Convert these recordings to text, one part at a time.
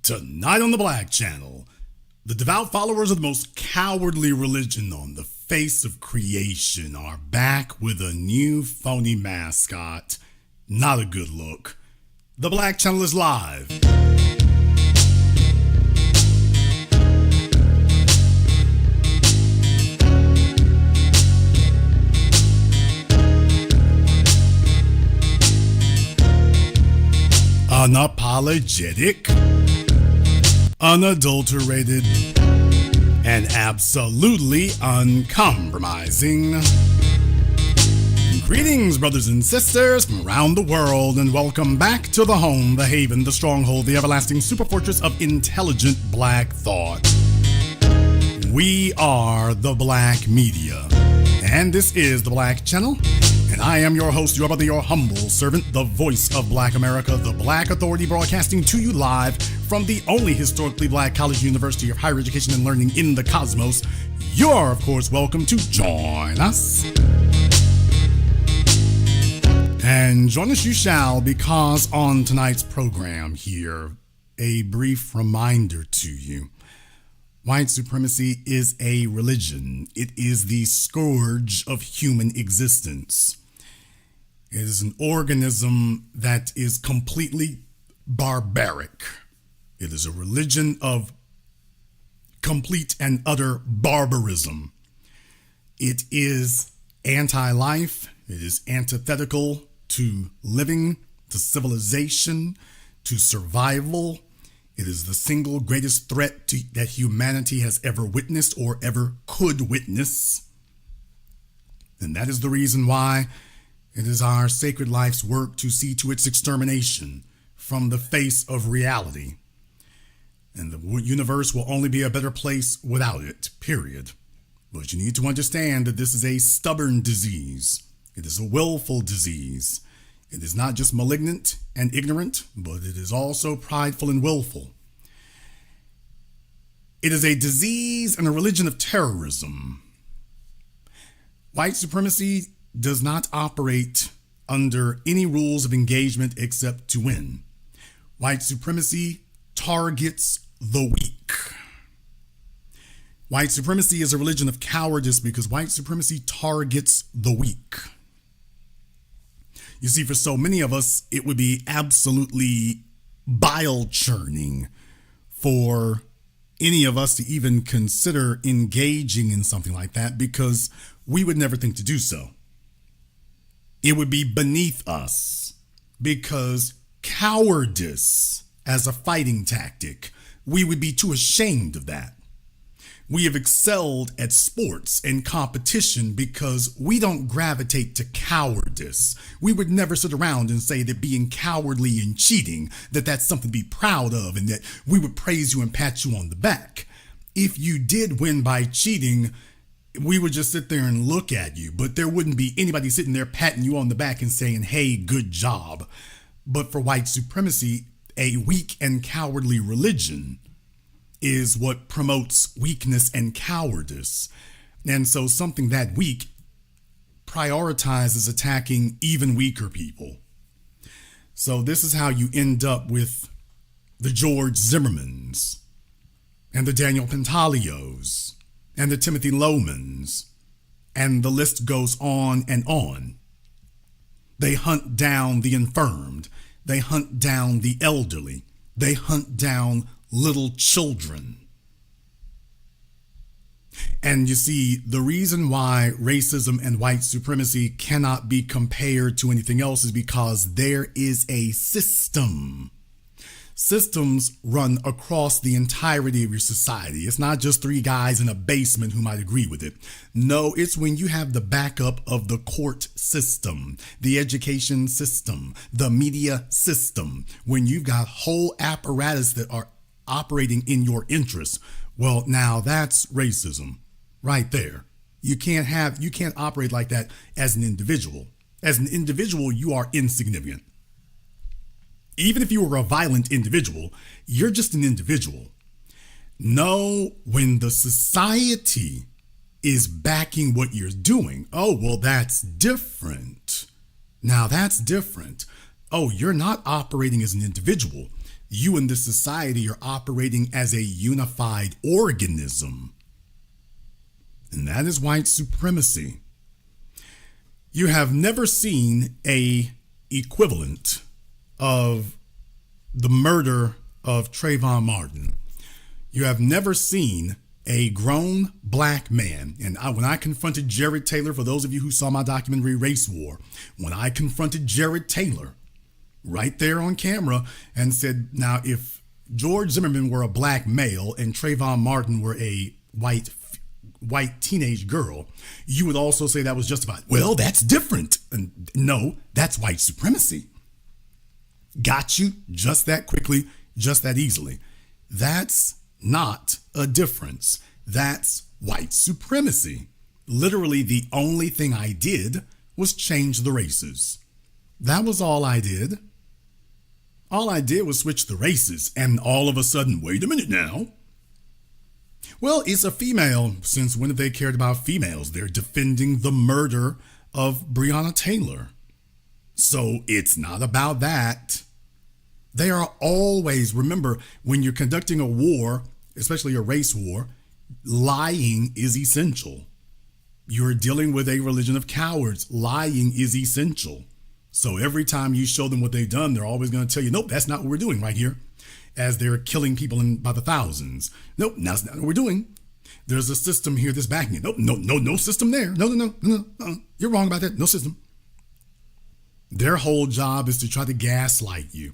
Tonight on the Black Channel, the devout followers of the most cowardly religion on the face of creation are back with a new phony mascot. Not a good look. The Black Channel is live. Unapologetic, unadulterated, and absolutely uncompromising. Greetings, brothers and sisters from around the world, and welcome back to the home, the haven, the stronghold, the everlasting superfortress of intelligent black thought. We are the Black Media, and this is the Black Channel. And I am your host, your brother, your humble servant, the voice of Black America, the Black Authority, broadcasting to you live from the only historically black college university of higher education and learning in the cosmos. You're, of course, welcome to join us. And join us you shall, because on tonight's program here, a brief reminder to you. White supremacy is a religion. It is the scourge of human existence. It is an organism that is completely barbaric. It is a religion of complete and utter barbarism. It is anti-life. It is antithetical to living, to civilization, to survival. It is the single greatest threat that humanity has ever witnessed or ever could witness. And that is the reason why it is our sacred life's work to see to its extermination from the face of reality. And the universe will only be a better place without it, period. But you need to understand that this is a stubborn disease. It is a willful disease. It is not just malignant and ignorant, but it is also prideful and willful. It is a disease and a religion of terrorism. White supremacy does not operate under any rules of engagement except to win. White supremacy targets the weak. White supremacy is a religion of cowardice because white supremacy targets the weak. You see, for so many of us, it would be absolutely bile churning for any of us to even consider engaging in something like that because we would never think to do so. It would be beneath us because cowardice as a fighting tactic, we would be too ashamed of that. We have excelled at sports and competition because we don't gravitate to cowardice. We would never sit around and say that being cowardly and cheating, that's something to be proud of and that we would praise you and pat you on the back. If you did win by cheating, we would just sit there and look at you, but there wouldn't be anybody sitting there patting you on the back and saying, hey, good job. But for white supremacy, a weak and cowardly religion is what promotes weakness and cowardice. And so something that weak prioritizes attacking even weaker people. So this is how you end up with the George Zimmermans and the Daniel Pantaleos and the Timothy Lomans, and the list goes on and on. They hunt down the infirmed. They hunt down the elderly. They hunt down little children. And you see, the reason why racism and white supremacy cannot be compared to anything else is because there is a system. Systems run across the entirety of your society. It's not just three guys in a basement who might agree with it. No, it's when you have the backup of the court system, the education system, the media system, when you've got whole apparatus that are operating in your interests. Well, now that's racism right there. You can't operate like that as an individual. As an individual, you are insignificant. Even if you were a violent individual, you're just an individual. No, when the society is backing what you're doing, oh, well, that's different. Now that's different. Oh, you're not operating as an individual. you in this society are operating as a unified organism. And that is white supremacy. You have never seen a equivalent of the murder of Trayvon Martin. You have never seen a grown black man, and when I confronted Jared Taylor, for those of you who saw my documentary Race War, when I confronted Jared Taylor right there on camera and said, now if George Zimmerman were a black male and Trayvon Martin were a white teenage girl, you would also say that was justified. Well, that's different. And no, that's white supremacy. Got you just that quickly, just that easily. That's not a difference. That's white supremacy. Literally, the only thing I did was change the races. That was all I did. All I did was switch the races, and all of a sudden, wait a minute now. Well, it's a female. Since when have they cared about females? They're defending the murder of Breonna Taylor. So it's not about that. They are always, remember, when you're conducting a war, especially a race war, lying is essential. You're dealing with a religion of cowards. Lying is essential. So every time you show them what they've done, they're always going to tell you, nope, that's not what we're doing right here. As they're killing people by the thousands. Nope, that's not what we're doing. There's a system here that's backing it. Nope, no system there. No. You're wrong about that. No system. Their whole job is to try to gaslight you.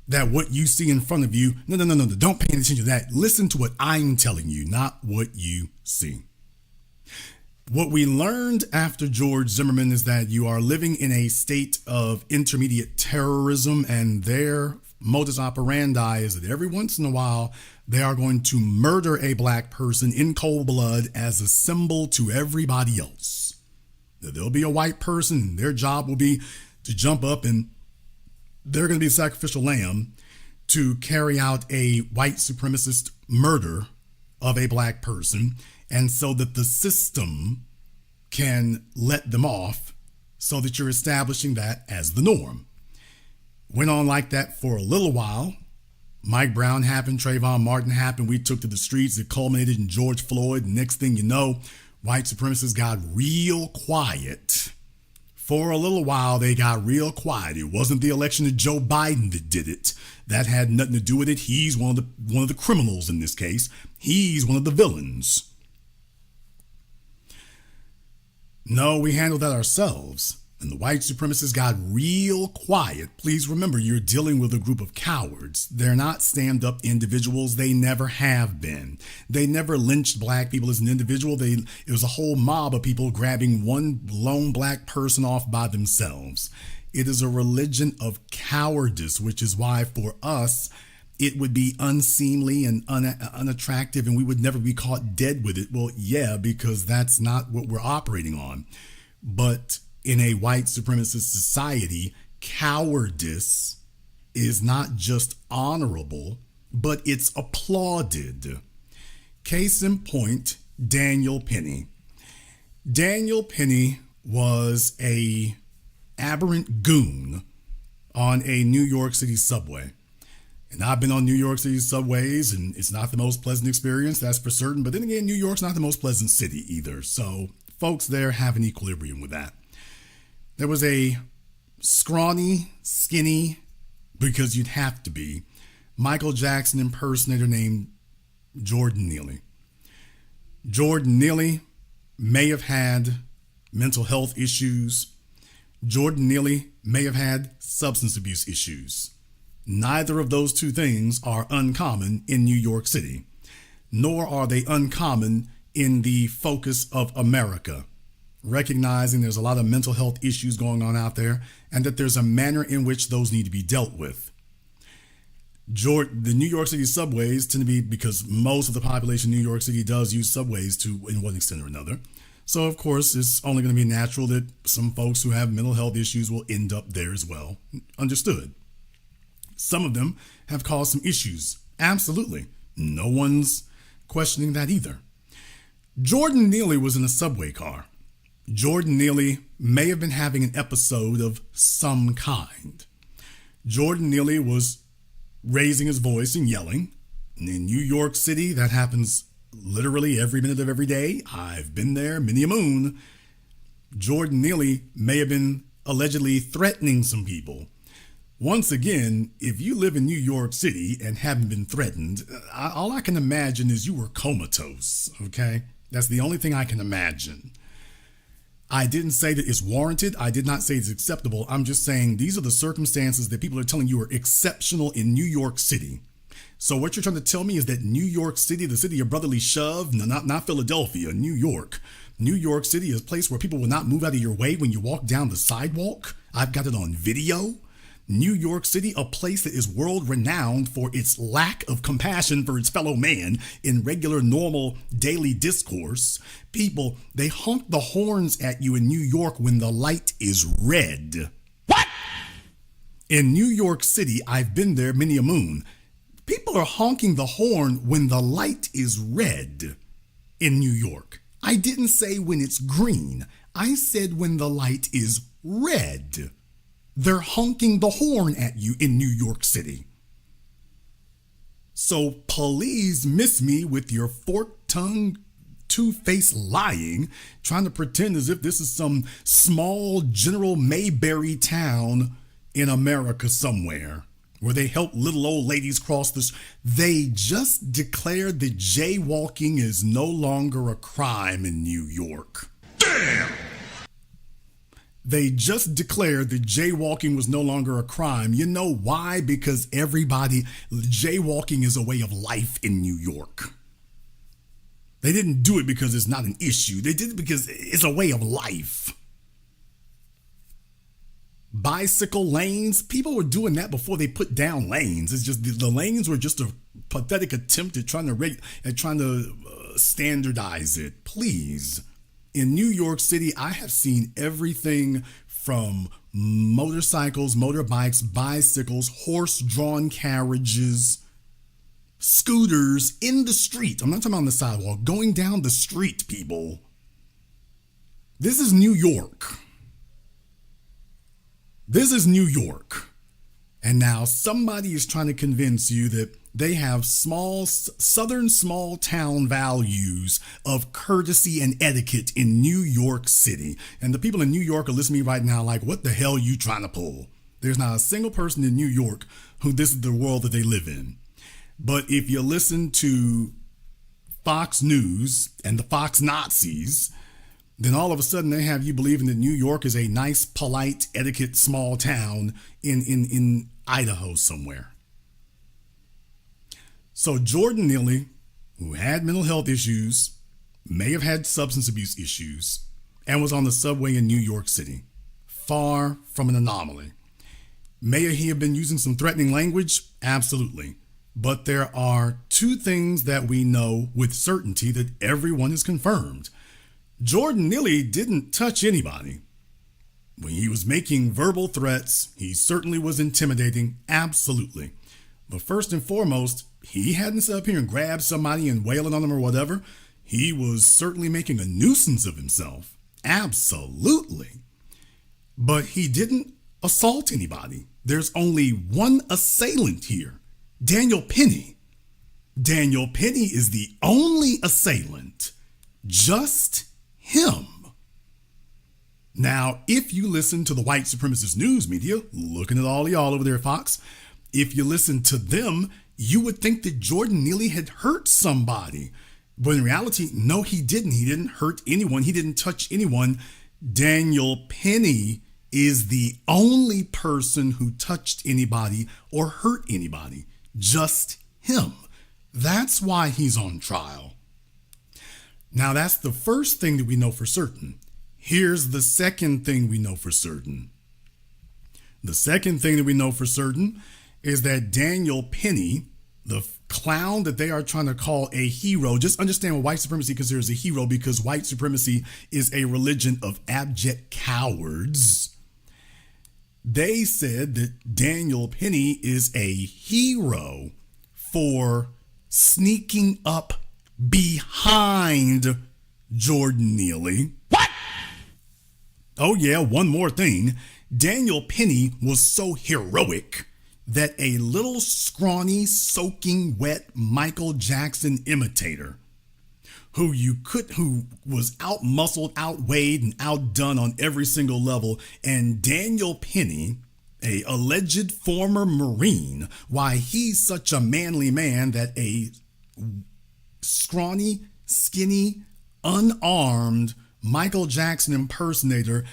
That what you see in front of you, no, don't pay attention to that. Listen to what I'm telling you, not what you see. What we learned after George Zimmerman is that you are living in a state of intermediate terrorism, and their modus operandi is that every once in a while they are going to murder a black person in cold blood as a symbol to everybody else. There'll be a white person, their job will be to jump up and they're going to be a sacrificial lamb to carry out a white supremacist murder of a black person, and so that the system can let them off so that you're establishing that as the norm. Went on like that for a little while. Mike Brown happened, Trayvon Martin happened. We took to the streets. It culminated in George Floyd. Next thing you know, white supremacists got real quiet. For a little while, they got real quiet. It wasn't the election of Joe Biden that did it. That had nothing to do with it. He's one of the criminals in this case. He's one of the villains. No, we handled that ourselves. And the white supremacists got real quiet. Please remember, you're dealing with a group of cowards. They're not stand-up individuals. They never have been. They never lynched black people as an individual. It was a whole mob of people grabbing one lone black person off by themselves. It is a religion of cowardice, which is why for us, it would be unseemly and unattractive, and we would never be caught dead with it. Well, yeah, because that's not what we're operating on. But in a white supremacist society, cowardice is not just honorable, but it's applauded. Case in point, Daniel Penny. Daniel Penny was a aberrant goon on a New York City subway. And I've been on New York City subways, and it's not the most pleasant experience, that's for certain. But then again, New York's not the most pleasant city either. So folks there have an equilibrium with that. There was a scrawny, skinny, because you'd have to be, Michael Jackson impersonator named Jordan Neely. Jordan Neely may have had mental health issues. Jordan Neely may have had substance abuse issues. Neither of those two things are uncommon in New York City, nor are they uncommon in the focus of America, recognizing there's a lot of mental health issues going on out there and that there's a manner in which those need to be dealt with. The New York City subways tend to be, because most of the population in New York City does use subways in one extent or another. So, of course, it's only going to be natural that some folks who have mental health issues will end up there as well. Understood. Some of them have caused some issues. Absolutely. No one's questioning that either. Jordan Neely was in a subway car. Jordan Neely may have been having an episode of some kind. Jordan Neely was raising his voice and yelling. And in New York City, that happens literally every minute of every day. I've been there many a moon. Jordan Neely may have been allegedly threatening some people. Once again, if you live in New York City and haven't been threatened, all I can imagine is you were comatose, okay? That's the only thing I can imagine. I didn't say that it's warranted. I did not say it's acceptable. I'm just saying these are the circumstances that people are telling you are exceptional in New York City. So what you're trying to tell me is that New York City, the city of brotherly shove, no, not Philadelphia, New York. New York City is a place where people will not move out of your way when you walk down the sidewalk. I've got it on video. New York City, a place that is world renowned for its lack of compassion for its fellow man in regular, normal, daily discourse. People, they honk the horns at you in New York when the light is red. What? In New York City, I've been there many a moon. People are honking the horn when the light is red in New York. I didn't say when it's green. I said when the light is red. They're honking the horn at you in New York City. So please miss me with your fork-tongued, two-faced lying, trying to pretend as if this is some small General Mayberry town in America somewhere where they help little old ladies cross the street. They just declared that jaywalking is no longer a crime in New York. Damn! They just declared that jaywalking was no longer a crime. You know why? Because jaywalking is a way of life in New York. They didn't do it because it's not an issue. They did it because it's a way of life. Bicycle lanes, people were doing that before they put down lanes. It's just the lanes were just a pathetic attempt at trying to standardize it. Please. In New York City, I have seen everything from motorcycles, motorbikes, bicycles, horse-drawn carriages, scooters in the street. I'm not talking about on the sidewalk, going down the street, people. This is New York. This is New York. And now somebody is trying to convince you that they have southern small town values of courtesy and etiquette in New York City. And the people in New York are listening to me right now like, what the hell are you trying to pull? There's not a single person in New York who this is the world that they live in. But if you listen to Fox News and the Fox Nazis, then all of a sudden they have you believing that New York is a nice, polite, etiquette small town in Idaho somewhere. So Jordan Neely, who had mental health issues, may have had substance abuse issues, and was on the subway in New York City. Far from an anomaly. May he have been using some threatening language? Absolutely. But there are two things that we know with certainty that everyone has confirmed. Jordan Neely didn't touch anybody. When he was making verbal threats, he certainly was intimidating, absolutely. But first and foremost, he hadn't sat up here and grabbed somebody and wailing on them or whatever. He was certainly making a nuisance of himself, absolutely. But he didn't assault anybody. There's only one assailant here, Daniel Penny. Daniel Penny is the only assailant, just him. Now, if you listen to the white supremacist news media, looking at all y'all over there, Fox, if you listen to them, you would think that Jordan Neely had hurt somebody. But in reality, no, he didn't. He didn't hurt anyone. He didn't touch anyone. Daniel Penny is the only person who touched anybody or hurt anybody. Just him. That's why he's on trial. Now, that's the first thing that we know for certain. Here's the second thing we know for certain. The second thing that we know for certain is that Daniel Penny, the clown that they are trying to call a hero, just understand what white supremacy considers a hero, because white supremacy is a religion of abject cowards. They said that Daniel Penny is a hero for sneaking up behind Jordan Neely. What? Oh yeah, one more thing. Daniel Penny was so heroic that a little scrawny, soaking wet Michael Jackson imitator who was out muscled, outweighed, and outdone on every single level, and Daniel Penny, a alleged former Marine, why he's such a manly man that a scrawny, skinny, unarmed Michael Jackson impersonator,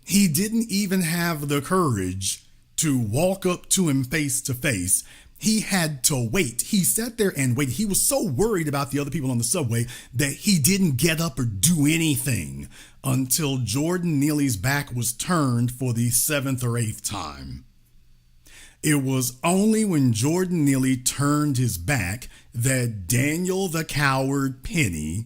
he didn't even have the courage to walk up to him face to face. He had to wait. He sat there and waited. He was so worried about the other people on the subway that he didn't get up or do anything until Jordan Neely's back was turned for the 7th or 8th time. It was only when Jordan Neely turned his back that Daniel the Coward Penny,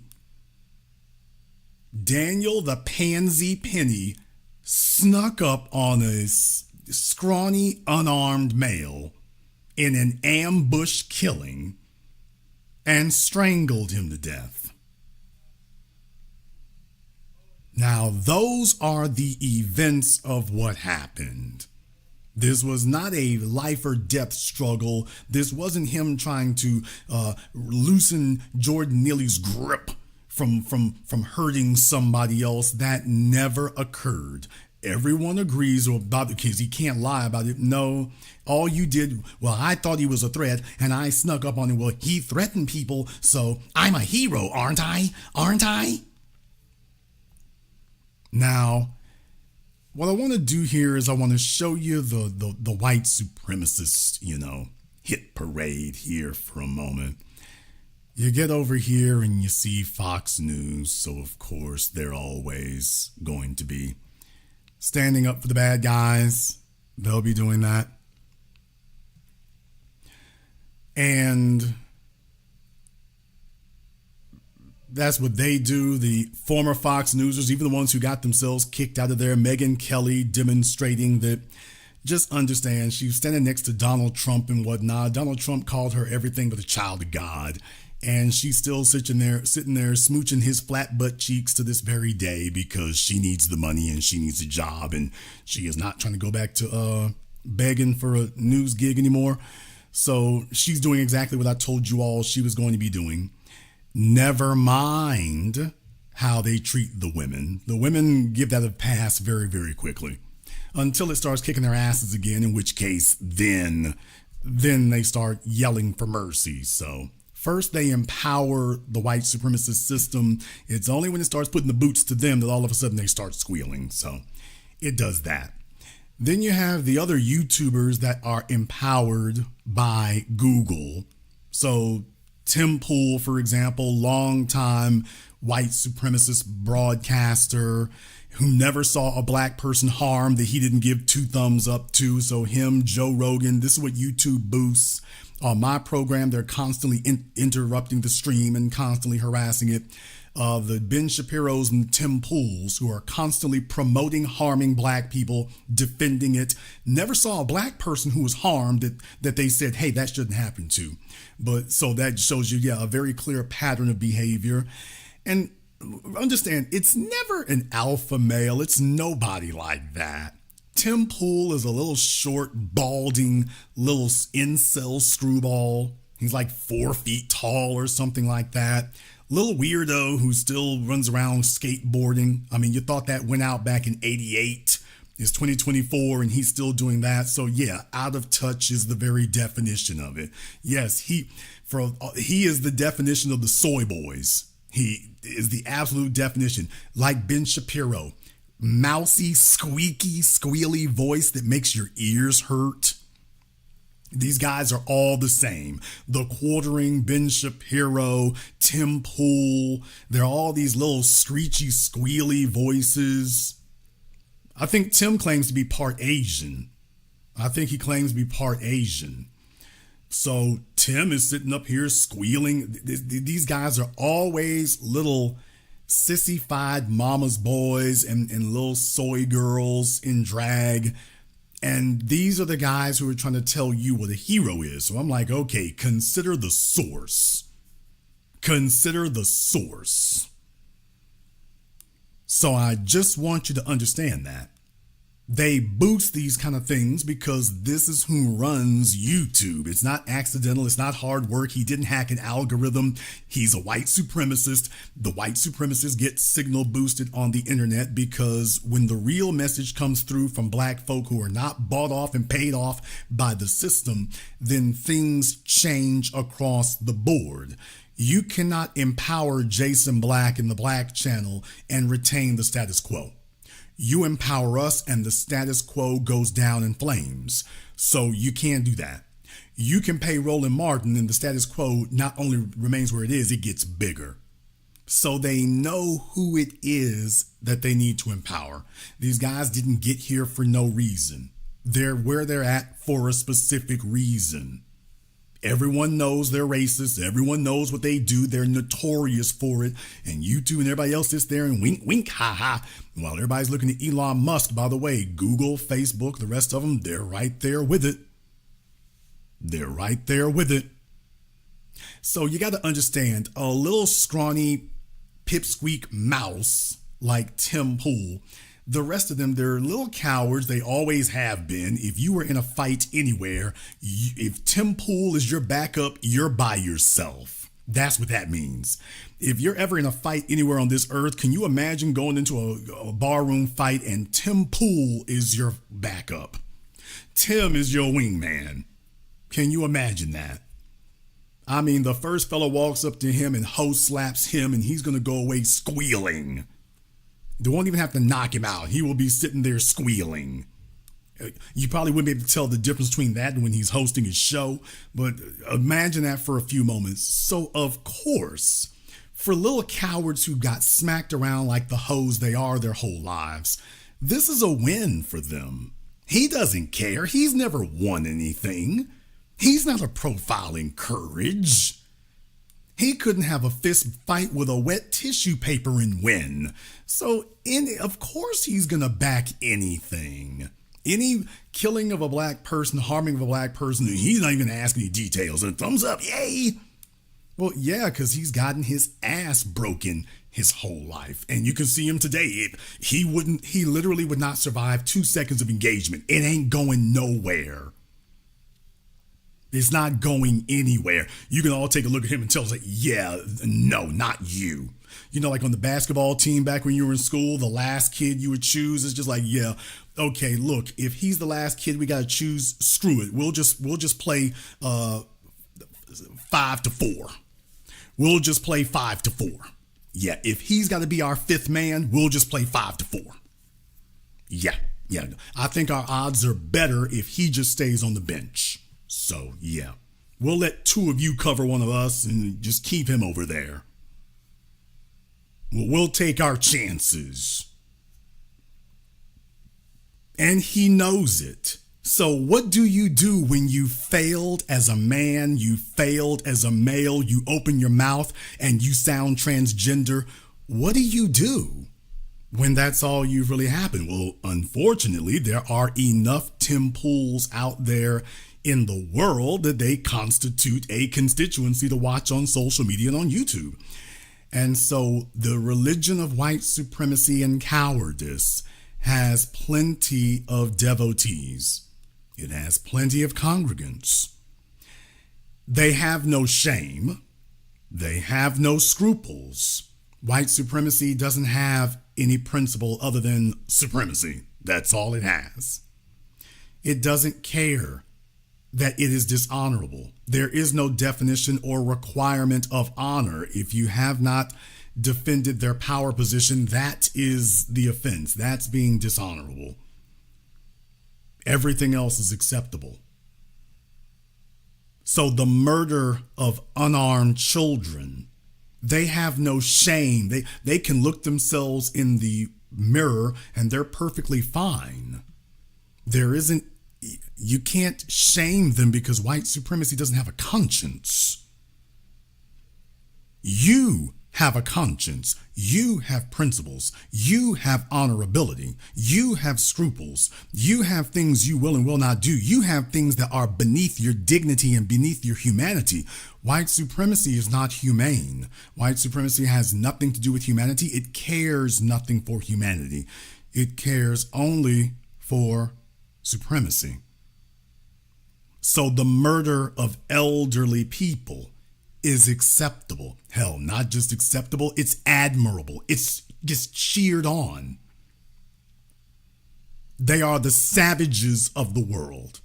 Daniel the Pansy Penny, snuck up on a scrawny, unarmed male in an ambush killing and strangled him to death. Now, those are the events of what happened. This was not a life or death struggle. This wasn't him trying to loosen Jordan Neely's grip from hurting somebody else. That never occurred. Everyone agrees about it because he can't lie about it. No, all you did, well, I thought he was a threat and I snuck up on him. Well, he threatened people, so I'm a hero, aren't I? Aren't I? Now, what I want to do here is I want to show you the white supremacist, hit parade here for a moment. You get over here and you see Fox News, so of course they're always going to be standing up for the bad guys. They'll be doing that. And that's what they do. The former Fox Newsers, even the ones who got themselves kicked out of there, Megyn Kelly demonstrating that, just understand, she was standing next to Donald Trump and whatnot. Donald Trump called her everything but a child of God. And she's still sitting there smooching his flat butt cheeks to this very day because she needs the money and she needs a job and she is not trying to go back to begging for a news gig anymore. So she's doing exactly what I told you all she was going to be doing. Never mind how they treat the women. The women give that a pass very, very quickly until it starts kicking their asses again, in which case then they start yelling for mercy. So first, they empower the white supremacist system. It's only when it starts putting the boots to them that all of a sudden they start squealing. So it does that. Then you have the other YouTubers that are empowered by Google. So Tim Pool, for example, longtime white supremacist broadcaster who never saw a black person harmed that he didn't give 2 thumbs up to. So him, Joe Rogan, this is what YouTube boosts. On my program, they're constantly interrupting the stream and constantly harassing it. The Ben Shapiro's and Tim Pools, who are constantly promoting harming black people, defending it. Never saw a black person who was harmed that they said, hey, that shouldn't happen to. But so that shows you, a very clear pattern of behavior. And understand, it's never an alpha male. It's nobody like that. Tim Pool is a little short, balding, little incel screwball. He's like 4 feet tall or something like that. Little weirdo who still runs around skateboarding. I mean, you thought that went out back in 88. It's 2024 and he's still doing that. So yeah, out of touch is the very definition of it. Yes, he is the definition of the soy boys. He is the absolute definition. Like Ben Shapiro. Mousy, squeaky, squealy voice that makes your ears hurt. These guys are all the same. The Quartering, Ben Shapiro, Tim Pool. They're all these little screechy, squealy voices. I think Tim claims to be part Asian. So Tim is sitting up here squealing. These guys are always little sissified mama's boys and little soy girls in drag. And these are the guys who are trying to tell you what a hero is. So I'm like, okay, consider the source. So I just want you to understand that. They boost these kind of things because this is who runs YouTube. It's not accidental. It's not hard work. He didn't hack an algorithm. He's a white supremacist. The white supremacists get signal boosted on the internet because when the real message comes through from black folk who are not bought off and paid off by the system, then things change across the board. You cannot empower Jason Black in the Black channel and retain the status quo. You empower us and the status quo goes down in flames. So you can't do that. You can pay Roland Martin and the status quo not only remains where it is, it gets bigger. So they know who it is that they need to empower. These guys didn't get here for no reason. They're where they're at for a specific reason. Everyone knows they're racist. Everyone knows what they do. They're notorious for it. And YouTube and everybody else sits there and wink, wink, ha, ha. While everybody's looking at Elon Musk, by the way, Google, Facebook, the rest of them, they're right there with it. They're right there with it. So you got to understand, a little scrawny pipsqueak mouse like Tim Pool, the rest of them, they're little cowards. They always have been. If you were in a fight anywhere, if Tim Pool is your backup, you're by yourself. That's what that means. If you're ever in a fight anywhere on this earth, can you imagine going into a barroom fight and Tim Pool is your backup? Tim is your wingman. Can you imagine that? I mean, the first fellow walks up to him and hoe slaps him and he's going to go away squealing. They won't even have to knock him out. He will be sitting there squealing. You probably wouldn't be able to tell the difference between that and when he's hosting his show, but imagine that for a few moments. So, of course, for little cowards who got smacked around like the hoes they are their whole lives, this is a win for them. He doesn't care. He's never won anything. He's not a profiling courage. He couldn't have a fist fight with a wet tissue paper and win. So, of course, he's going to back anything. Any killing of a black person, harming of a black person, he's not even going to ask any details. And thumbs up, yay! Well, yeah, because he's gotten his ass broken his whole life. And you can see him today. He literally would not survive 2 seconds of engagement. It ain't going nowhere. It's not going anywhere. You can all take a look at him and tell us, like, yeah, no, not you. You know, like on the basketball team back when you were in school, the last kid you would choose is just like, yeah, okay, look, if he's the last kid we got to choose, screw it. We'll just play 5-4. We'll just play 5-4. Yeah, if he's got to be our fifth man, we'll just play 5-4. Yeah. I think our odds are better if he just stays on the bench. So, yeah, we'll let two of you cover one of us and just keep him over there. We'll take our chances. And he knows it. So what do you do when you failed as a man, you failed as a male, you open your mouth and you sound transgender? What do you do when that's all you've really happened? Well, unfortunately, there are enough Tim Pools out there in the world that they constitute a constituency to watch on social media and on YouTube. And so the religion of white supremacy and cowardice has plenty of devotees. It has plenty of congregants. They have no shame. They have no scruples. White supremacy doesn't have any principle other than supremacy. That's all it has. It doesn't care that it is dishonorable. There is no definition or requirement of honor. If you have not defended their power position, that is the offense. That's being dishonorable. Everything else is acceptable. So the murder of unarmed children, they have no shame. They can look themselves in the mirror and they're perfectly fine. You can't shame them because white supremacy doesn't have a conscience. You have a conscience. You have principles. You have honorability. You have scruples. You have things you will and will not do. You have things that are beneath your dignity and beneath your humanity. White supremacy is not humane. White supremacy has nothing to do with humanity. It cares nothing for humanity. It cares only for supremacy. So the murder of elderly people is acceptable. Hell, not just acceptable, it's admirable. It's just cheered on. They are the savages of the world,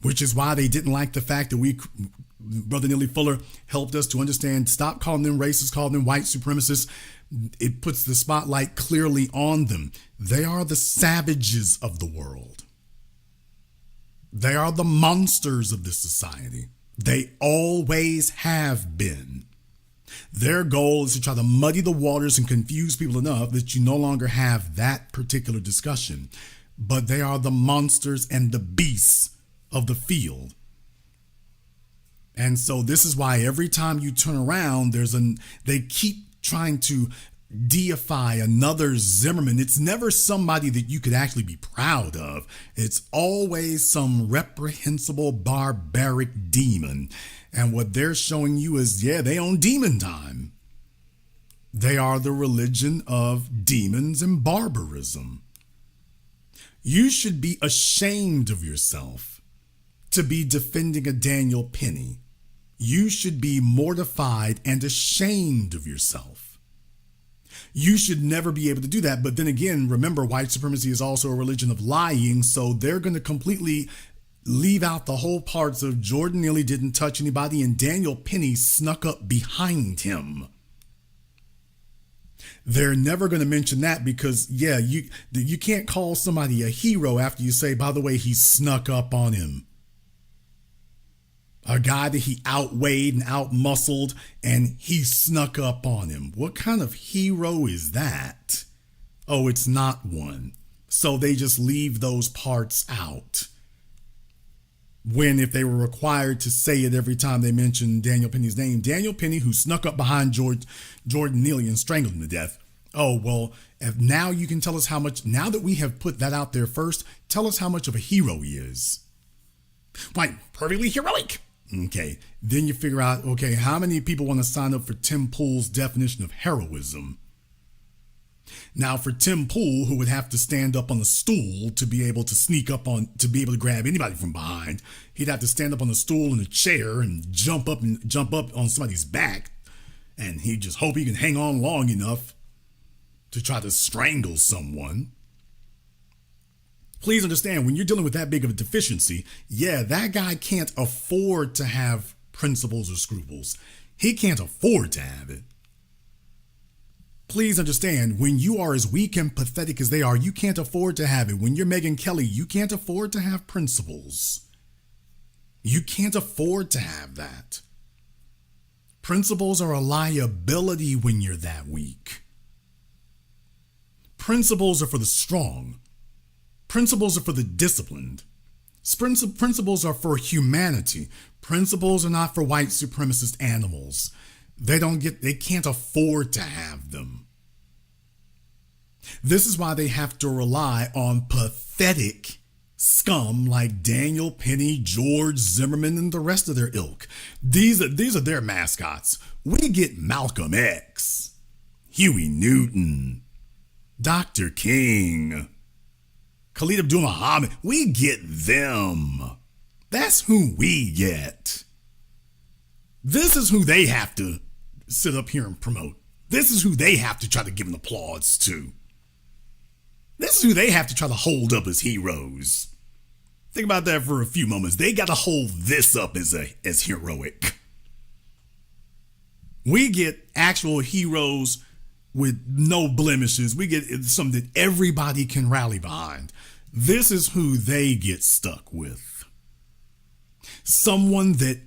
which is why they didn't like the fact that Brother Neely Fuller helped us to understand, stop calling them racist, call them white supremacists. It puts the spotlight clearly on them. They are the savages of the world. They are the monsters of this society. They always have been. Their goal is to try to muddy the waters and confuse people enough that you no longer have that particular discussion. But they are the monsters and the beasts of the field. And so this is why every time you turn around, they keep trying to deify another Zimmerman. It's never somebody that you could actually be proud of. It's always some reprehensible, barbaric demon. And what they're showing you is, they own demon time. They are the religion of demons and barbarism. You should be ashamed of yourself to be defending a Daniel Penny. You should be mortified and ashamed of yourself. You should never be able to do that. But then again, remember, white supremacy is also a religion of lying. So they're going to completely leave out the whole parts of Jordan Neely didn't touch anybody and Daniel Penny snuck up behind him. They're never going to mention that because, you can't call somebody a hero after you say, by the way, he snuck up on him. A guy that he outweighed and outmuscled, and he snuck up on him. What kind of hero is that? Oh, it's not one. So they just leave those parts out. When if they were required to say it every time they mentioned Daniel Penny's name, Daniel Penny, who snuck up behind Jordan Neely and strangled him to death. Oh, well, if now you can tell us how much, now that we have put that out there first, tell us how much of a hero he is. Like, perfectly heroic. Okay, then you figure out, okay, how many people want to sign up for Tim Pool's definition of heroism? Now, for Tim Pool, who would have to stand up on a stool to be able to sneak up on, to be able to grab anybody from behind, he'd have to stand up on a stool in a chair and jump up on somebody's back, and he'd just hope he can hang on long enough to try to strangle someone. Please understand, when you're dealing with that big of a deficiency, that guy can't afford to have principles or scruples. He can't afford to have it. Please understand, when you are as weak and pathetic as they are, you can't afford to have it. When you're Megyn Kelly, you can't afford to have principles. You can't afford to have that. Principles are a liability when you're that weak. Principles are for the strong. Principles are for the disciplined. Principles are for humanity. Principles are not for white supremacist animals. They can't afford to have them. This is why they have to rely on pathetic scum like Daniel Penny, George Zimmerman, and the rest of their ilk. These are their mascots. We get Malcolm X, Huey Newton, Dr. King, Khalid Abdul-Muhammad. We get them. That's who we get. This is who they have to sit up here and promote. This is who they have to try to give an applause to. This is who they have to try to hold up as heroes. Think about that for a few moments. They got to hold this up as heroic. We get actual heroes with no blemishes. We get something that everybody can rally behind. This is who they get stuck with. Someone that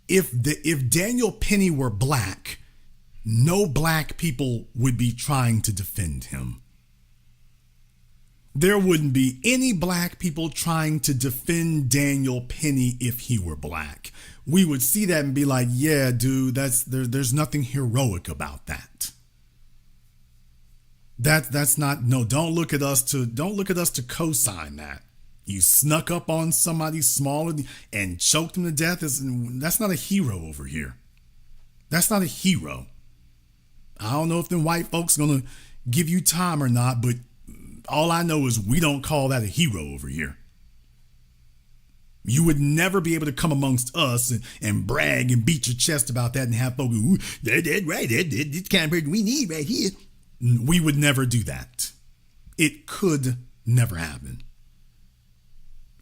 if Daniel Penny were black, no black people would be trying to defend him. There wouldn't be any black people trying to defend Daniel Penny if he were black. We would see that and be like, yeah, dude, there's nothing heroic about that. That's not, no, don't look at us to co-sign that. You snuck up on somebody smaller and choked them to death. That's not a hero over here. That's not a hero. I don't know if them white folks gonna give you time or not, but All I know is we don't call that a hero over here. You would never be able to come amongst us and brag and beat your chest about that and have folks, ooh, that's right, that's kind of person we need right here. We would never do that. It could never happen.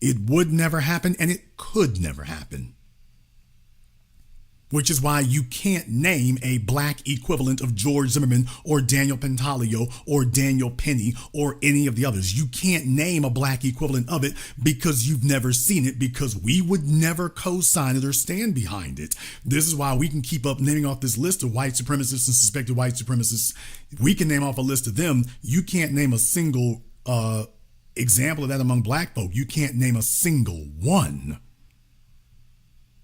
It would never happen, and it could never happen. Which is why you can't name a black equivalent of George Zimmerman or Daniel Pantaleo or Daniel Penny or any of the others. You can't name a black equivalent of it because you've never seen it, because we would never co-sign it or stand behind it. This is why we can keep up naming off this list of white supremacists and suspected white supremacists. We can name off a list of them. You can't name a single example of that among black folk. You can't name a single one.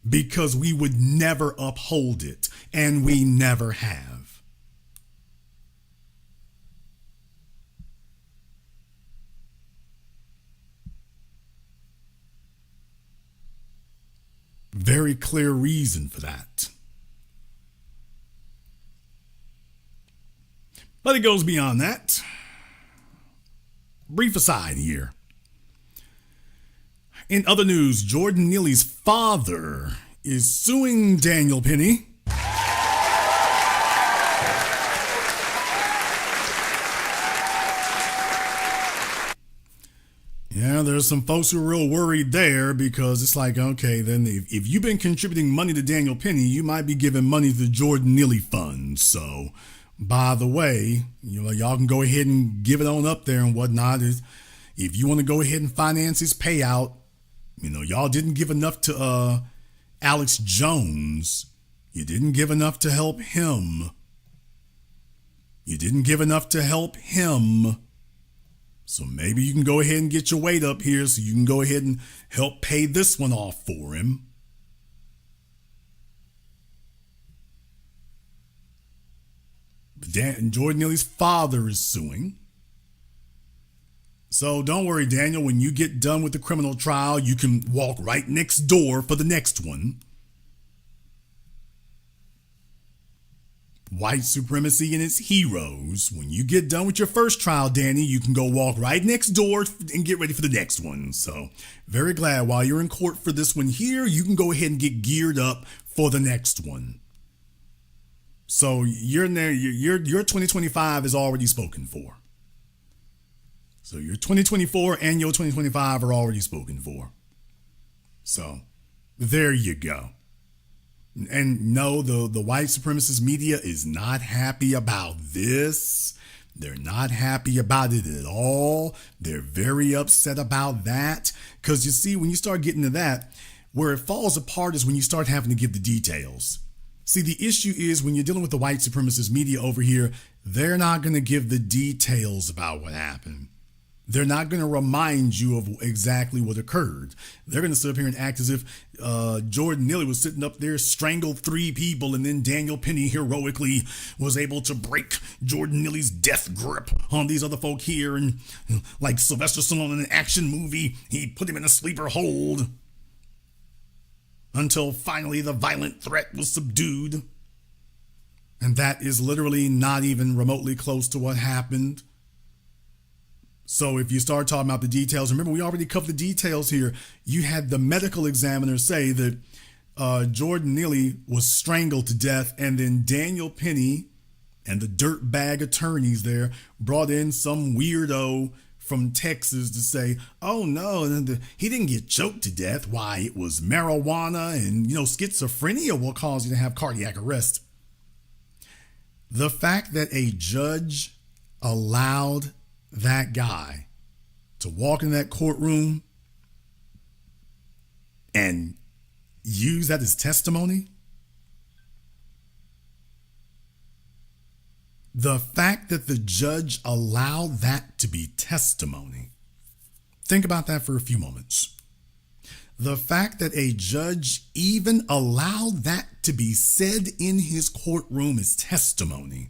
Because we would never uphold it, and we never have. Very clear reason for that. But it goes beyond that. Brief aside here. In other news, Jordan Neely's father is suing Daniel Penny. Yeah, there's some folks who are real worried there, because it's like, okay, then if you've been contributing money to Daniel Penny, you might be giving money to the Jordan Neely Fund. So, by the way, y'all can go ahead and give it on up there and whatnot. If you want to go ahead and finance his payout, y'all didn't give enough to Alex Jones. You didn't give enough to help him. So maybe you can go ahead and get your weight up here so you can go ahead and help pay this one off for him. Jordan Neely's father is suing. So don't worry, Daniel, when you get done with the criminal trial, you can walk right next door for the next one. White supremacy and its heroes. When you get done with your first trial, Danny, you can go walk right next door and get ready for the next one. So very glad while you're in court for this one here, you can go ahead and get geared up for the next one. So you're in there, your 2025 is already spoken for. So your 2024 and your 2025 are already spoken for. So there you go. And no, the white supremacist media is not happy about this. They're not happy about it at all. They're very upset about that. Because you see, when you start getting to that, where it falls apart is when you start having to give the details. See, the issue is when you're dealing with the white supremacist media over here, they're not going to give the details about what happened. They're not going to remind you of exactly what occurred. They're going to sit up here and act as if Jordan Neely was sitting up there, strangled 3 people, and then Daniel Penny heroically was able to break Jordan Neely's death grip on these other folk here. And like Sylvester Stallone in an action movie, he put him in a sleeper hold until finally the violent threat was subdued. And that is literally not even remotely close to what happened. So if you start talking about the details, remember we already covered the details here. You had the medical examiner say that Jordan Neely was strangled to death, and then Daniel Penny and the dirtbag attorneys there brought in some weirdo from Texas to say, oh no, he didn't get choked to death. Why, it was marijuana and schizophrenia will cause you to have cardiac arrest. The fact that a judge allowed that guy to walk in that courtroom and use that as testimony, the fact that the judge allowed that to be testimony, think about that for a few moments. The fact that a judge even allowed that to be said in his courtroom is testimony.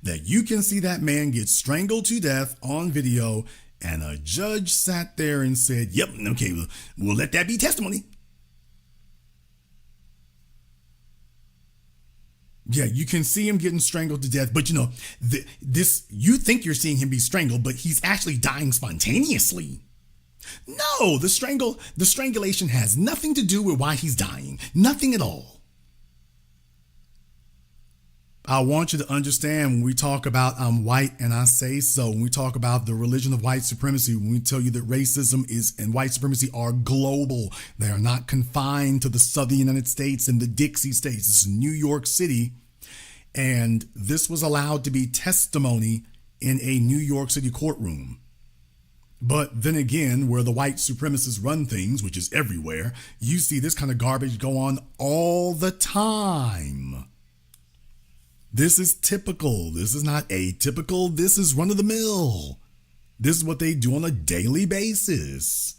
That you can see that man get strangled to death on video, and a judge sat there and said, yep, okay, we'll let that be testimony. Yeah, you can see him getting strangled to death, but this you think you're seeing him be strangled, but he's actually dying spontaneously. No, the strangulation has nothing to do with why he's dying. Nothing at all. I want you to understand when we talk about I'm white and I say so, when we talk about the religion of white supremacy, when we tell you that racism is and white supremacy are global, they are not confined to the southern United States and the Dixie states. This is New York City, and this was allowed to be testimony in a New York City courtroom. But then again, where the white supremacists run things, which is everywhere, you see this kind of garbage go on all the time. This is typical. This is not atypical. This is run of the mill. This is what they do on a daily basis.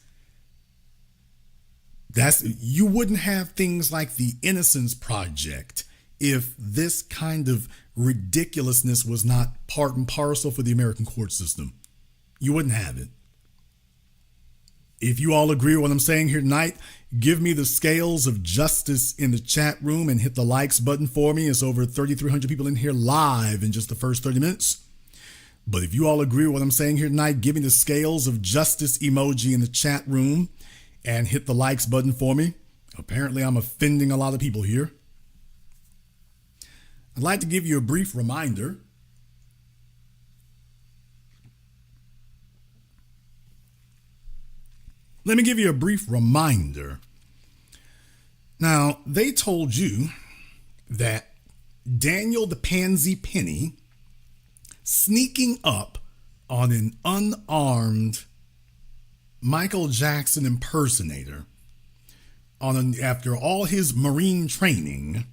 You wouldn't have things like the Innocence Project if this kind of ridiculousness was not part and parcel for the American court system. You wouldn't have it. If you all agree with what I'm saying here tonight, give me the scales of justice in the chat room and hit the likes button for me. It's over 3,300 people in here live in just the first 30 minutes. But if you all agree with what I'm saying here tonight, give me the scales of justice emoji in the chat room and hit the likes button for me. Apparently, I'm offending a lot of people here. I'd like to give you a brief reminder. Let me give you a brief reminder. Now, they told you that Daniel the Pansy Penny sneaking up on an unarmed Michael Jackson impersonator after all his Marine training,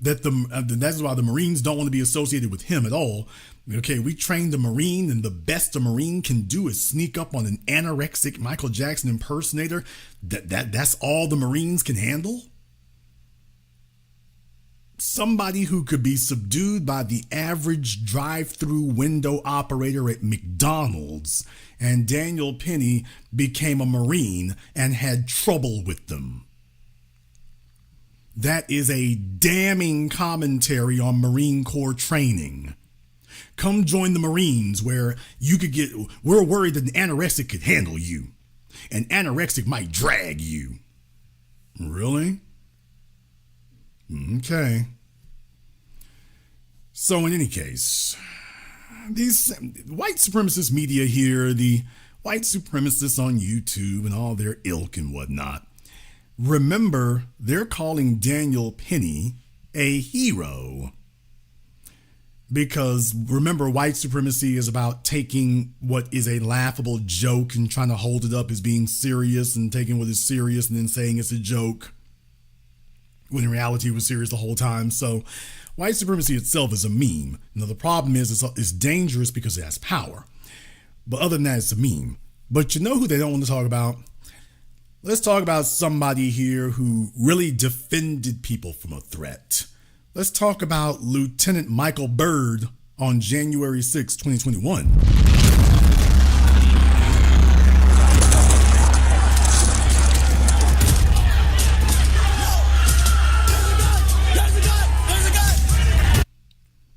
that's why the Marines don't want to be associated with him at all. Okay, we trained a Marine, and the best a Marine can do is sneak up on an anorexic Michael Jackson impersonator. That's all the Marines can handle? Somebody who could be subdued by the average drive-through window operator at McDonald's, and Daniel Penny became a Marine and had trouble with them. That is a damning commentary on Marine Corps training. Come join the Marines where we're worried that an anorexic could handle you. An anorexic might drag you. Really? Okay. So in any case, these white supremacist media here, the white supremacists on YouTube and all their ilk and whatnot, remember they're calling Daniel Penny a hero. Because remember, white supremacy is about taking what is a laughable joke and trying to hold it up as being serious, and taking what is serious and then saying it's a joke, when in reality it was serious the whole time. So white supremacy itself is a meme. Now the problem is it's dangerous because it has power. But other than that, it's a meme. But you know who they don't want to talk about? Let's talk about somebody here who really defended people from a threat. Let's talk about Lieutenant Michael Byrd on January 6, 2021.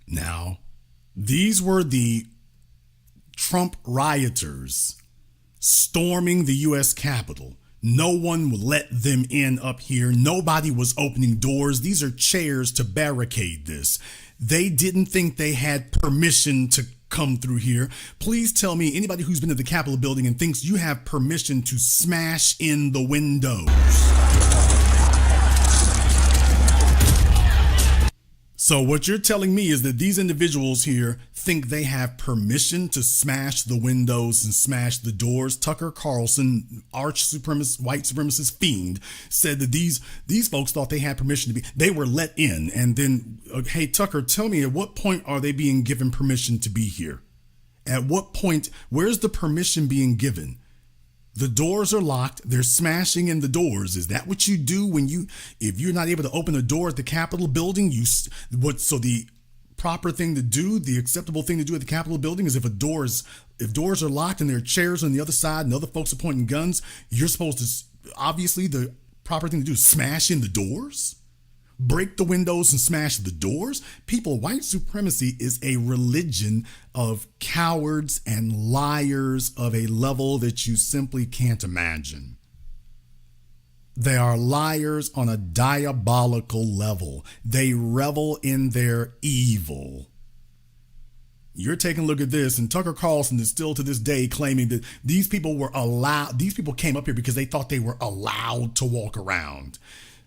Now, these were the Trump rioters storming the U.S. Capitol. No one would let them in up here. Nobody was opening doors. These are chairs to barricade this. They didn't think they had permission to come through here. Please tell me anybody who's been to the Capitol building and thinks you have permission to smash in the windows. So what you're telling me is that these individuals here think they have permission to smash the windows and smash the doors. Tucker Carlson, white supremacist fiend, said that these folks thought they had permission they were let in. And then, hey, Tucker, tell me, at what point are they being given permission to be here? At what point, where's the permission being given? The doors are locked. They're smashing in the doors. Is that what you do if you're not able to open a door at the Capitol building? So the proper thing to do, the acceptable thing to do at the Capitol building is if doors are locked and there are chairs on the other side and other folks are pointing guns, you're supposed to, obviously the proper thing to do is smash in the doors. break the windows and smash the doors. People, white supremacy is a religion of cowards and liars of a level that you simply can't imagine. They are liars on a diabolical level. They revel in their evil. You're taking a look at this, and Tucker Carlson is still to this day claiming that these people came up here because they thought they were allowed to walk around.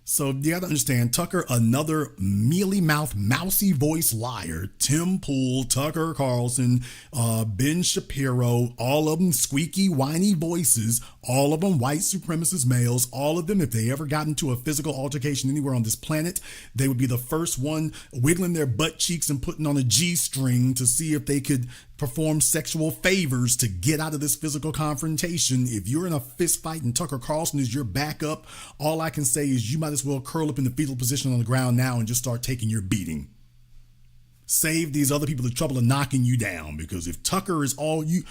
So you got to understand, Tucker, another mealy-mouthed, mousy-voiced liar. Tim Pool, Tucker Carlson, Ben Shapiro, all of them squeaky, whiny voices, all of them white supremacist males, all of them, if they ever got into a physical altercation anywhere on this planet, they would be the first one wiggling their butt cheeks and putting on a G-string to see if they could perform sexual favors to get out of this physical confrontation. If you're in a fist fight and Tucker Carlson is your backup, all I can say is you might as well curl up in the fetal position on the ground now and just start taking your beating. Save these other people the trouble of knocking you down, because if Tucker is all you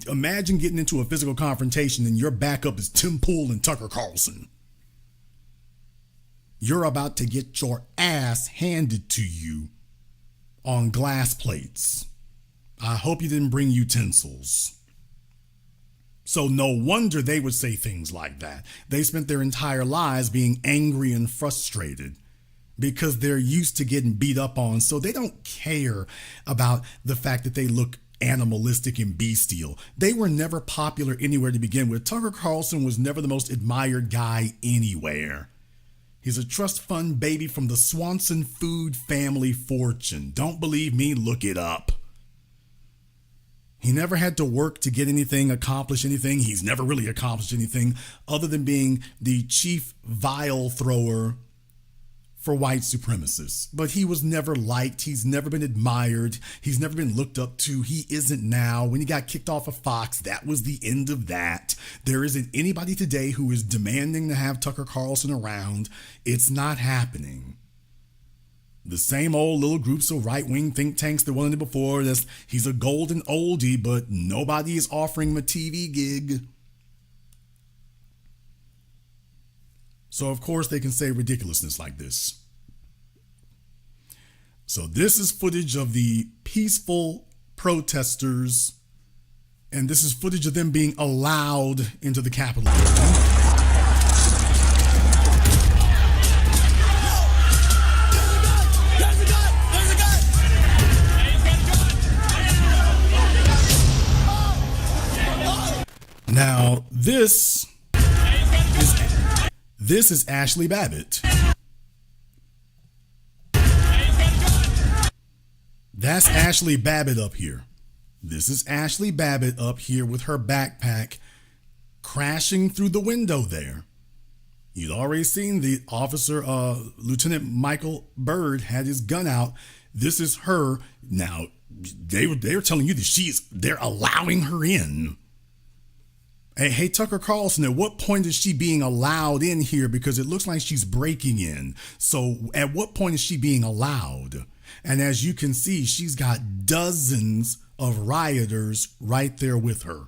imagine getting into a physical confrontation and your backup is Tim Pool and Tucker Carlson. You're about to get your ass handed to you on glass plates. I hope you didn't bring utensils. So no wonder they would say things like that. They spent their entire lives being angry and frustrated because they're used to getting beat up on. So they don't care about the fact that they look animalistic and bestial. They were never popular anywhere to begin with. Tucker Carlson was never the most admired guy anywhere. He's a trust fund baby from the Swanson food family fortune. Don't believe me? Look it up. He never had to work to get anything, accomplish anything. He's never really accomplished anything other than being the chief vial thrower for white supremacists. But he was never liked. He's never been admired. He's never been looked up to. He isn't now. When he got kicked off of Fox, that was the end of that. There isn't anybody today who is demanding to have Tucker Carlson around. It's not happening. The same old little groups of right-wing think tanks that were in it before. He's a golden oldie, but nobody is offering him a TV gig. So, of course, they can say ridiculousness like this. So this is footage of the peaceful protesters, and this is footage of them being allowed into the Capitol building. Now, this is Ashli Babbitt. That's Ashli Babbitt up here. This is Ashli Babbitt up here with her backpack crashing through the window there. You'd already seen the officer, Lieutenant Michael Byrd had his gun out. This is her. Now, they were telling you that they're allowing her in. Hey, Tucker Carlson, at what point is she being allowed in here? Because it looks like she's breaking in. So at what point is she being allowed? And as you can see, she's got dozens of rioters right there with her,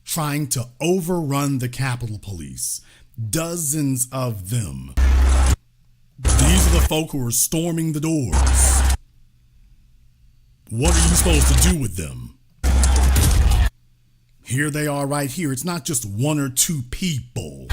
trying to overrun the Capitol Police. Dozens of them. These are the folk who are storming the doors. What are you supposed to do with them? Here they are right here. It's not just one or two people.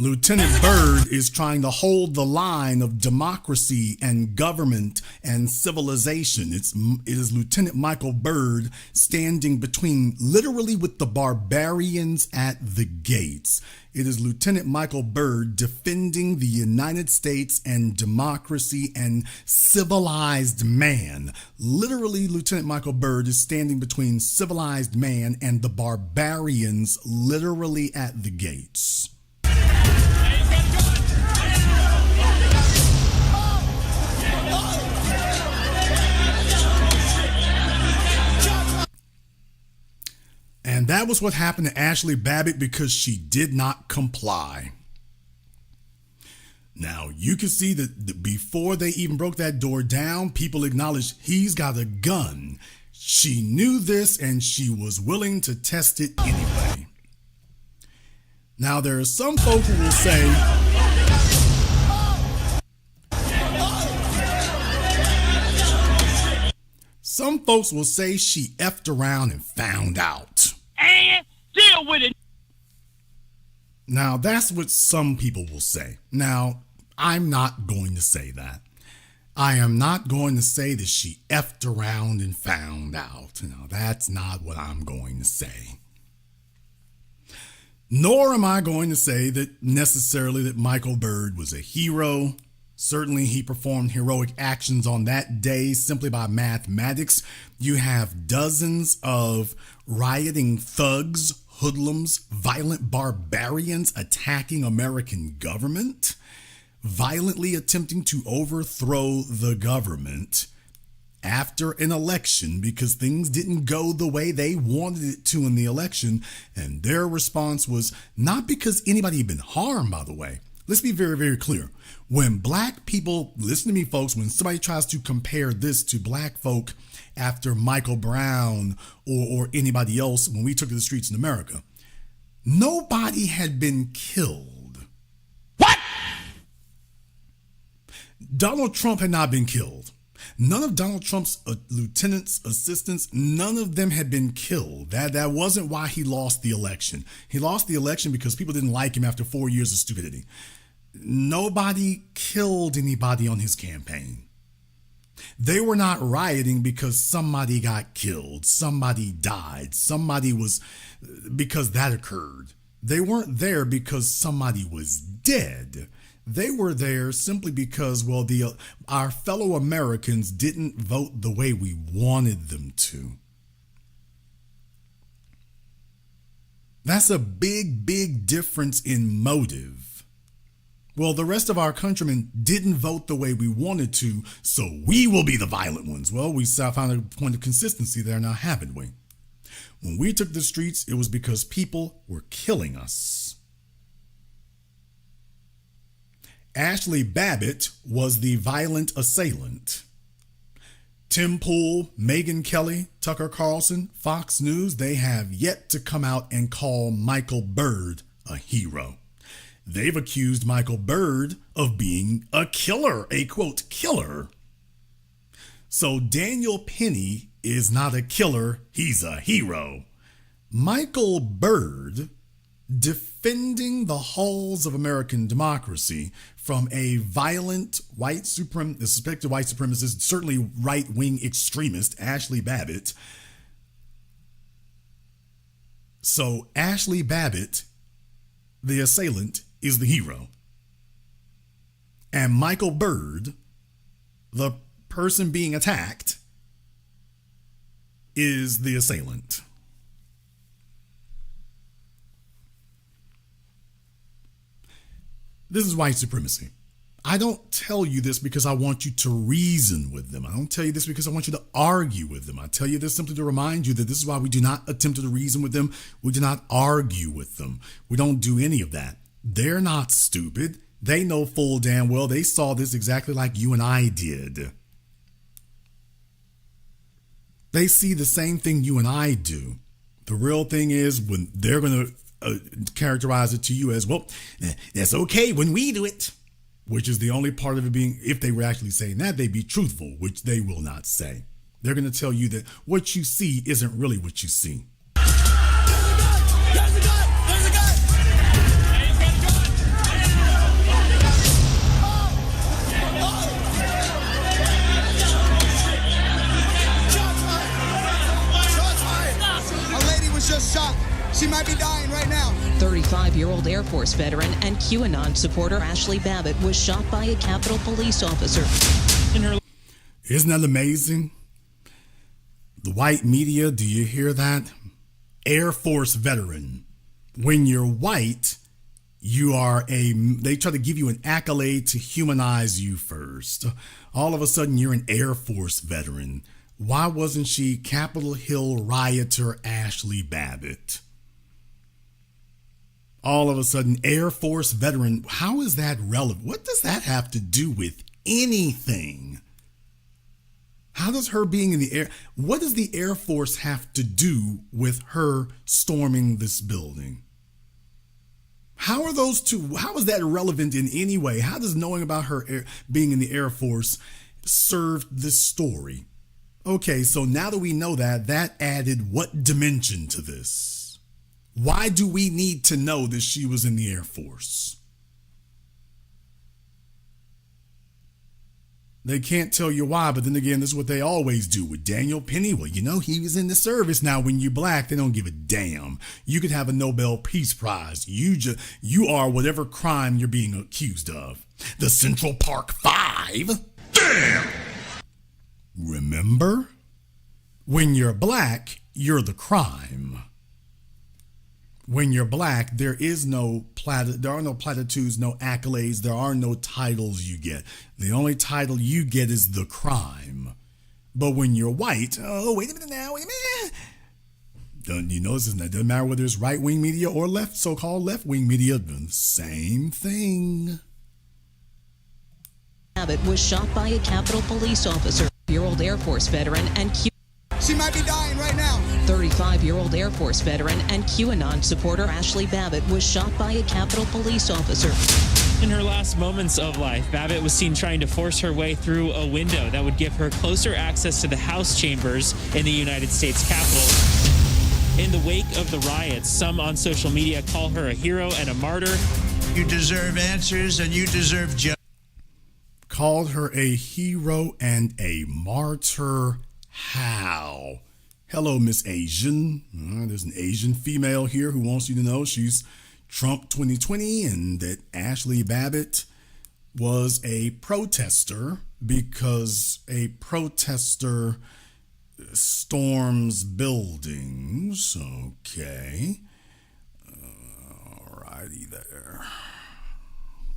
Lieutenant Byrd is trying to hold the line of democracy and government and civilization. It is Lieutenant Michael Byrd standing between, literally with the barbarians at the gates. It is Lieutenant Michael Byrd defending the United States and democracy and civilized man. Literally, Lieutenant Michael Byrd is standing between civilized man and the barbarians, literally at the gates. And that was what happened to Ashli Babbitt because she did not comply. Now, you can see that before they even broke that door down, people acknowledged he's got a gun. She knew this and she was willing to test it anyway. Now, there are some folk who will say, some folks will say she effed around and found out. And deal with it. Now, that's what some people will say. Now, I'm not going to say that. I am not going to say that she effed around and found out. No, that's not what I'm going to say. Nor am I going to say that necessarily that Michael Byrd was a hero. Certainly he performed heroic actions on that day simply by mathematics. You have dozens of rioting thugs, hoodlums, violent barbarians attacking American government, violently attempting to overthrow the government after an election because things didn't go the way they wanted it to in the election. And their response was not because anybody had been harmed, by the way. Let's be very, very clear. When black people, listen to me, folks, when somebody tries to compare this to black folk after Michael Brown or anybody else, when we took to the streets in America, nobody had been killed. What? Donald Trump had not been killed. None of Donald Trump's lieutenants, assistants, none of them had been killed. That wasn't why he lost the election. He lost the election because people didn't like him after 4 years of stupidity. Nobody killed anybody on his campaign. They were not rioting because somebody got killed, somebody died, because that occurred. They weren't there because somebody was dead. They were there simply because, well, our fellow Americans didn't vote the way we wanted them to. That's a big, big difference in motive. Well, the rest of our countrymen didn't vote the way we wanted to, so we will be the violent ones. Well, we found a point of consistency there now, haven't we? When we took the streets, it was because people were killing us. Ashli Babbitt was the violent assailant. Tim Pool, Megyn Kelly, Tucker Carlson, Fox News, they have yet to come out and call Michael Byrd a hero. They've accused Michael Byrd of being a killer, a quote, killer. So Daniel Penny is not a killer, he's a hero. Michael Byrd, defending the halls of American democracy from a violent suspected white supremacist, certainly right-wing extremist, Ashli Babbitt. So Ashli Babbitt, the assailant, is the hero. And Michael Byrd, the person being attacked, is the assailant. This is white supremacy. I don't tell you this because I want you to reason with them. I don't tell you this because I want you to argue with them. I tell you this simply to remind you that this is why we do not attempt to reason with them. We do not argue with them. We don't do any of that. They're not stupid. They know full damn well they saw this exactly like you and I did. They see the same thing you and I do. The real thing is when they're going to characterize it to you as, well, that's okay when we do it, which is the only part of it being, if they were actually saying that, they'd be truthful, which they will not say. They're going to tell you that what you see isn't really what you see. There's a gun! There's a gun! Shots fired! A lady was just shot. She might be dying right now. 35-year-old Air Force veteran and QAnon supporter Ashli Babbitt was shot by a Capitol Police officer. Isn't that amazing? The white media, do you hear that? Air Force veteran. When you're white, they try to give you an accolade to humanize you first. All of a sudden, you're an Air Force veteran. Why wasn't she Capitol Hill rioter Ashli Babbitt? All of a sudden, Air Force veteran. How is that relevant? What does that have to do with anything? How does her being in the air, what does the Air Force have to do with her storming this building? How are those two? How is that relevant in any way? How does knowing about her being in the Air Force serve this story? Okay, so now that we know that, that added what dimension to this? Why do we need to know that she was in the Air Force? They can't tell you why, but then again, this is what they always do with Daniel Penny. Well, you know, he was in the service. Now, when you're black, they don't give a damn. You could have a Nobel Peace Prize. You are whatever crime you're being accused of. The Central Park Five. Damn! Remember? When you're black, you're the crime. When you're black, there are no platitudes, no accolades, there are no titles you get. The only title you get is the crime. But when you're white, oh, wait a minute now, wait a minute. You notice that it doesn't matter whether it's right-wing media or so-called left-wing media, the same thing. Babbitt was shot by a Capitol police officer, year-old Air Force veteran and She might be dying right now. 35-year-old Air Force veteran and QAnon supporter Ashli Babbitt was shot by a Capitol police officer. In her last moments of life, Babbitt was seen trying to force her way through a window that would give her closer access to the House chambers in the United States Capitol. In the wake of the riots, some on social media call her a hero and a martyr. You deserve answers and you deserve justice. Called her a hero and a martyr. How? Hello, Miss Asian. There's an Asian female here who wants you to know she's Trump 2020 and that Ashli Babbitt was a protester because a protester storms buildings. Okay. Alrighty there.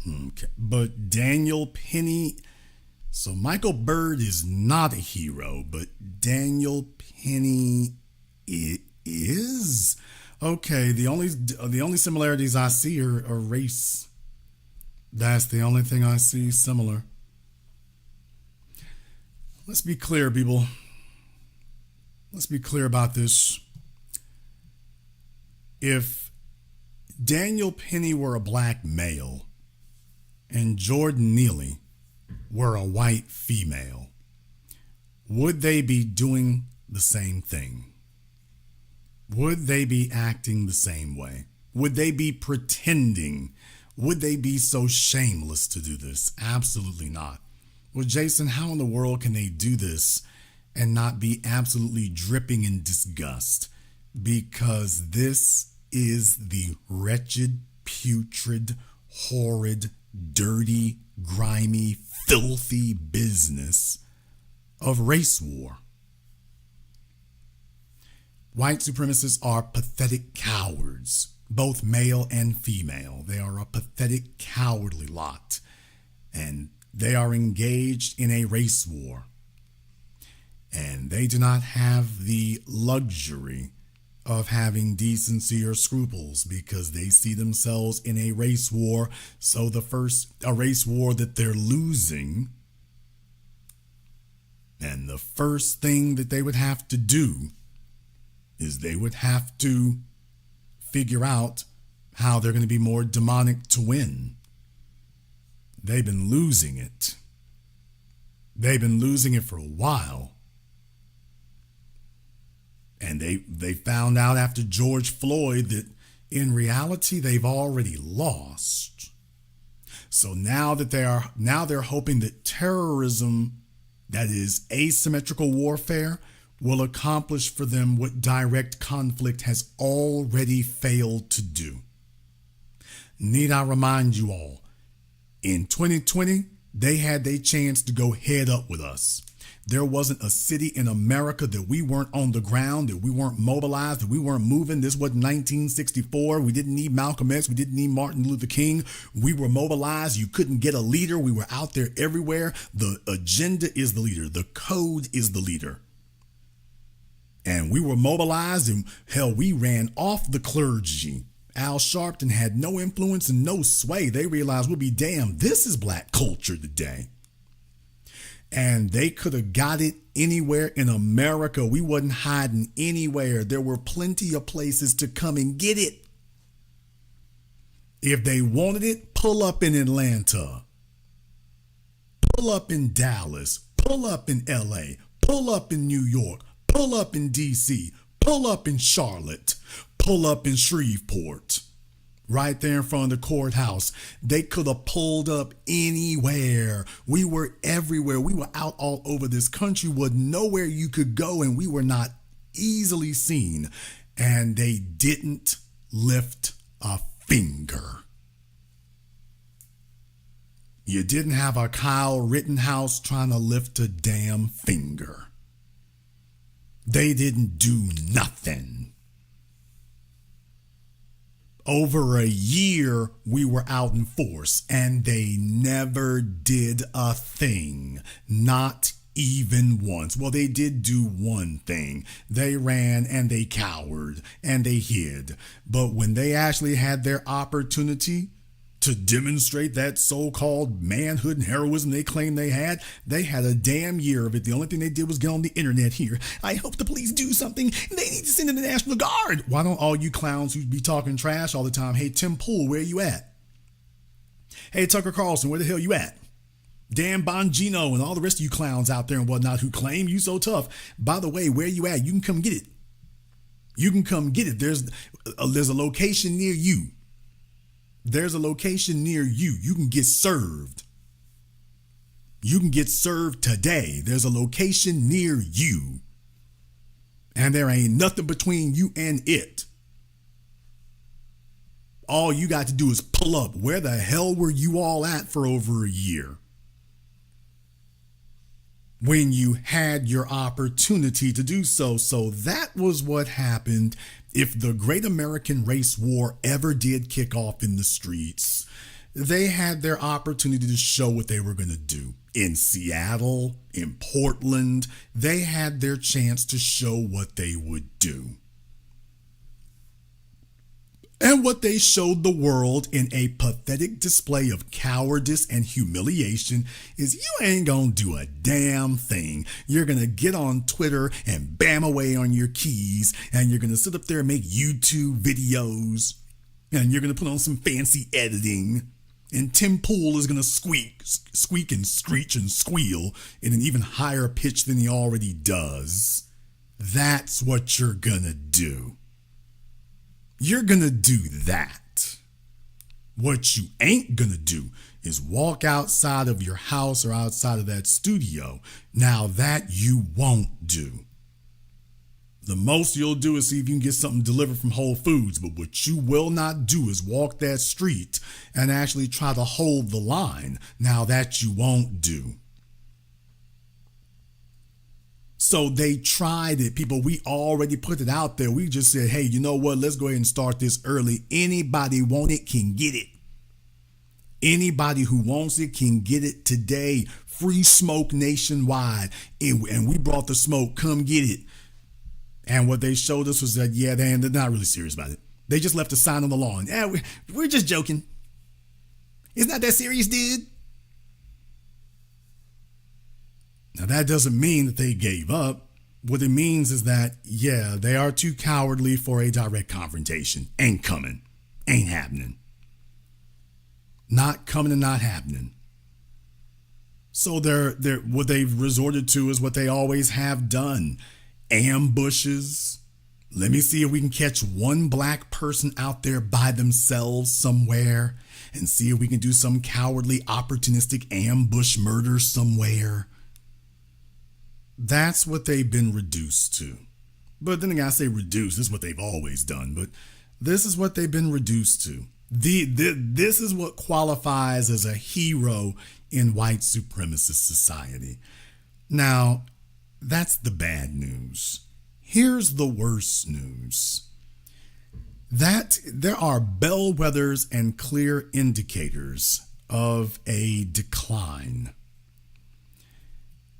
Okay. But Daniel Penny... So Michael Byrd is not a hero, but Daniel Penny is? Okay, the only similarities I see are race. That's the only thing I see similar. Let's be clear, people. Let's be clear about this. If Daniel Penny were a black male and Jordan Neely were a white female, would they be doing the same thing? Would they be acting the same way? Would they be pretending? Would they be so shameless to do this? Absolutely not. Well, Jason, how in the world can they do this and not be absolutely dripping in disgust? Because this is the wretched, putrid, horrid, dirty, grimy, filthy business of race war. White supremacists are pathetic cowards, both male and female. They are a pathetic, cowardly lot, and they are engaged in a race war. And they do not have the luxury of having decency or scruples because they see themselves in a race war. So a race war that they're losing. And the first thing that they would have to do is they would have to figure out how they're going to be more demonic to win. They've been losing it. They've been losing it for a while. And they found out after George Floyd that in reality they've already lost. So now they're hoping that terrorism, that is asymmetrical warfare, will accomplish for them what direct conflict has already failed to do. Need I remind you all, in 2020, they had their chance to go head up with us. There wasn't a city in America that we weren't on the ground, that we weren't mobilized, that we weren't moving. This wasn't 1964. We didn't need Malcolm X. We didn't need Martin Luther King. We were mobilized. You couldn't get a leader. We were out there everywhere. The agenda is the leader. The code is the leader. And we were mobilized, and hell, we ran off the clergy. Al Sharpton had no influence and no sway. They realized, we'll be damned, this is black culture today. And they could have got it anywhere in America. We wasn't hiding anywhere. There were plenty of places to come and get it. If they wanted it, pull up in Atlanta, pull up in Dallas, pull up in LA, pull up in New York, pull up in DC, pull up in Charlotte, pull up in Shreveport, right there in front of the courthouse. They could have pulled up anywhere. We were everywhere. We were out all over this country with nowhere you could go, and we were not easily seen. And they didn't lift a finger. You didn't have a Kyle Rittenhouse trying to lift a damn finger. They didn't do nothing. Over a year, we were out in force, and they never did a thing. Not even once. Well, they did do one thing. They ran and they cowered and they hid. But when they actually had their opportunity to demonstrate that so-called manhood and heroism they claimed they had a damn year of it. The only thing they did was get on the internet here. I hope the police do something. They need to send in the National Guard. Why don't all you clowns who be talking trash all the time, hey, Tim Pool, where you at? Hey, Tucker Carlson, where the hell you at? Dan Bongino and all the rest of you clowns out there and whatnot who claim you so tough. By the way, where you at? You can come get it. You can come get it. There's a location near you. There's a location near you. You can get served. You can get served today. There's a location near you. And there ain't nothing between you and it. All you got to do is pull up. Where the hell were you all at for over a year? When you had your opportunity to do so. So that was what happened. If the Great American Race War ever did kick off in the streets, they had their opportunity to show what they were going to do. In Seattle, in Portland, they had their chance to show what they would do. And what they showed the world in a pathetic display of cowardice and humiliation is you ain't gonna do a damn thing. You're gonna get on Twitter and bam away on your keys, and you're gonna sit up there and make YouTube videos, and you're gonna put on some fancy editing, and Tim Pool is gonna squeak and screech and squeal in an even higher pitch than he already does. That's what you're gonna do. You're going to do that. What you ain't going to do is walk outside of your house or outside of that studio. Now that you won't do. The most you'll do is see if you can get something delivered from Whole Foods. But what you will not do is walk that street and actually try to hold the line. Now that you won't do. So they tried it, people. We already put it out there. We just said, hey, you know what? Let's go ahead and start this early. Anybody want it can get it. Anybody who wants it can get it today. Free smoke nationwide. And we brought the smoke. Come get it. And what they showed us was that, yeah, they're not really serious about it. They just left a sign on the lawn. Yeah, we're just joking. It's not that serious, dude. Now, that doesn't mean that they gave up. What it means is that, yeah, they are too cowardly for a direct confrontation. Ain't coming. Ain't happening. Not coming and not happening. So what they've resorted to is what they always have done. Ambushes. Let me see if we can catch one black person out there by themselves somewhere and see if we can do some cowardly, opportunistic ambush murder somewhere. That's what they've been reduced to. But then again, I say reduced. This is what they've always done. But this is what they've been reduced to. This is what qualifies as a hero in white supremacist society. Now, that's the bad news. Here's the worst news. That there are bellwethers and clear indicators of a decline.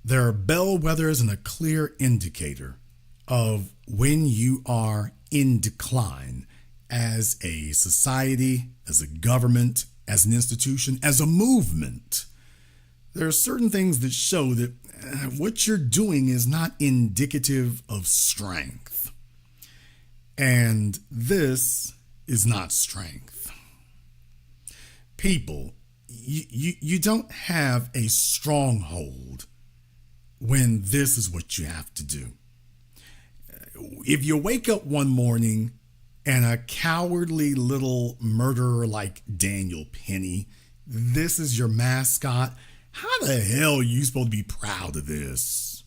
There are bellwethers and a clear indicator of when you are in decline as a society, as a government, as an institution, as a movement. There are certain things that show that what you're doing is not indicative of strength. And this is not strength. people, you don't have a stronghold when this is what you have to do. If you wake up one morning and a cowardly little murderer like Daniel Penny, this is your mascot, how the hell are you supposed to be proud of this?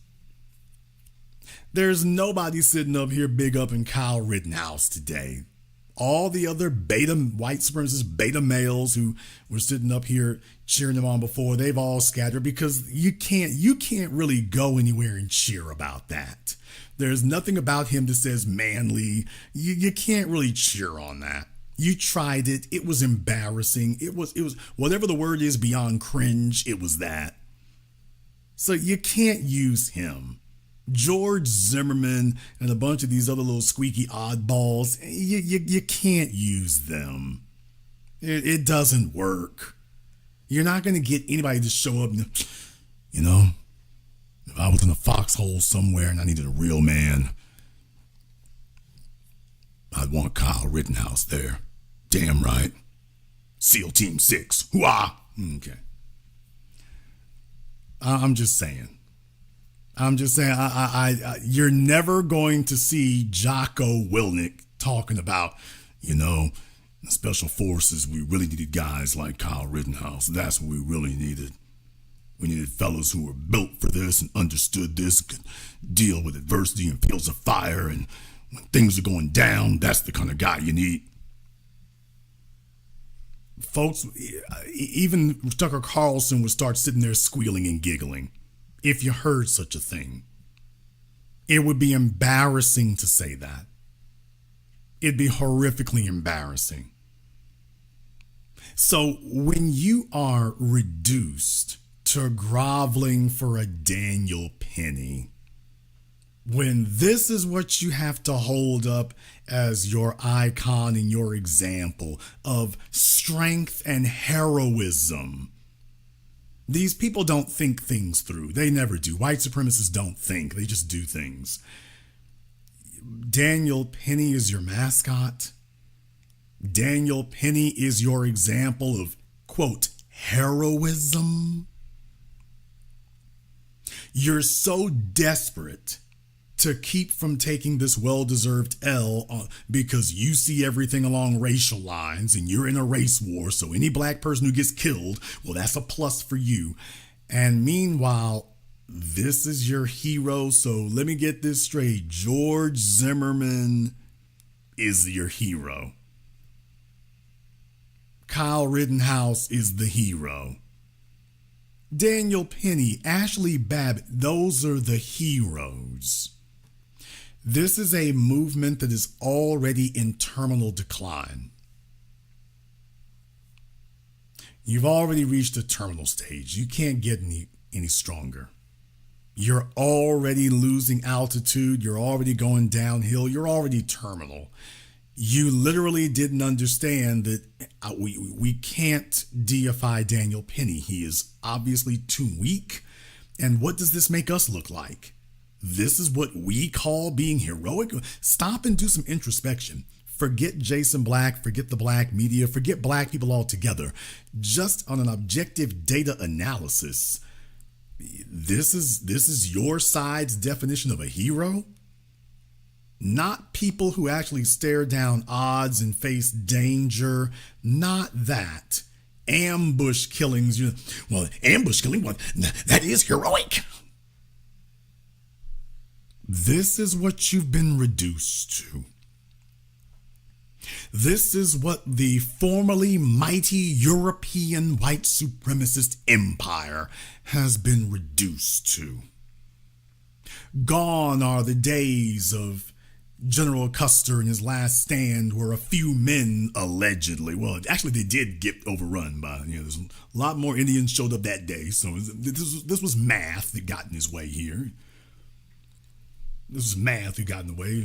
There's nobody sitting up here big up in Kyle Rittenhouse today. All the other white supremacist beta males who were sitting up here cheering him on before, they've all scattered because you can't really go anywhere and cheer about that. There's nothing about him that says manly. You can't really cheer on that. You tried it. It was embarrassing. It was whatever the word is beyond cringe. It was that. So you can't use him. George Zimmerman and a bunch of these other little squeaky oddballs, you can't use them. It doesn't work. You're not going to get anybody to show up and, if I was in a foxhole somewhere and I needed a real man, I'd want Kyle Rittenhouse there. Damn right. SEAL Team 6. Hoo-ah! Okay. I'm just saying. You're never going to see Jocko Willink talking about, the special forces, we really needed guys like Kyle Rittenhouse. That's what we really needed. We needed fellows who were built for this and understood this, could deal with adversity in fields of fire, and when things are going down, that's the kind of guy you need. Folks, even Tucker Carlson would start sitting there squealing and giggling if you heard such a thing. It would be embarrassing to say that. It'd be horrifically embarrassing. So when you are reduced to groveling for a Daniel Penny, when this is what you have to hold up as your icon and your example of strength and heroism, these people don't think things through. They never do. White supremacists don't think. They just do things. Daniel Penny is your mascot. Daniel Penny is your example of, quote, heroism. You're so desperate to keep from taking this well-deserved L because you see everything along racial lines and you're in a race war, so any black person who gets killed, well, that's a plus for you. And meanwhile, this is your hero, so let me get this straight. George Zimmerman is your hero. Kyle Rittenhouse is the hero. Daniel Penny, Ashli Babbitt, those are the heroes. This is a movement that is already in terminal decline. You've already reached a terminal stage. You can't get any stronger. You're already losing altitude. You're already going downhill. You're already terminal. You literally didn't understand that we can't deify Daniel Penny. He is obviously too weak. And what does this make us look like? This is what we call being heroic? Stop and do some introspection. Forget Jason Black, forget the black media, forget black people altogether. Just on an objective data analysis, this is your side's definition of a hero? Not people who actually stare down odds and face danger. Not that. Ambush killings. Ambush killing, that is heroic. This is what you've been reduced to. This is what the formerly mighty European white supremacist empire has been reduced to. Gone are the days of General Custer in his last stand where a few men allegedly, well, actually they did get overrun by, there's a lot more Indians showed up that day. So this was math that got in his way here. This was math that got in the way.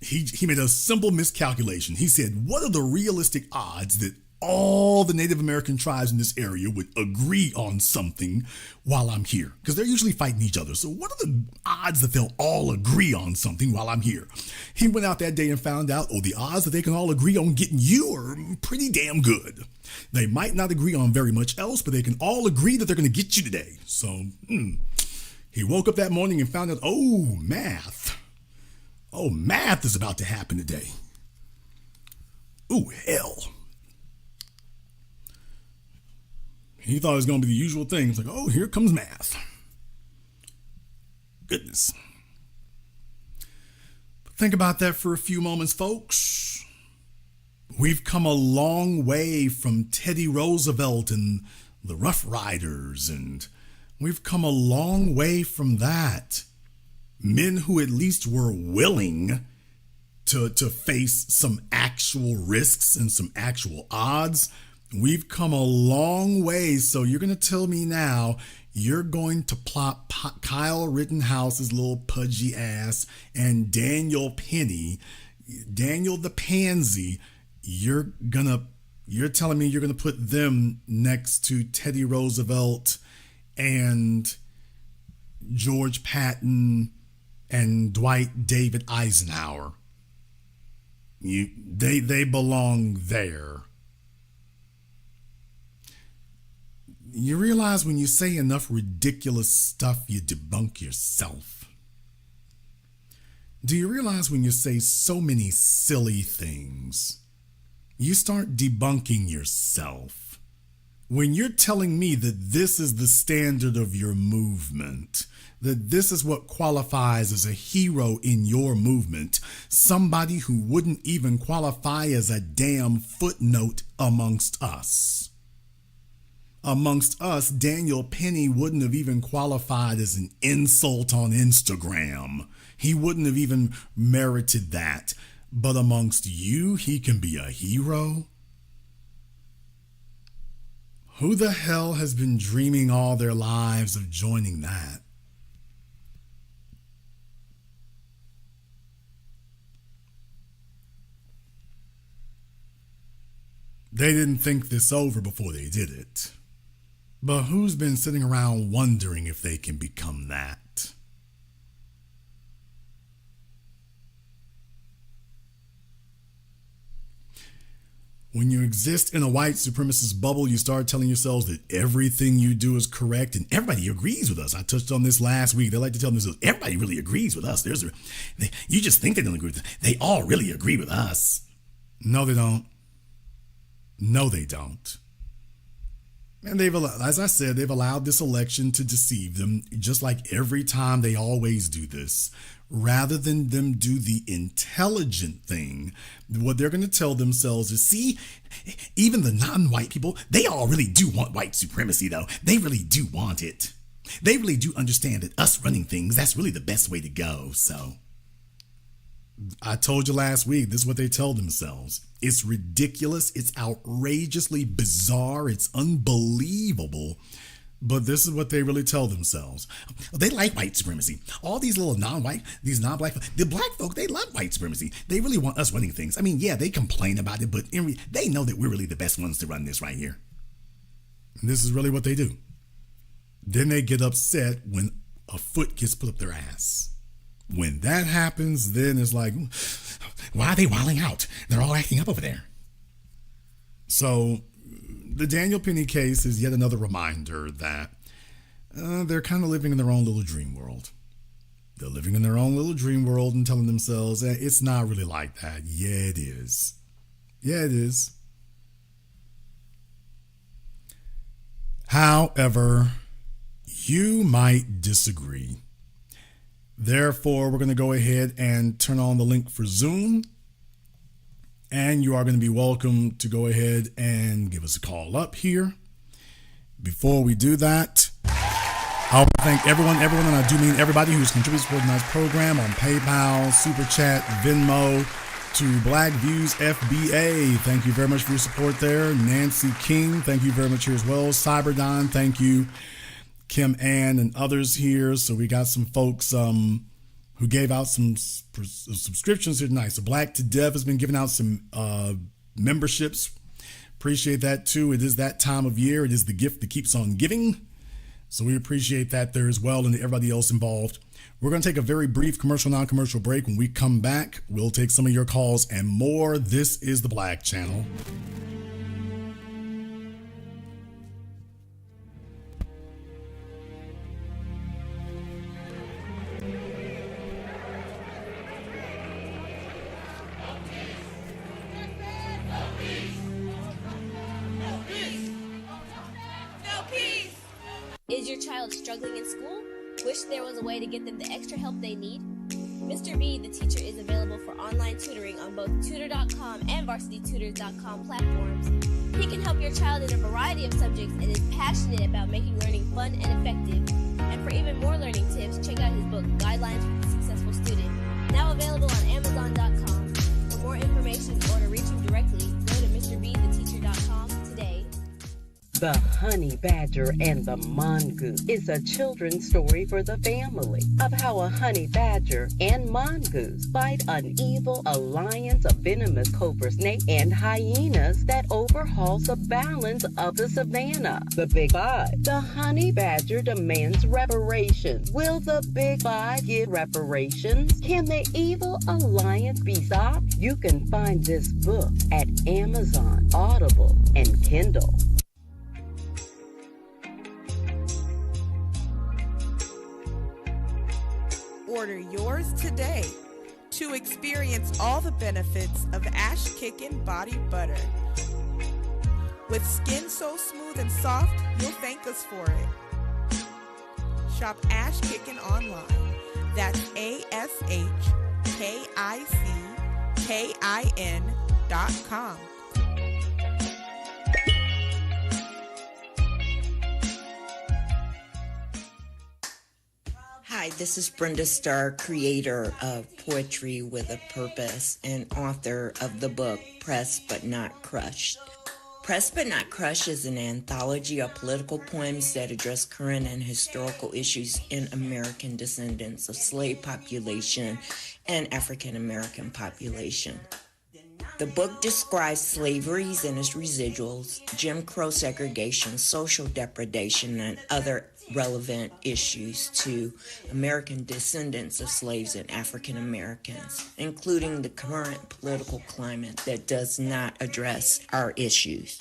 He made a simple miscalculation. He said, what are the realistic odds that all the Native American tribes in this area would agree on something while I'm here, because they're usually fighting each other. So what are the odds that they'll all agree on something while I'm here? He went out that day and found out, the odds that they can all agree on getting you are pretty damn good. They might not agree on very much else, but they can all agree that they're going to get you today. So he woke up that morning and found out, math. Math is about to happen today. Hell. He thought it was going to be the usual thing. It's like, here comes math. Goodness. Think about that for a few moments, folks. We've come a long way from Teddy Roosevelt and the Rough Riders, and we've come a long way from that. Men who at least were willing to face some actual risks and some actual odds. We've come a long way. So you're going to tell me now you're going to plop Kyle Rittenhouse's little pudgy ass and Daniel Penny, Daniel the Pansy. You're telling me you're going to put them next to Teddy Roosevelt and George Patton and Dwight David Eisenhower. They belong there. You realize when you say enough ridiculous stuff, you debunk yourself. Do you realize when you say so many silly things, you start debunking yourself? When you're telling me that this is the standard of your movement, that this is what qualifies as a hero in your movement, somebody who wouldn't even qualify as a damn footnote amongst us. Amongst us, Daniel Penny wouldn't have even qualified as an insult on Instagram. He wouldn't have even merited that. But amongst you, he can be a hero? Who the hell has been dreaming all their lives of joining that? They didn't think this over before they did it. But who's been sitting around wondering if they can become that? When you exist in a white supremacist bubble, you start telling yourselves that everything you do is correct and everybody agrees with us. I touched on this last week. They like to tell themselves, everybody really agrees with us. You just think they don't agree with us. They all really agree with us. No, they don't. No, they don't. And as I said, they've allowed this election to deceive them, just like every time they always do this. Rather than them do the intelligent thing, what they're going to tell themselves is, see, even the non-white people, they all really do want white supremacy, though. They really do want it. They really do understand that us running things, that's really the best way to go. So I told you last week, this is what they tell themselves. It's ridiculous. It's outrageously bizarre. It's unbelievable. But this is what they really tell themselves. They like white supremacy. All these little non-black, the black folk, they love white supremacy. They really want us running things. I mean, yeah, they complain about it, but they know that we're really the best ones to run this right here. And this is really what they do. Then they get upset when a foot gets put up their ass. When that happens, then it's like, why are they wilding out? They're all acting up over there. So the Daniel Penny case is yet another reminder that they're kind of living in their own little dream world. They're living in their own little dream world and telling themselves that it's not really like that. Yeah, it is. Yeah, it is. However, you might disagree. Therefore, we're going to go ahead and turn on the link for Zoom. And you are going to be welcome to go ahead and give us a call up here. Before we do that, I want to thank everyone, and I do mean everybody who's contributed to tonight's program on PayPal, Super Chat, Venmo, to Black Views FBA. Thank you very much for your support there. Nancy King, thank you very much here as well. Cyberdon, thank you. Kim Ann and others here. So we got some folks who gave out some subscriptions here tonight. So Black to Dev has been giving out some memberships. Appreciate that too. It is that time of year. It is the gift that keeps on giving. So we appreciate that there as well, and everybody else involved. We're going to take a very brief commercial, non-commercial break. When we come back, we'll take some of your calls and more. This is the Black Channel. Is your child struggling in school? Wish there was a way to get them the extra help they need? Mr. B, the teacher, is available for online tutoring on both tutor.com and varsitytutors.com platforms. He can help your child in a variety of subjects and is passionate about making learning fun and effective. And for even more learning tips, check out his book, Guidelines for the Successful Student, now available on amazon.com. For more information or to reach him directly, go to mrbtheteacher.com today. The Honey Badger and the Mongoose is a children's story for the family of how a honey badger and mongoose fight an evil alliance of venomous cobra snake and hyenas that overhauls the balance of the savannah. The Big Five. The honey badger demands reparations. Will the Big Five give reparations? Can the evil alliance be stopped? You can find this book at Amazon, Audible, and Kindle. Order yours today to experience all the benefits of Ash Kickin' Body Butter. With skin so smooth and soft, you'll thank us for it. Shop Ash Kickin' online. That's ASHKICKIN.com. Hi, this is Brenda Starr, creator of Poetry with a Purpose and author of the book Pressed But Not Crushed. Pressed But Not Crushed is an anthology of political poems that address current and historical issues in American descendants of slave population and African American population. The book describes slaveries and its residuals, Jim Crow segregation, social depredation, and other relevant issues to American descendants of slaves and African Americans, including the current political climate that does not address our issues.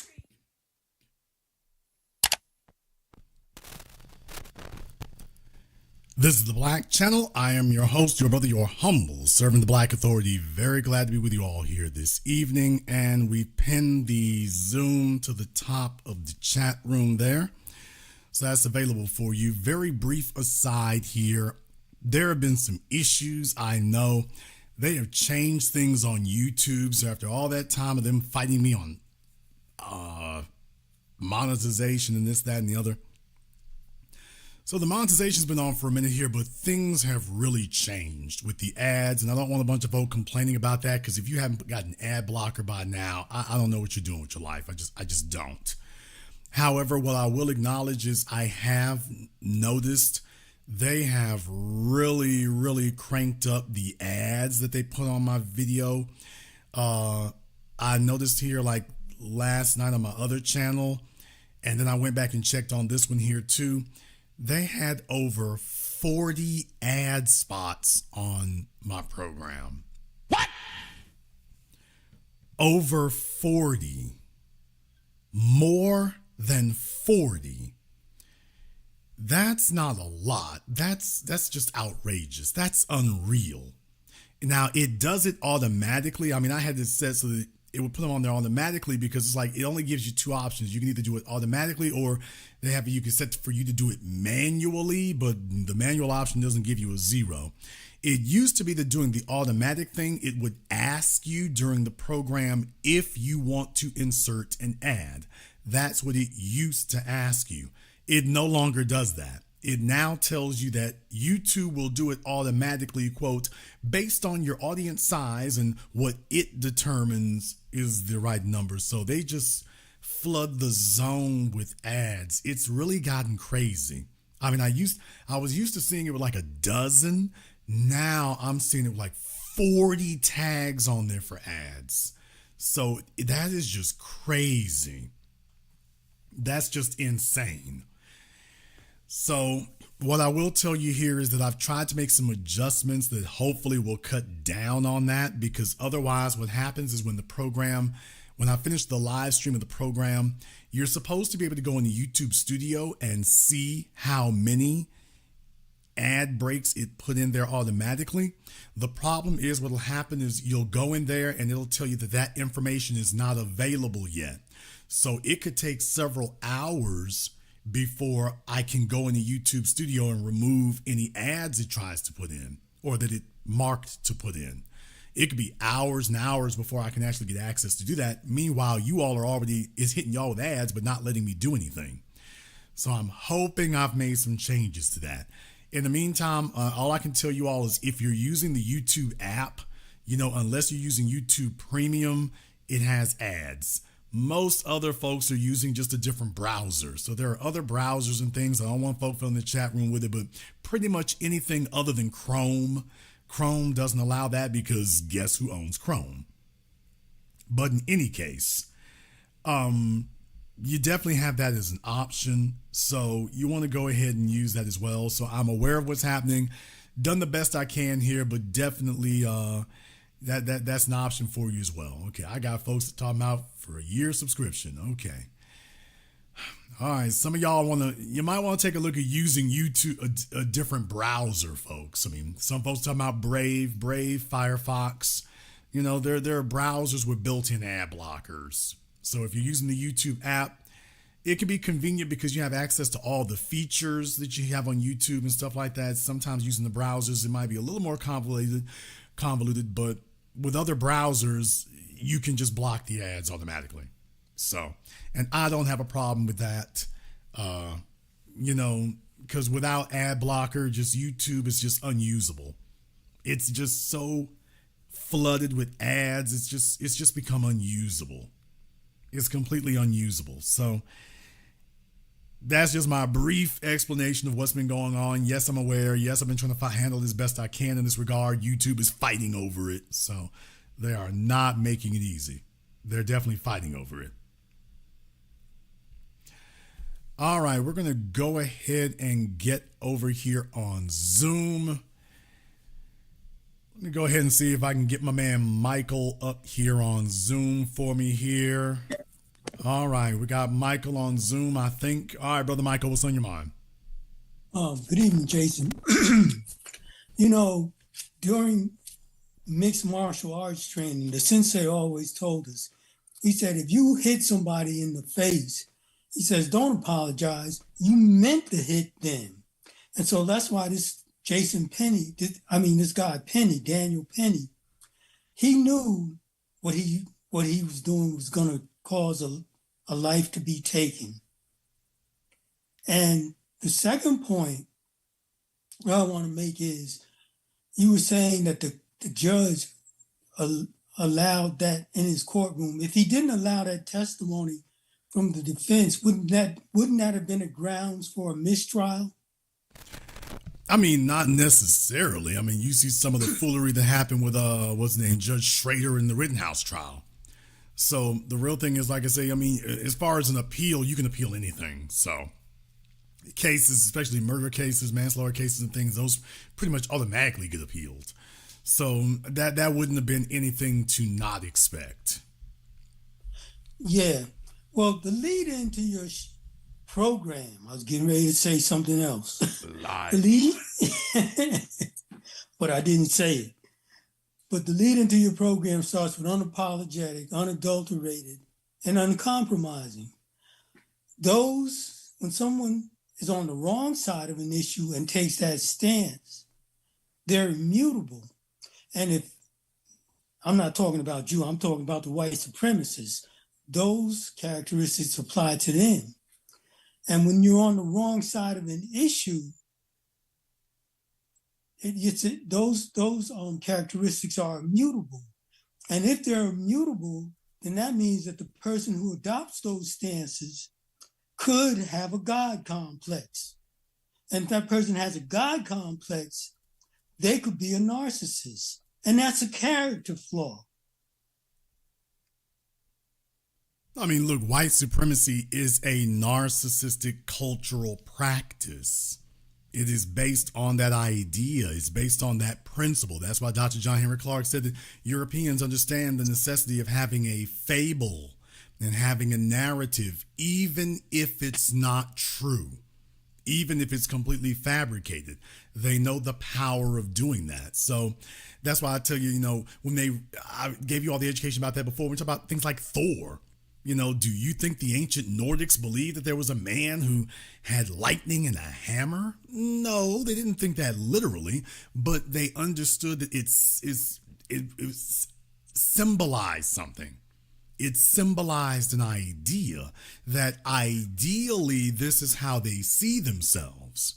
This is the Black Channel. I am your host, your brother, your humble servant, the Black Authority. Very glad to be with you all here this evening. And we pinned the Zoom to the top of the chat room there. So that's available for you. Very brief aside here. There have been some issues. I know they have changed things on YouTube. So after all that time of them fighting me on monetization and this, that, and the other. So the monetization's been on for a minute here, but things have really changed with the ads. And I don't want a bunch of folks complaining about that, because if you haven't got an ad blocker by now, I don't know what you're doing with your life. I just don't. However, what I will acknowledge is I have noticed they have really, really cranked up the ads that they put on my video. I noticed here like last night on my other channel, and then I went back and checked on this one here too. They had over 40 ad spots on my program. What? Over 40. More than 40. That's not a lot. That's just outrageous. That's unreal. Now, it does it automatically. I mean, I had this set so that it would put them on there automatically, because it's like it only gives you two options. You can either do it automatically, or they have you can set for you to do it manually, but the manual option doesn't give you a 0. It used to be that doing the automatic thing, it would ask you during the program if you want to insert an ad. That's what it used to ask you. It no longer does that. It now tells you that YouTube will do it automatically, quote, based on your audience size and what it determines is the right number. So they just flood the zone with ads. It's really gotten crazy. I mean, I was used to seeing it with like a dozen. Now I'm seeing it with like 40 tags on there for ads. So that is just crazy. That's just insane. So what I will tell you here is that I've tried to make some adjustments that hopefully will cut down on that, because otherwise what happens is when I finish the live stream of the program, you're supposed to be able to go in the YouTube studio and see how many ad breaks it put in there automatically. The problem is what'll happen is you'll go in there and it'll tell you that information is not available yet. So it could take several hours before I can go in the YouTube studio and remove any ads it tries to put in or that it marked to put in. It could be hours and hours before I can actually get access to do that. Meanwhile, you all are it's hitting y'all with ads, but not letting me do anything. So I'm hoping I've made some changes to that. In the meantime, all I can tell you all is if you're using the YouTube app, unless you're using YouTube Premium, it has ads. Most other folks are using just a different browser. So there are other browsers and things. I don't want folks in the chat room with it, but pretty much anything other than Chrome doesn't allow that, because guess who owns Chrome? But in any case, you definitely have that as an option. So you want to go ahead and use that as well. So I'm aware of what's happening, done the best I can here, but definitely that's an option for you as well. Okay, I got folks that talking about for a year subscription. Okay. All right, some of y'all you might want to take a look at using YouTube, a different browser, folks. I mean, some folks talking about Brave, Firefox. There are browsers with built-in ad blockers. So if you're using the YouTube app, it can be convenient because you have access to all the features that you have on YouTube and stuff like that. Sometimes using the browsers, it might be a little more convoluted, but with other browsers, you can just block the ads automatically. So, and I don't have a problem with that, because without ad blocker, just YouTube is just unusable. It's just so flooded with ads. It's just become unusable. It's completely unusable. So that's just my brief explanation of what's been going on. Yes, I'm aware. Yes, I've been trying to handle this best I can in this regard. YouTube is fighting over it. So they are not making it easy. They're definitely fighting over it. All right, we're going to go ahead and get over here on Zoom. Let me go ahead and see if I can get my man Michael up here on Zoom for me here. All right, we got Michael on Zoom, I think. All right, Brother Michael, what's on your mind? Good evening, Jason. During mixed martial arts training, the sensei always told us, he said, if you hit somebody in the face, he says, don't apologize. You meant to hit them. And so that's why this this guy Penny, Daniel Penny, he knew what he was doing was going to cause a life to be taken. And the second point I want to make is, you were saying that the judge allowed that in his courtroom. If he didn't allow that testimony from the defense, wouldn't that have been a grounds for a mistrial? I mean, not necessarily. I mean, you see some of the foolery that happened with what's his name, Judge Schrader in the Rittenhouse trial. So the real thing is, like I say, I mean, as far as an appeal, you can appeal anything. So cases, especially murder cases, manslaughter cases and things, those pretty much automatically get appealed. So that wouldn't have been anything to not expect. Yeah. Well, the lead into your program, I was getting ready to say something else. Lie. But I didn't say it. But the lead into your program starts with unapologetic, unadulterated, and uncompromising. When someone is on the wrong side of an issue and takes that stance, they're immutable. And if I'm not talking about you, I'm talking about the white supremacists. Those characteristics apply to them. And when you're on the wrong side of an issue, those characteristics are immutable. And if they're immutable, then that means that the person who adopts those stances could have a God complex. And if that person has a God complex, they could be a narcissist. And that's a character flaw. I mean, look, white supremacy is a narcissistic cultural practice. It is based on that idea. It's based on that principle. That's why Dr. John Henry Clark said that Europeans understand the necessity of having a fable and having a narrative, even if it's not true, even if it's completely fabricated. They know the power of doing that. So that's why I tell you, I gave you all the education about that before. We talk about things like Thor. Do you think the ancient Nordics believed that there was a man who had lightning and a hammer? No, they didn't think that literally, but they understood that it symbolized something. It symbolized an idea that ideally this is how they see themselves.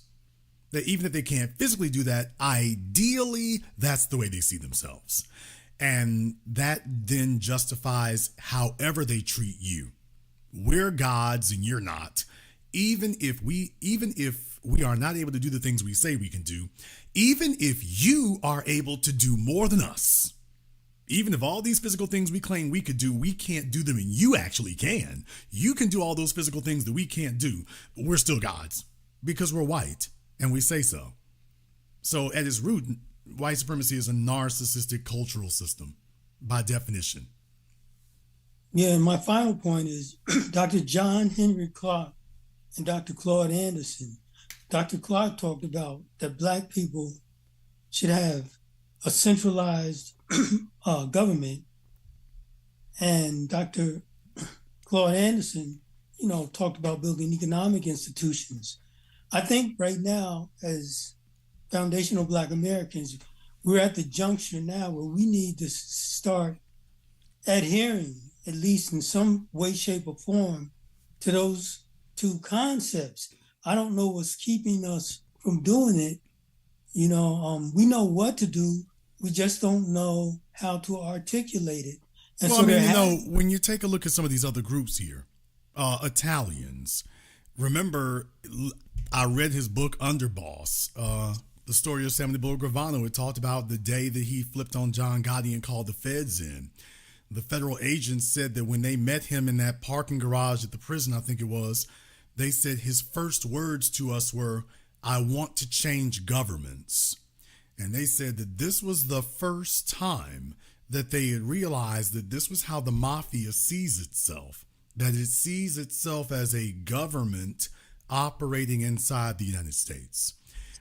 That even if they can't physically do that, ideally that's the way they see themselves. And that then justifies however they treat you. We're gods and you're not. Even if we are not able to do the things we say we can do, even if you are able to do more than us, even if all these physical things we claim we could do, we can't do them and you actually can. You can do all those physical things that we can't do. We're still gods because we're white and we say so. So at its root, white supremacy is a narcissistic cultural system by definition. Yeah, and my final point is Dr. John Henry Clark and Dr. Claude Anderson. Dr. Clark talked about that Black people should have a centralized government, and Dr. Claude Anderson, talked about building economic institutions. I think right now, as foundational Black Americans, we're at the juncture now where we need to start adhering, at least in some way, shape, or form, to those two concepts. I don't know what's keeping us from doing it. We know what to do. We just don't know how to articulate it. And when you take a look at some of these other groups here, Italians, remember, I read his book, Underboss, the story of Samuel Gravano. It talked about the day that he flipped on John Gotti and called the feds in. The federal agents said that when they met him in that parking garage at the prison, I think it was, they said his first words to us were, "I want to change governments." And they said that this was the first time that they had realized that this was how the mafia sees itself, that it sees itself as a government operating inside the United States.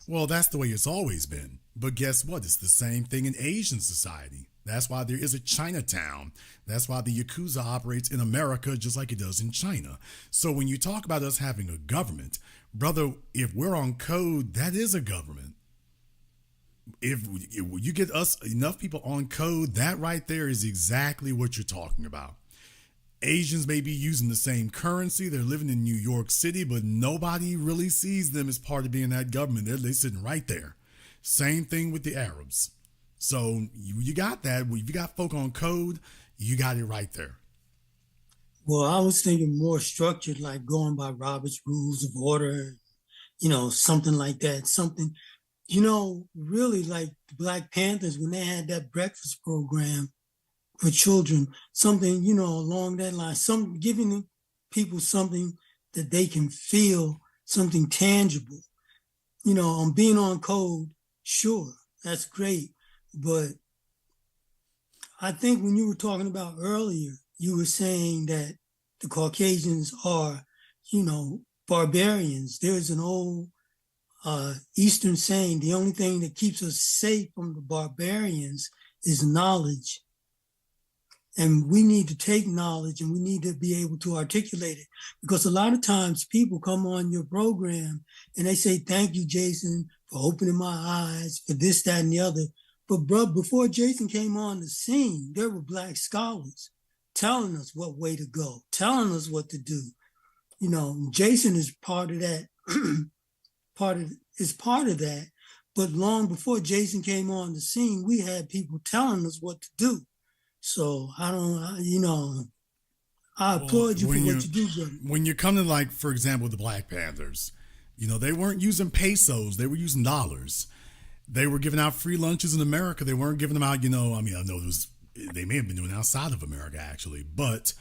Well, that's the way it's always been. But guess what? It's the same thing in Asian society. That's why there is a Chinatown. That's why the Yakuza operates in America just like it does in China. So when you talk about us having a government, brother, if we're on code, that is a government. If you get us enough people on code, that right there is exactly what you're talking about. Asians may be using the same currency. They're living in New York City, but nobody really sees them as part of being that government. They're sitting right there. Same thing with the Arabs. So you got that. If you got folk on code, you got it right there. Well, I was thinking more structured, like going by Robert's Rules of Order, something like that. Something, really like the Black Panthers when they had that breakfast program for children, something, along that line, giving people something that they can feel, something tangible. Being on code, sure, that's great. But I think when you were talking about earlier, you were saying that the Caucasians are, barbarians. There's an old Eastern saying, the only thing that keeps us safe from the barbarians is knowledge. And we need to take knowledge and we need to be able to articulate it. Because a lot of times people come on your program and they say, "Thank you, Jason, for opening my eyes, for this, that, and the other." But before Jason came on the scene, there were Black scholars telling us what way to go, telling us what to do. Jason is part of that, part of that. But long before Jason came on the scene, we had people telling us what to do. So I applaud you for what you do, brother. When you come to, for example, the Black Panthers, they weren't using pesos, they were using dollars. They were giving out free lunches in America. They weren't giving them out, I know they may have been doing it outside of America actually, but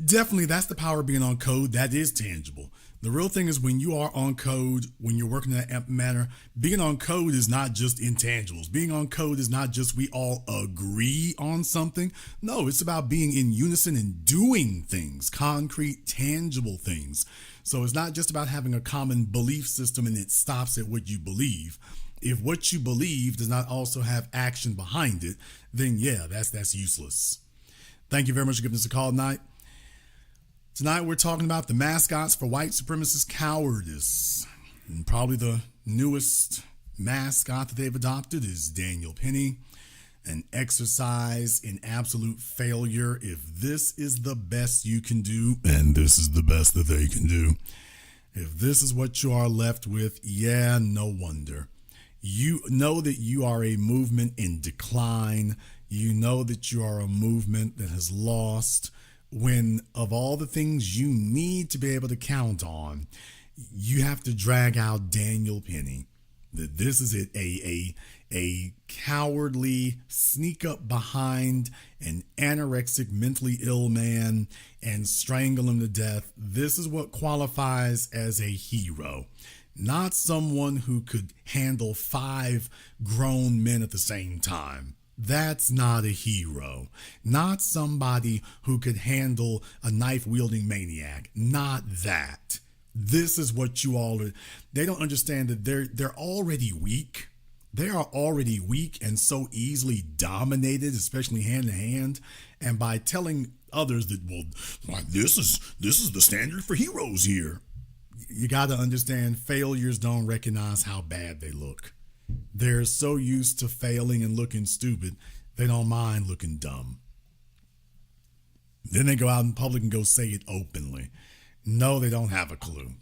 Definitely, that's the power of being on code. That is tangible. The real thing is when you are on code, when you're working in that manner, being on code is not just intangibles. Being on code is not just we all agree on something. No, it's about being in unison and doing things, concrete, tangible things. So it's not just about having a common belief system and it stops at what you believe. If what you believe does not also have action behind it, then yeah, that's useless. Thank you very much for giving us a call tonight. Tonight we're talking about the mascots for white supremacist cowardice. And probably the newest mascot that they've adopted is Daniel Penny, an exercise in absolute failure. If this is the best you can do, and this is the best that they can do, if this is what you are left with, yeah, no wonder. You know that you are a movement in decline. You know that you are a movement that has lost. When of all the things you need to be able to count on, you have to drag out Daniel Penny. That this is it, a cowardly sneak up behind an anorexic, mentally ill man and strangle him to death. This is what qualifies as a hero. Not someone who could handle 5 grown men at the same time. That's not a hero. Not somebody who could handle a knife-wielding maniac. Not that. This is what you all are. They don't understand that they're already weak. They are already weak and so easily dominated, especially hand to hand. And by telling others that, well, this is the standard for heroes here. You got to understand failures don't recognize how bad they look. They're so used to failing and looking stupid, they don't mind looking dumb. Then they go out in public and go say it openly. No, they don't have a clue.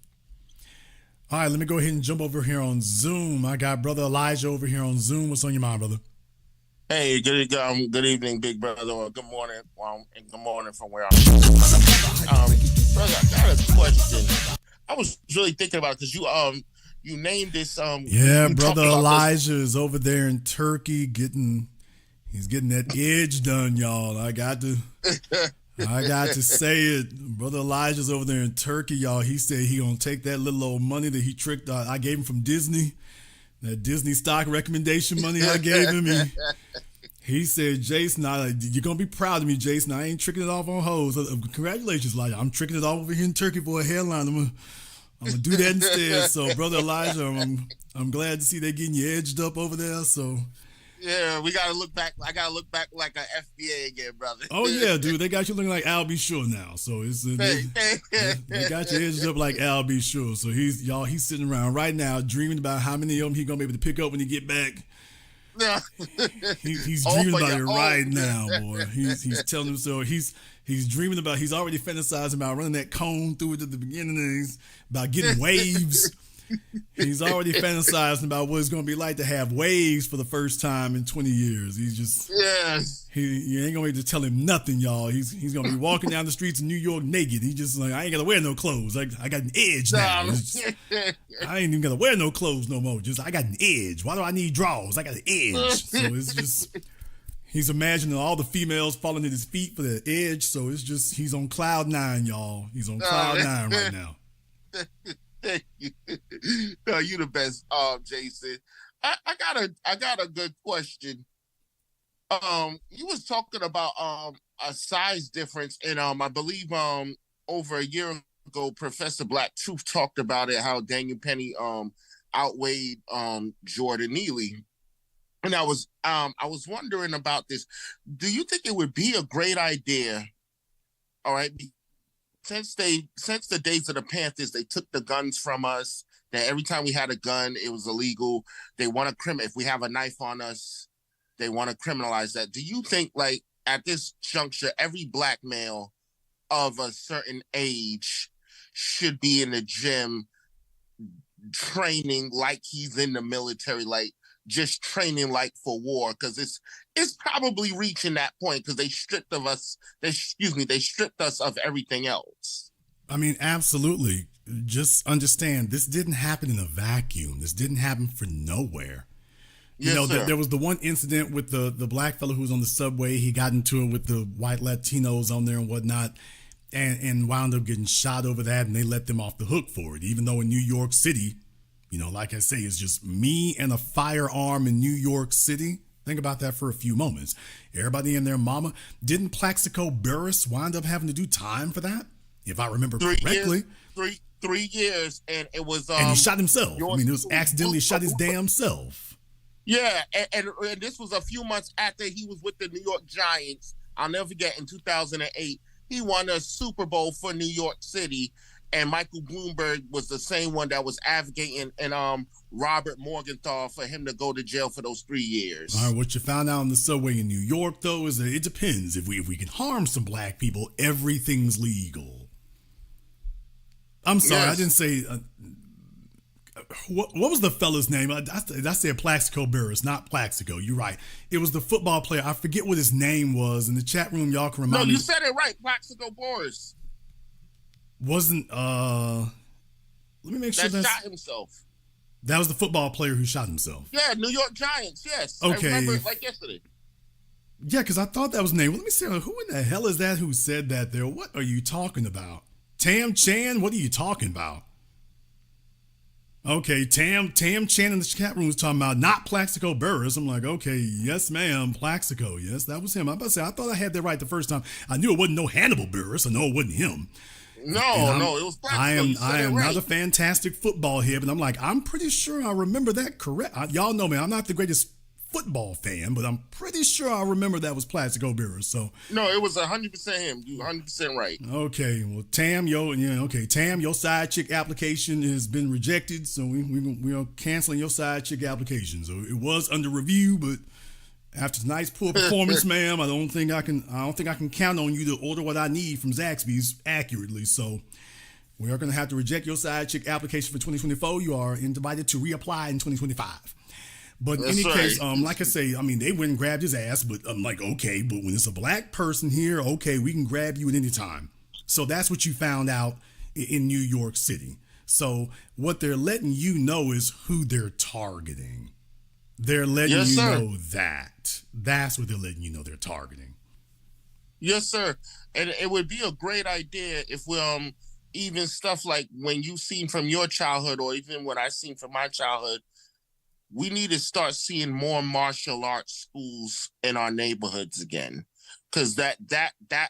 All right, let me go ahead and jump over here on Zoom. I got Brother Elijah over here on Zoom. What's on your mind, brother? Hey, good evening, big brother, or good morning, and good morning from where I'm. Brother, I got a question. I was really thinking about it because you named this. Yeah, Brother Elijah is over there in Turkey he's getting that edge done, y'all. I got to say it. Brother Elijah's over there in Turkey, y'all. He said he gonna take that little old money that he tricked. I gave him from Disney, that Disney stock recommendation money I gave him. He said, Jason, you're gonna be proud of me, Jason. I ain't tricking it off on hoes. Congratulations, Elijah. I'm tricking it off over here in Turkey for a headline. I'm gonna do that instead. So, Brother Elijah, I'm glad to see they getting you edged up over there. So, yeah, we gotta look back. I gotta look back like an FBA again, brother. Oh yeah, dude, they got you looking like Al B. Sure now. So they got you edged up like Al B. Sure. So he's sitting around right now dreaming about how many of them he's gonna be able to pick up when he get back. He's dreaming about it right now, boy. He's telling himself he's dreaming about. He's already fantasizing about running that cone through it at the beginning. About getting waves. He's already fantasizing about what it's going to be like to have waves for the first time in 20 years. He's just you ain't gonna be able to tell him nothing, y'all. He's gonna be walking down the streets of New York naked. He just like, I ain't gotta wear no clothes. I got an edge now. I ain't even gotta wear no clothes no more. Just I got an edge. Why do I need drawers? I got an edge. So it's just he's imagining all the females falling at his feet for the edge. So it's just he's on cloud 9, y'all. He's on cloud 9 right now. Thank you. No, you the best, Jason. I got a good question. You was talking about a size difference, and I believe over a year ago, Professor Black Truth talked about it, how Daniel Penny outweighed Jordan Neely. And I was wondering about this. Do you think it would be a great idea, all right, since the days of the Panthers, they took the guns from us, that every time we had a gun, it was illegal. They want to if we have a knife on us, they want to criminalize that. Do you think, like, at this juncture, every black male of a certain age should be in the gym training like he's in the military, like just training like for war? Because it's probably reaching that point because they stripped us of everything else. I mean, absolutely. Just understand, this didn't happen in a vacuum. This didn't happen for nowhere. Yes, there was the one incident with the black fellow who was on the subway. He got into it with the white Latinos on there and whatnot. and wound up getting shot over that, and they let them off the hook for it. Even though in New York City, like I say, it's just me and a firearm in New York City. Think about that for a few moments. Everybody and their mama. Didn't Plaxico Burress wind up having to do time for that? If I remember correctly. 3 years, and it was and he shot himself. It was accidentally shot his damn self. Yeah, and this was a few months after he was with the New York Giants. I'll never forget, in 2008, he won a Super Bowl for New York City, and Michael Bloomberg was the same one that was advocating and Robert Morgenthau for him to go to jail for those 3 years. All right, what you found out on the subway in New York, though, is that it depends. If we can harm some black people, everything's legal. I'm sorry, yes. I didn't say... what was the fella's name? I said Plaxico Burress, not Plaxico. You're right. It was the football player. I forget what his name was. In the chat room, y'all can remind me. No, you said it right. Plaxico Burress. Wasn't, let me make sure that shot himself. That was the football player who shot himself. Yeah, New York Giants, yes. Okay. I remember it like yesterday. Yeah, because I thought that was his name. Let me see, who in the hell is that who said that there? What are you talking about? Tam Chan? What are you talking about? Okay, Tam Chan in the chat room was talking about not Plaxico Burress. I'm like, okay, yes, ma'am, Plaxico. Yes, that was him. I thought I had that right the first time. I knew it wasn't no Hannibal Burress. I know it wasn't him. No, it was Plaxico. I am not a fantastic football head, but I'm like, I'm pretty sure I remember that correct. Y'all know me. I'm not the greatest football fan, but I'm pretty sure I remember that was Plaxico Burress. So no, it was 100% him. You 100% right. Okay, well, Tam, your side chick application has been rejected, so we are canceling your side chick application. So it was under review, but after tonight's poor performance, ma'am, I don't think I can count on you to order what I need from Zaxby's accurately. So we are going to have to reject your side chick application for 2024. You are invited to reapply in 2025. But in any case, like I say, they went and grabbed his ass, but I'm like, okay, but when it's a black person here, okay, we can grab you at any time. So that's what you found out in New York City. So what they're letting you know is who they're targeting. They're letting know that. That's what they're letting you know they're targeting. Yes, sir. And it would be a great idea if we even stuff like when you've seen from your childhood or even what I've seen from my childhood, we need to start seeing more martial arts schools in our neighborhoods again, because that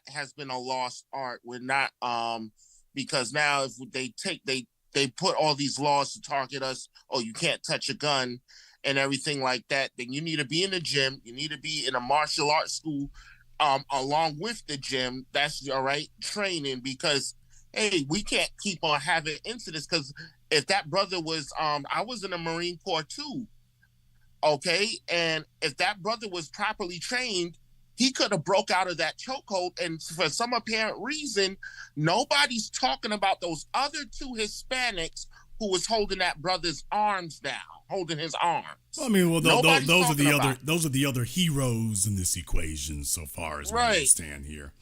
has been a lost art. We're not because now if they put all these laws to target us. Oh, you can't touch a gun and everything like that. Then you need to be in the gym. You need to be in a martial arts school along with the gym. That's all right training, because hey, we can't keep on having incidents. Because if that brother was, I was in the Marine Corps too, okay? And if that brother was properly trained, he could have broke out of that chokehold. And for some apparent reason, nobody's talking about those other two Hispanics who was holding that brother's arms down, holding his arms. Well, those are the other heroes in this equation so far as we understand here.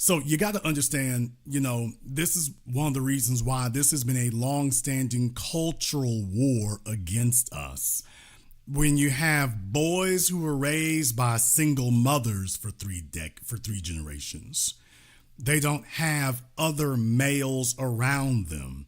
So you got to understand, this is one of the reasons why this has been a long-standing cultural war against us. When you have boys who were raised by single mothers for three generations, they don't have other males around them.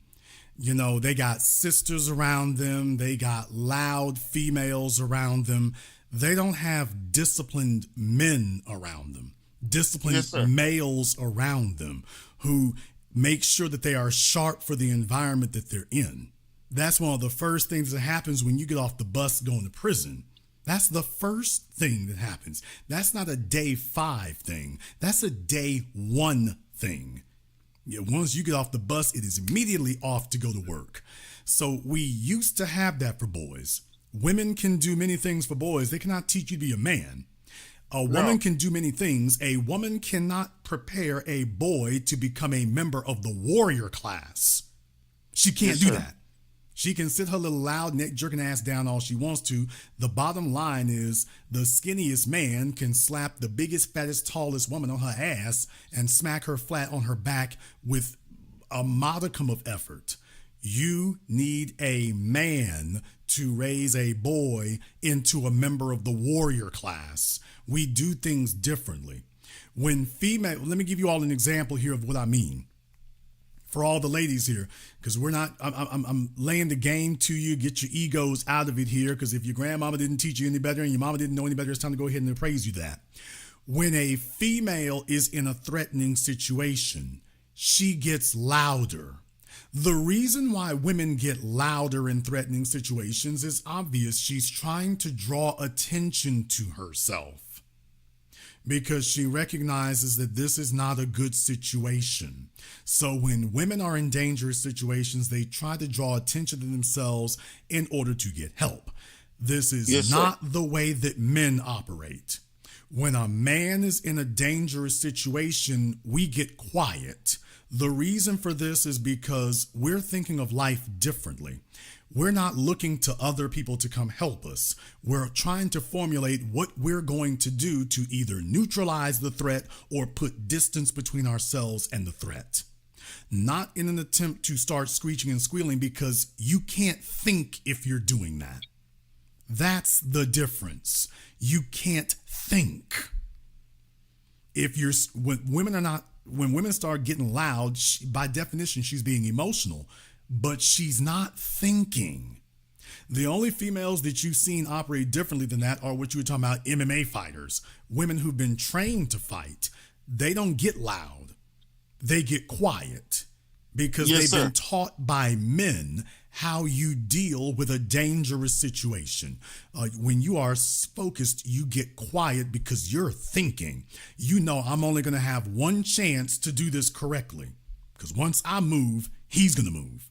They got sisters around them. They got loud females around them. They don't have disciplined men around them. Disciplined males around them who make sure that they are sharp for the environment that they're in. That's one of the first things that happens when you get off the bus going to prison. That's the first thing that happens. That's not a day 5 thing. That's a day 1 thing. Once you get off the bus, it is immediately off to go to work. So we used to have that for boys. Women can do many things for boys. They cannot teach you to be a man. A woman can do many things. A woman cannot prepare a boy to become a member of the warrior class. She can't do that. She can sit her little loud neck jerking ass down all she wants to. The bottom line is the skinniest man can slap the biggest, fattest, tallest woman on her ass and smack her flat on her back with a modicum of effort. You need a man to raise a boy into a member of the warrior class. We do things differently. When female, let me give you all an example here of what I mean. For all the ladies here, because I'm laying the game to you, get your egos out of it here, because if your grandmama didn't teach you any better and your mama didn't know any better, it's time to go ahead and praise you that. When a female is in a threatening situation, she gets louder. The reason why women get louder in threatening situations is obvious. She's trying to draw attention to herself because she recognizes that this is not a good situation. So when women are in dangerous situations, they try to draw attention to themselves in order to get help. This is not the way that men operate. When a man is in a dangerous situation, we get quiet. The reason for this is because we're thinking of life differently. We're not looking to other people to come help us. We're trying to formulate what we're going to do to either neutralize the threat or put distance between ourselves and the threat. Not in an attempt to start screeching and squealing, because you can't think if you're doing that. That's the difference. You can't think. When women start getting loud, by definition, she's being emotional, but she's not thinking. The only females that you've seen operate differently than that are what you were talking about, MMA fighters, women who've been trained to fight. They don't get loud. They get quiet because they've been taught by men how you deal with a dangerous situation. When you are focused, you get quiet because you're thinking. You know, I'm only going to have one chance to do this correctly, because once I move, he's going to move.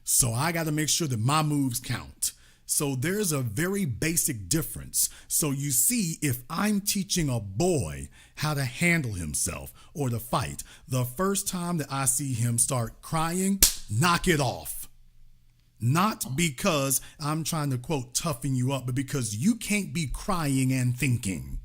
So I got to make sure that my moves count. So there's a very basic difference. So you see, if I'm teaching a boy how to handle himself or to fight, the first time that I see him start crying, knock it off. Not because I'm trying to, quote, toughen you up, but because you can't be crying and thinking.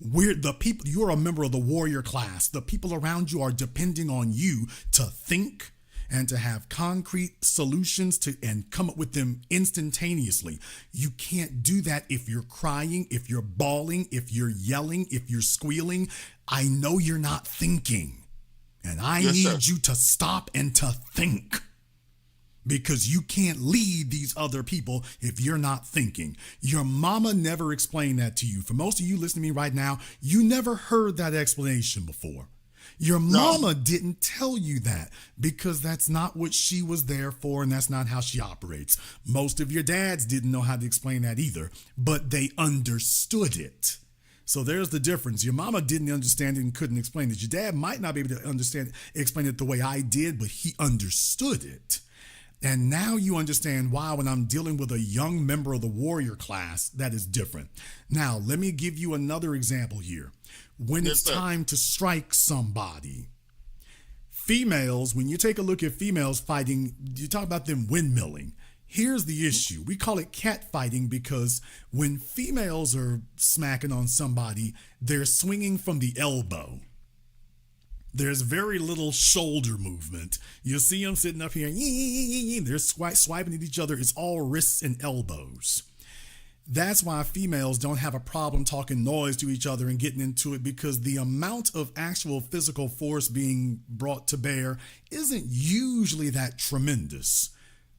You're a member of the warrior class. The people around you are depending on you to think and to have concrete solutions and come up with them instantaneously. You can't do that if you're crying, if you're bawling, if you're yelling, if you're squealing. I know you're not thinking, and I need you to stop and to think. Because you can't lead these other people if you're not thinking. Your mama never explained that to you. For most of you listening to me right now, you never heard that explanation before. Your mama didn't tell you that because that's not what she was there for, and that's not how she operates. Most of your dads didn't know how to explain that either, but they understood it. So there's the difference. Your mama didn't understand it and couldn't explain it. Your dad might not be able to explain it the way I did, but he understood it. And now you understand why when I'm dealing with a young member of the warrior class, that is different. Now, let me give you another example here. When it's time to strike somebody, females, when you take a look at females fighting, you talk about them windmilling. Here's the issue. We call it catfighting because when females are smacking on somebody, they're swinging from the elbow. There's very little shoulder movement. You'll see them sitting up here, they're swiping at each other. It's all wrists and elbows. That's why females don't have a problem talking noise to each other and getting into it, because the amount of actual physical force being brought to bear isn't usually that tremendous.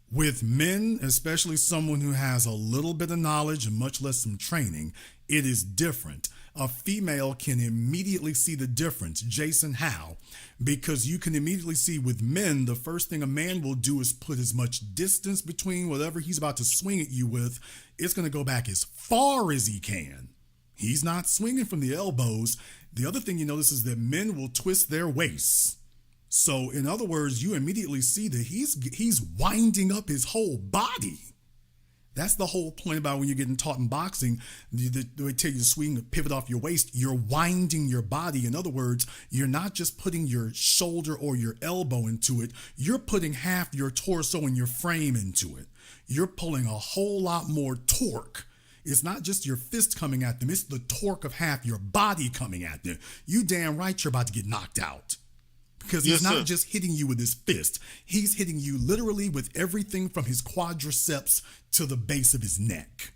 With men, especially someone who has a little bit of knowledge and much less some training, it is different. A female can immediately see the difference. Jason, how? Because you can immediately see with men, the first thing a man will do is put as much distance between whatever he's about to swing at you with. It's going to go back as far as he can. He's not swinging from the elbows. The other thing you notice is that men will twist their waists. So in other words, you immediately see that he's winding up his whole body. That's the whole point about when you're getting taught in boxing. They tell you to swing, pivot off your waist. You're winding your body. In other words, you're not just putting your shoulder or your elbow into it. You're putting half your torso and your frame into it. You're pulling a whole lot more torque. It's not just your fist coming at them. It's the torque of half your body coming at them. You damn right you're about to get knocked out. Because he's not just hitting you with his fist. He's hitting you literally with everything from his quadriceps to the base of his neck.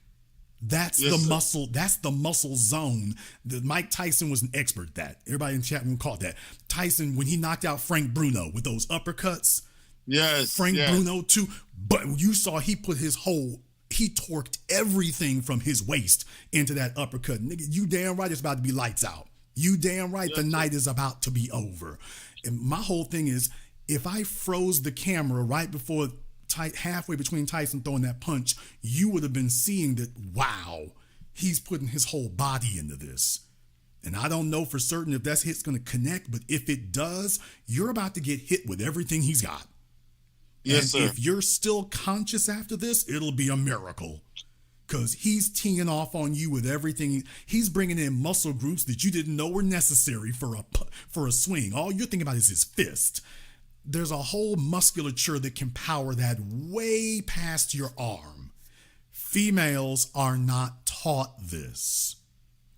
That's Yes, the sir. muscle. That's the muscle zone. Mike Tyson was an expert at that. Everybody in the chat room caught that. Tyson, when he knocked out Frank Bruno with those uppercuts, Yes. Frank yes. Bruno too. But you saw he torqued everything from his waist into that uppercut. Nigga, you damn right it's about to be lights out. You damn right the night is about to be over. And my whole thing is, if I froze the camera right before halfway between Tyson throwing that punch, you would have been seeing that, wow, he's putting his whole body into this. And I don't know for certain if that hit's going to connect, but if it does, you're about to get hit with everything he's got. Yes, and sir. if you're still conscious after this, it'll be a miracle. Because he's teeing off on you with everything. He's bringing in muscle groups that you didn't know were necessary for a swing. All you're thinking about is his fist. There's a whole musculature that can power that way past your arm. Females are not taught this.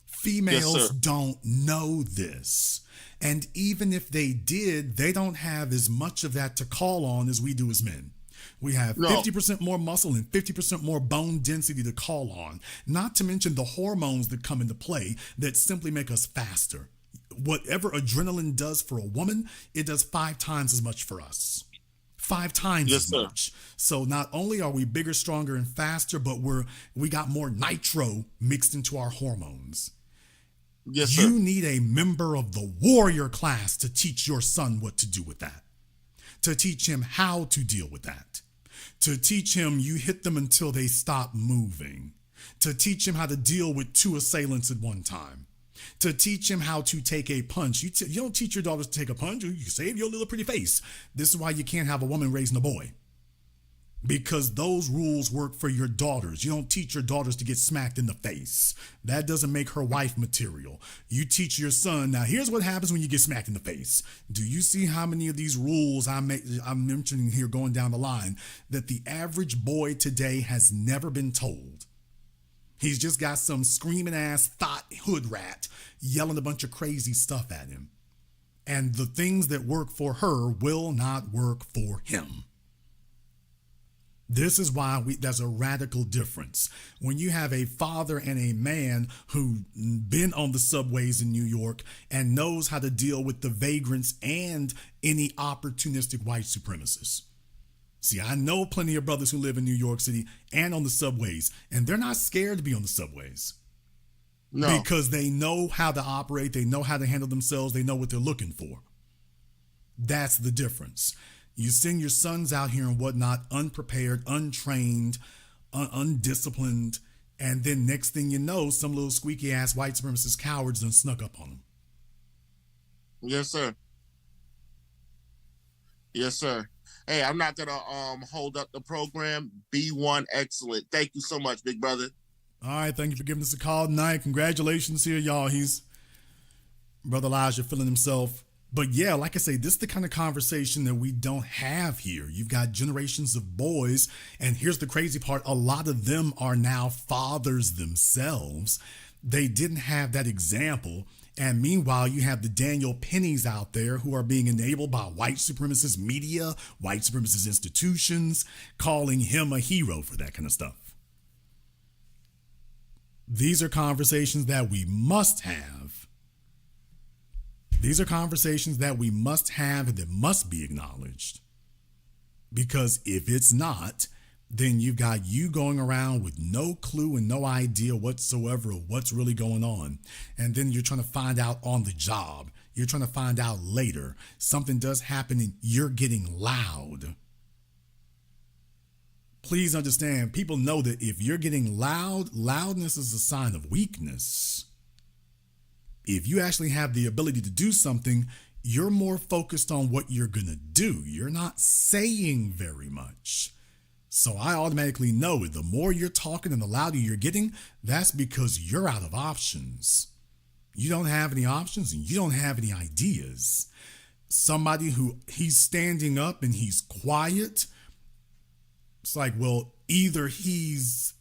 Females Yes, sir. don't know this. And even if they did, they don't have as much of that to call on as we do as men. We have 50% more muscle and 50% more bone density to call on, not to mention the hormones that come into play that simply make us faster. Whatever adrenaline does for a woman, it does 5 times as much for us. 5 times Yes, as sir. much. So not only are we bigger, stronger, and faster, but we got more nitro mixed into our hormones. Yes, sir. You need a member of the warrior class to teach your son what to do with that, to teach him how to deal with that, to teach him you hit them until they stop moving, to teach him how to deal with 2 assailants at one time, to teach him how to take a punch. You don't teach your daughters to take a punch. You save your little pretty face. This is why you can't have a woman raising a boy, because those rules work for your daughters. You don't teach your daughters to get smacked in the face. That doesn't make her wife material. You teach your son, now here's what happens when you get smacked in the face. Do you see how many of these rules I'm mentioning here going down the line that the average boy today has never been told? He's just got some screaming ass thought hood rat yelling a bunch of crazy stuff at him. And the things that work for her will not work for him. This is why there's a radical difference. When you have a father and a man who've been on the subways in New York and knows how to deal with the vagrants and any opportunistic white supremacists. See, I know plenty of brothers who live in New York City and on the subways, and they're not scared to be on the subways. No. Because they know how to operate, they know how to handle themselves, they know what they're looking for. That's the difference. You send your sons out here and whatnot, unprepared, untrained, undisciplined, and then next thing you know, some little squeaky ass white supremacist cowards done snuck up on them. Yes, sir. Yes, sir. Hey, I'm not gonna hold up the program. B1 excellent. Thank you so much, big brother. All right, thank you for giving us a call tonight. Congratulations here, y'all. Brother Elijah feeling himself. But yeah, like I say, this is the kind of conversation that we don't have here. You've got generations of boys, and here's the crazy part. A lot of them are now fathers themselves. They didn't have that example. And meanwhile, you have the Daniel Pennies out there who are being enabled by white supremacist media, white supremacist institutions, calling him a hero for that kind of stuff. These are conversations that we must have. These are conversations that we must have and that must be acknowledged. Because if it's not, then you've got you going around with no clue and no idea whatsoever of what's really going on. And then you're trying to find out on the job. You're trying to find out later. Something does happen and you're getting loud. Please understand, people know that if you're getting loud, loudness is a sign of weakness. If you actually have the ability to do something, you're more focused on what you're going to do. You're not saying very much. So I automatically know the more you're talking and the louder you're getting, that's because you're out of options. You don't have any options and you don't have any ideas. Somebody who he's standing up and he's quiet, it's like, well, either he's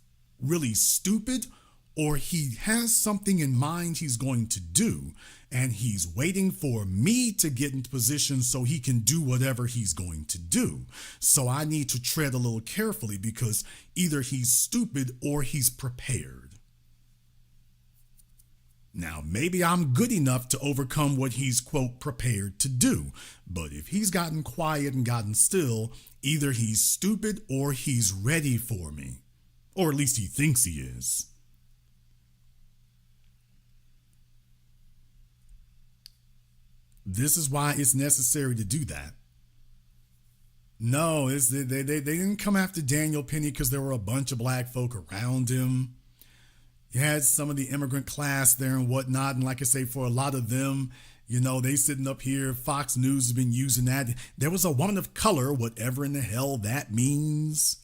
really stupid or he has something in mind he's going to do, and he's waiting for me to get into position so he can do whatever he's going to do. So I need to tread a little carefully because either he's stupid or he's prepared. Now, maybe I'm good enough to overcome what he's, quote, prepared to do. But if he's gotten quiet and gotten still, either he's stupid or he's ready for me. Or at least he thinks he is. This is why it's necessary to do that. No, they didn't come after Daniel Penny because there were a bunch of black folk around him. You had some of the immigrant class there and whatnot. And like I say, for a lot of them, they sitting up here, Fox News has been using that. There was a woman of color, whatever in the hell that means.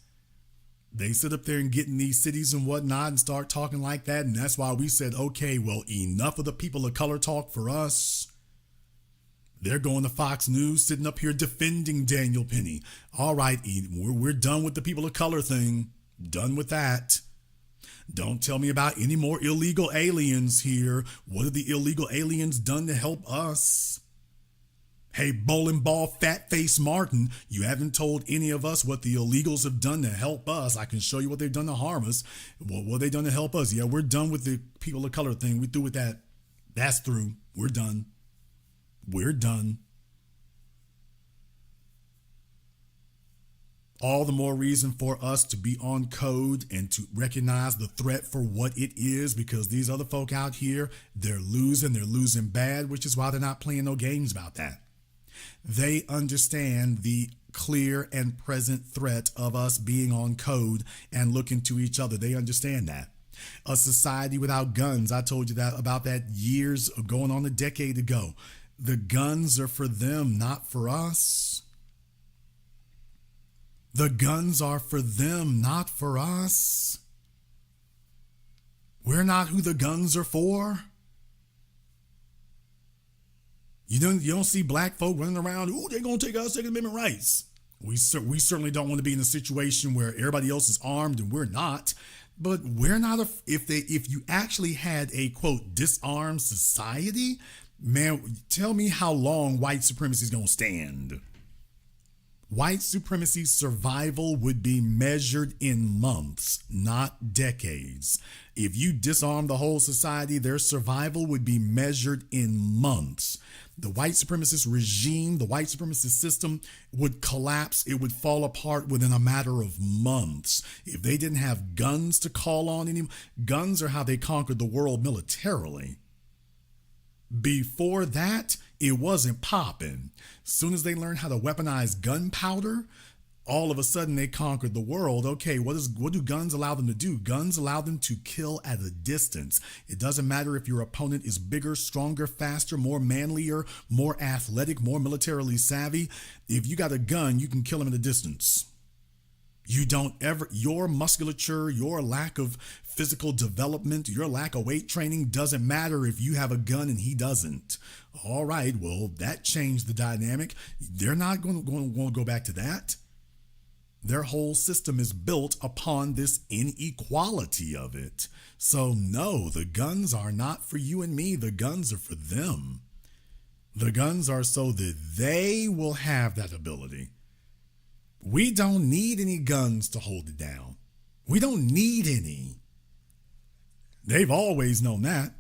They sit up there and get in these cities and whatnot and start talking like that. And that's why we said, okay, well, enough of the people of color talk for us. They're going to Fox News, sitting up here defending Daniel Penny. All right, we're done with the people of color thing. Done with that. Don't tell me about any more illegal aliens here. What have the illegal aliens done to help us? Hey, bowling ball, fat face Martin, you haven't told any of us what the illegals have done to help us. I can show you what they've done to harm us. What have they done to help us? Yeah, we're done with the people of color thing. We're through with that. That's through. We're done. We're done. All the more reason for us to be on code and to recognize the threat for what it is, because these other folk out here, they're losing bad, which is why they're not playing no games about that. They understand the clear and present threat of us being on code and looking to each other. They understand that. A society without guns, I told you that about that years, going on a decade ago. The guns are for them, not for us. The guns are for them, not for us. We're not who the guns are for. You don't see black folk running around, ooh, they're going to take our Second Amendment rights. We certainly don't want to be in a situation where everybody else is armed and we're not. But we're not, if you actually had a, quote, disarmed society, man, tell me how long white supremacy is going to stand. White supremacy's survival would be measured in months, not decades. If you disarm the whole society, their survival would be measured in months. The white supremacist regime, the white supremacist system would collapse. It would fall apart within a matter of months. If they didn't have guns to call on anymore, guns are how they conquered the world militarily. Before that, it wasn't popping. As soon as they learned how to weaponize gunpowder, all of a sudden they conquered the world. Okay, what do guns allow them to do? Guns allow them to kill at a distance. It doesn't matter if your opponent is bigger, stronger, faster, more manlier, more athletic, more militarily savvy. If you got a gun, you can kill him at a distance. Your musculature, your lack of physical development, your lack of weight training doesn't matter if you have a gun and he doesn't. All right, well, that changed the dynamic. They're not going to go back to that. Their whole system is built upon this inequality of it. So no, the guns are not for you and me. The guns are for them. The guns are so that they will have that ability. We don't need any guns to hold it down. We don't need any. They've always known that.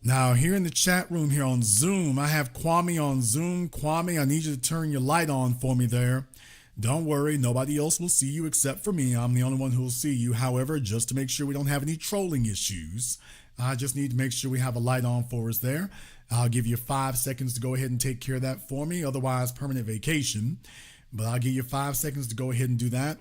Now, here in the chat room here on Zoom, I have Kwame on Zoom. Kwame, I need you to turn your light on for me there. Don't worry, nobody else will see you except for me. I'm the only one who will see you. However, just to make sure we don't have any trolling issues, I just need to make sure we have a light on for us there. I'll give you 5 seconds to go ahead and take care of that for me. Otherwise, permanent vacation. But I'll give you 5 seconds to go ahead and do that.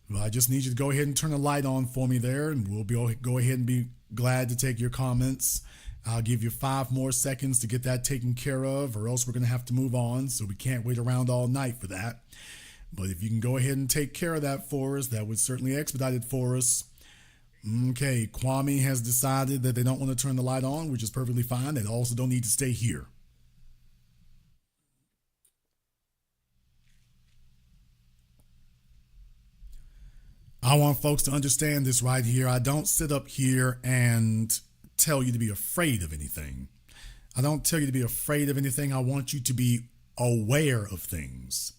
But I just need you to go ahead and turn the light on for me there, and we'll go ahead and be glad to take your comments. I'll give you 5 more seconds to get that taken care of, or else we're going to have to move on, so we can't wait around all night for that. But if you can go ahead and take care of that for us, that would certainly expedite it for us. Okay, Kwame has decided that they don't want to turn the light on, which is perfectly fine. They also don't need to stay here. I want folks to understand this right here. I don't sit up here and tell you to be afraid of anything. I don't tell you to be afraid of anything. I want you to be aware of things.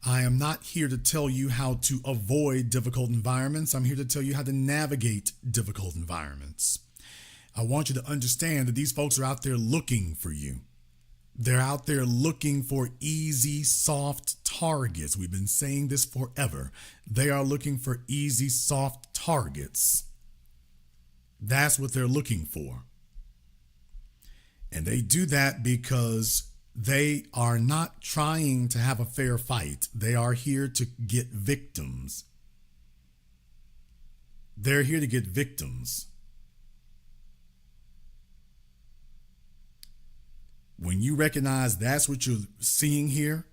I am not here to tell you how to avoid difficult environments. I'm here to tell you how to navigate difficult environments. I want you to understand that these folks are out there looking for you. They're out there looking for easy, soft targets. We've been saying this forever. They are looking for easy, soft targets. That's what they're looking for. And they do that because they are not trying to have a fair fight. They are here to get victims. They're here to get victims. When you recognize that's what you're seeing here,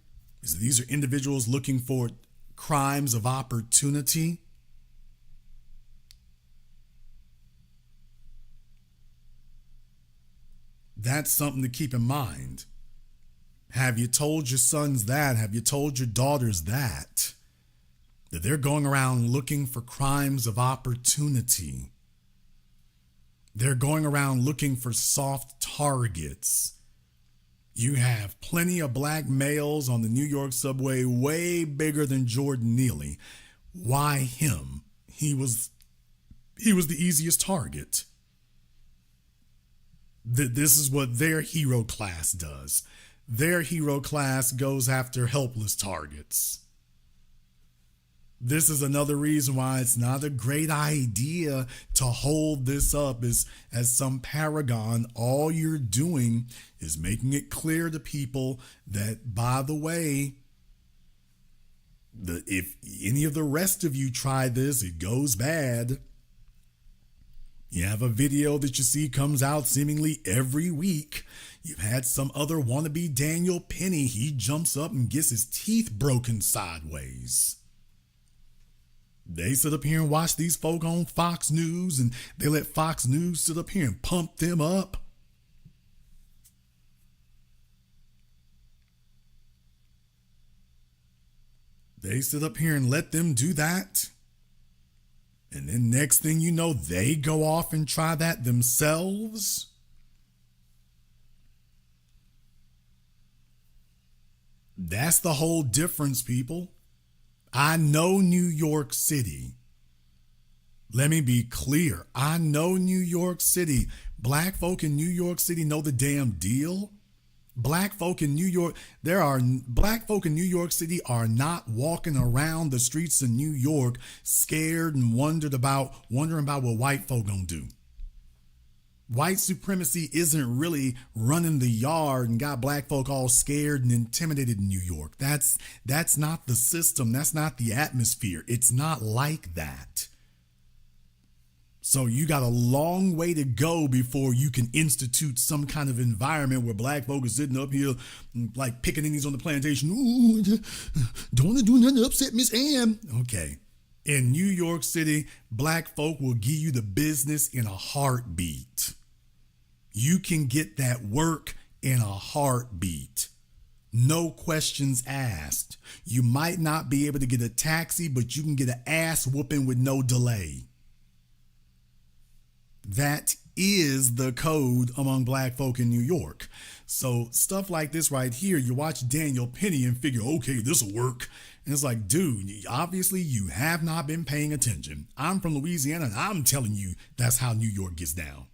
is these are individuals looking for crimes of opportunity. That's something to keep in mind. Have you told your sons that? Have you told your daughters that? That they're going around looking for crimes of opportunity. They're going around looking for soft targets. You have plenty of black males on the New York subway way bigger than Jordan Neely. Why him? He was the easiest target. This is what their hero class does. Their hero class goes after helpless targets. This is another reason why it's not a great idea to hold this up as some paragon. All you're doing is making it clear to people that, by the way, if any of the rest of you try this, it goes bad. You have a video that you see comes out seemingly every week. You've had some other wannabe Daniel Penny. He jumps up and gets his teeth broken sideways. They sit up here and watch these folk on Fox News, and they let Fox News sit up here and pump them up. They sit up here and let them do that. And then next thing you know, they go off and try that themselves. That's the whole difference, people. I know New York City. Let me be clear. I know New York City. Black folk in New York City know the damn deal. Black folk in New York City are not walking around the streets of New York scared and wondering about what white folk gonna do. White supremacy isn't really running the yard and got black folk all scared and intimidated in New York. That's not the system. That's not the atmosphere. It's not like that. So you got a long way to go before you can institute some kind of environment where black folk are sitting up here like pickaninnies on the plantation. Ooh, don't want to do nothing to upset Miss Ann. Okay. In New York City, black folk will give you the business in a heartbeat. You can get that work in a heartbeat. No questions asked. You might not be able to get a taxi, but you can get an ass whooping with no delay. That is the code among black folk in New York. So stuff like this right here, you watch Daniel Penny and figure, okay, this will work. And it's like, dude, obviously you have not been paying attention. I'm from Louisiana and I'm telling you that's how New York gets down.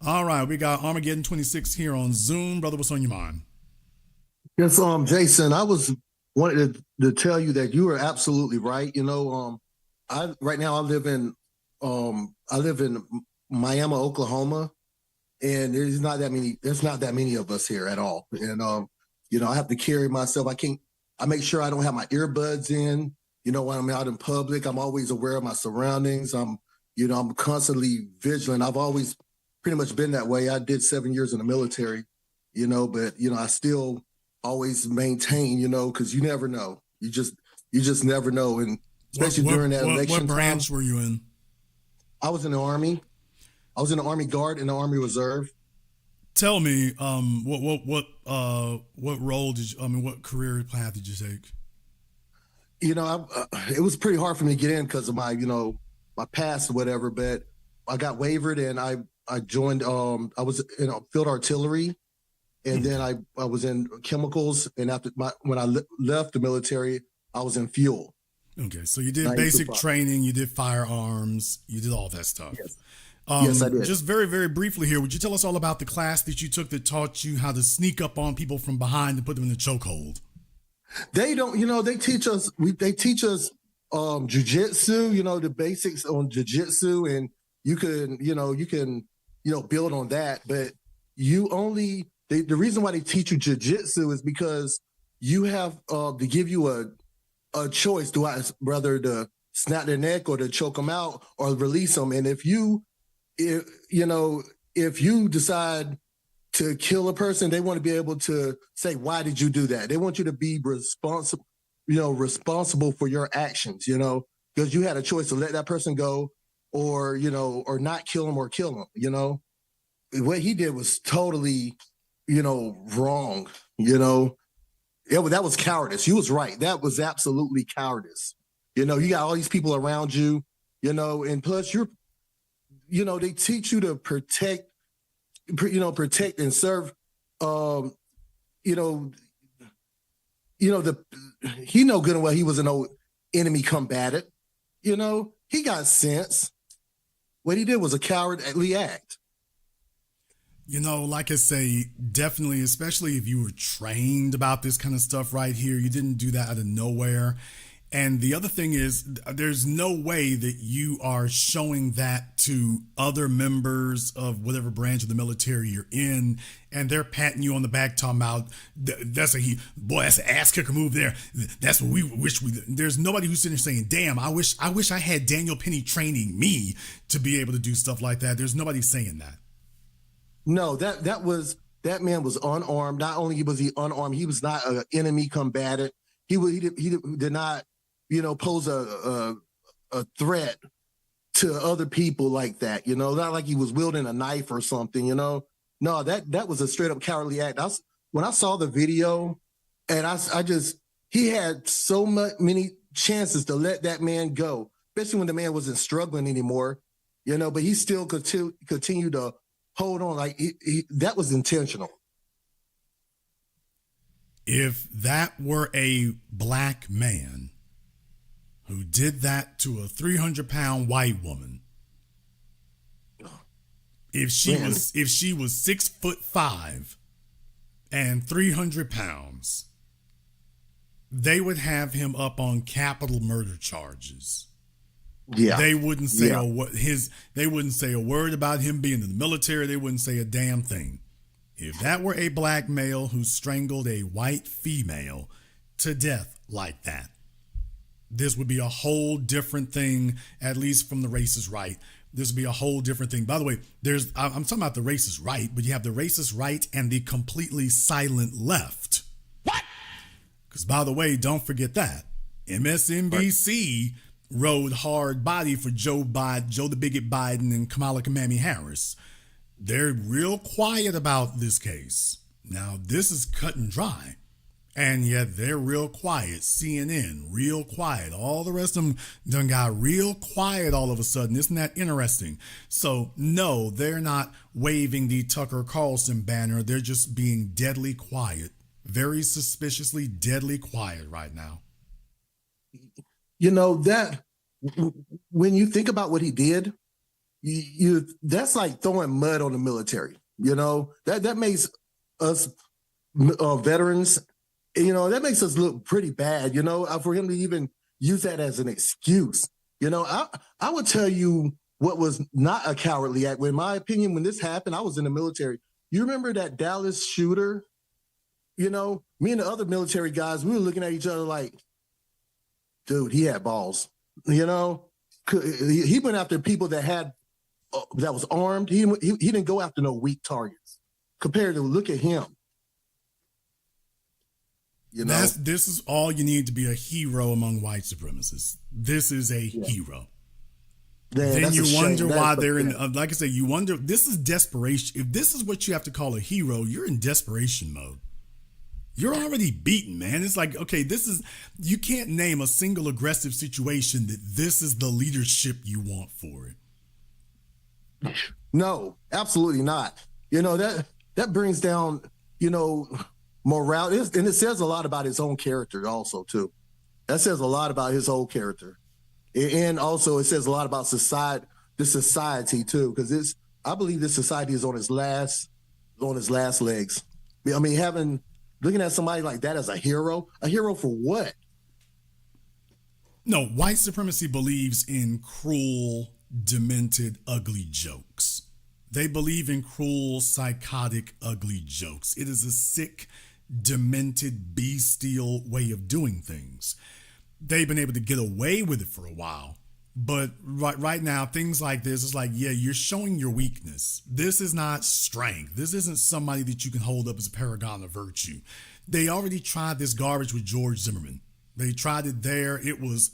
All right, we got Armageddon 26 here on Zoom. Brother, what's on your mind? Yes, Jason, I wanted to tell you that you are absolutely right. You know, right now I live in Miami, Oklahoma, and there's not that many of us here at all. And you know, I have to carry myself. I make sure I don't have my earbuds in. You know, when I'm out in public, I'm always aware of my surroundings. I'm constantly vigilant. I've always pretty much been that way. I did 7 years in the military, you know, but I still always maintain, because you never know. You just never know, and especially during that election. What branch were you in? I was in the Army. I was in the Army Guard and the Army Reserve. Tell me, what role what career path did you take? It was pretty hard for me to get in because of my, my past or whatever, but I got wavered and I joined, I was in field artillery, and then I was in chemicals, and when I left the military, I was in fuel. Okay, so you did basic training, you did firearms, you did all that stuff. Yes. Yes, I did. Just very, very briefly here, would you tell us all about the class that you took that taught you how to sneak up on people from behind and put them in the chokehold? They don't, they teach us, jujitsu, the basics on jujitsu, and you can build on that. But the reason why they teach you jujitsu is because you have to give you a choice. Do I rather to snap their neck or to choke them out or release them? And if you decide to kill a person, they want to be able to say, why did you do that? They want you to be responsible for your actions, because you had a choice to let that person go or not kill them or kill them, What he did was totally, wrong, that was cowardice. You was right. That was absolutely cowardice. You got all these people around you, and plus they teach you to protect and serve, he know good and well he was an old enemy combatant. He got sense. What he did was a cowardly act. Like I say, definitely, especially if you were trained about this kind of stuff right here, you didn't do that out of nowhere. And the other thing is, there's no way that you are showing that to other members of whatever branch of the military you're in, and they're patting you on the back, talking about, that's an ass kicker move there. That's what we wish we. There's nobody who's sitting there saying, damn, I wish I had Daniel Penny training me to be able to do stuff like that. There's nobody saying that. No, that man was unarmed. Not only was he unarmed, he was not an enemy combatant. He did not, pose a threat to other people like that. Not like he was wielding a knife or something. No, that was a straight up cowardly act. When I saw the video, and he had so many chances to let that man go, especially when the man wasn't struggling anymore. But he still continued to hold on, like that was intentional. If that were a black man who did that to a 300-pound white woman, if she was 6'5" and 300 pounds, they would have him up on capital murder charges. Yeah, they wouldn't say they wouldn't say a word about him being in the military. They wouldn't say a damn thing. If that were a black male who strangled a white female to death like that, this would be a whole different thing. At least from the racist right, this would be a whole different thing. By the way, I'm talking about the racist right, but you have the racist right and the completely silent left. What? Because by the way, don't forget that MSNBC rode hard body for Joe the Bigot Biden and Kamala Kamami Harris. They're real quiet about this case. Now, this is cut and dry, and yet they're real quiet. CNN, real quiet. All the rest of them done got real quiet all of a sudden. Isn't that interesting? So, no, they're not waving the Tucker Carlson banner. They're just being deadly quiet. Very suspiciously deadly quiet right now. That when you think about what he did, that's like throwing mud on the military. That makes us veterans, that makes us look pretty bad. For him to even use that as an excuse. I would tell you what was not a cowardly act. In my opinion, when this happened, I was in the military. You remember that Dallas shooter? Me and the other military guys, we were looking at each other like, dude, he had balls. He went after people that was armed. He didn't go after no weak targets. Compared to, look at him. This is all you need to be a hero among white supremacists. This is a hero. Yeah, then you wonder why they're in. Like I say, you wonder. This is desperation. If this is what you have to call a hero, you're in desperation mode. You're already beaten, man. It's like, okay, you can't name a single aggressive situation that this is the leadership you want for it. No, absolutely not. That brings down, morale. And it says a lot about his own character also, too. That says a lot about his whole character. And also it says a lot about society, the society too, because I believe this society is on its last legs. I mean, looking at somebody like that as a hero for what? No, white supremacy believes in cruel, demented, ugly jokes. They believe in cruel, psychotic, ugly jokes. It is a sick, demented, bestial way of doing things. They've been able to get away with it for a while. But right now, things like this is like, yeah, you're showing your weakness. This is not strength. This isn't somebody that you can hold up as a paragon of virtue. They already tried this garbage with George Zimmerman. They tried it there. It was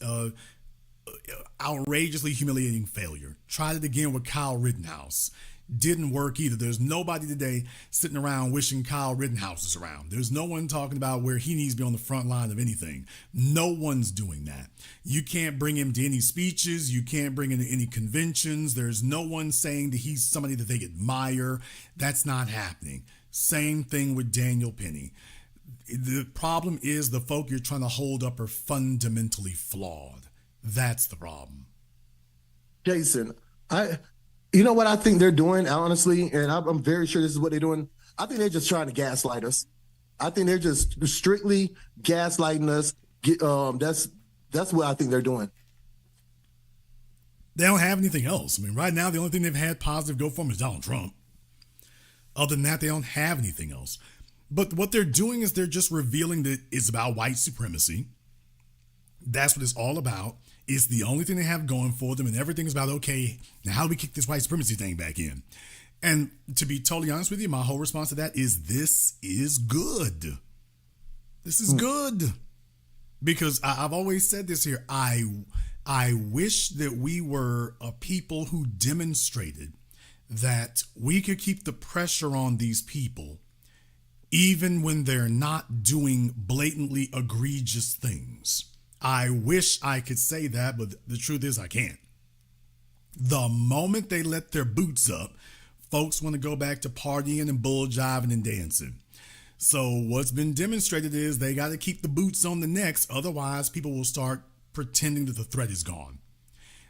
outrageously humiliating failure. Tried it again with Kyle Rittenhouse. Didn't work either. There's nobody today sitting around wishing Kyle Rittenhouse is around. There's no one talking about where he needs to be on the front line of anything. No one's doing that. You can't bring him to any speeches. You can't bring him to any conventions. There's no one saying that he's somebody that they admire. That's not happening. Same thing with Daniel Penny. The problem is the folk you're trying to hold up are fundamentally flawed. That's the problem. Jason, you know what I think they're doing, honestly, and I'm very sure this is what they're doing. I think they're just trying to gaslight us. I think they're just strictly gaslighting us. That's what I think they're doing. They don't have anything else. I mean, right now, the only thing they've had positive go for them is Donald Trump. Other than that, they don't have anything else. But what they're doing is they're just revealing that it's about white supremacy. That's what it's all about. It's the only thing they have going for them, and everything is about, okay, now how do we kick this white supremacy thing back in? And to be totally honest with you, my whole response to that is this is good. This is good. Because I've always said this here. I wish that we were a people who demonstrated that we could keep the pressure on these people even when they're not doing blatantly egregious things. I wish I could say that, but the truth is I can't. The moment they let their boots up, folks want to go back to partying and bull jiving and dancing. So what's been demonstrated is they got to keep the boots on the necks. Otherwise, people will start pretending that the threat is gone.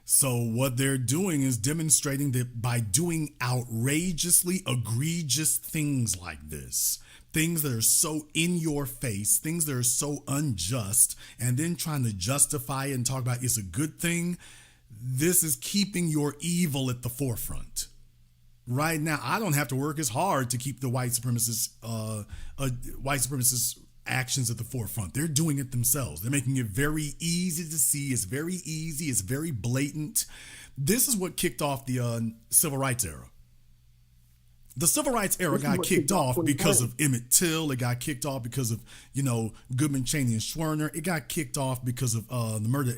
So what they're doing is demonstrating that by doing outrageously egregious things like this, things that are so in your face, things that are so unjust, and then trying to justify it and talk about it's a good thing, this is keeping your evil at the forefront. Right now, I don't have to work as hard to keep the white supremacist actions at the forefront. They're doing it themselves. They're making it very easy to see. It's very easy. It's very blatant. This is what kicked off the civil rights era. The civil rights era got kicked off because of Emmett Till. It got kicked off because of, Goodman, Cheney, and Schwerner. It got kicked off because of the murder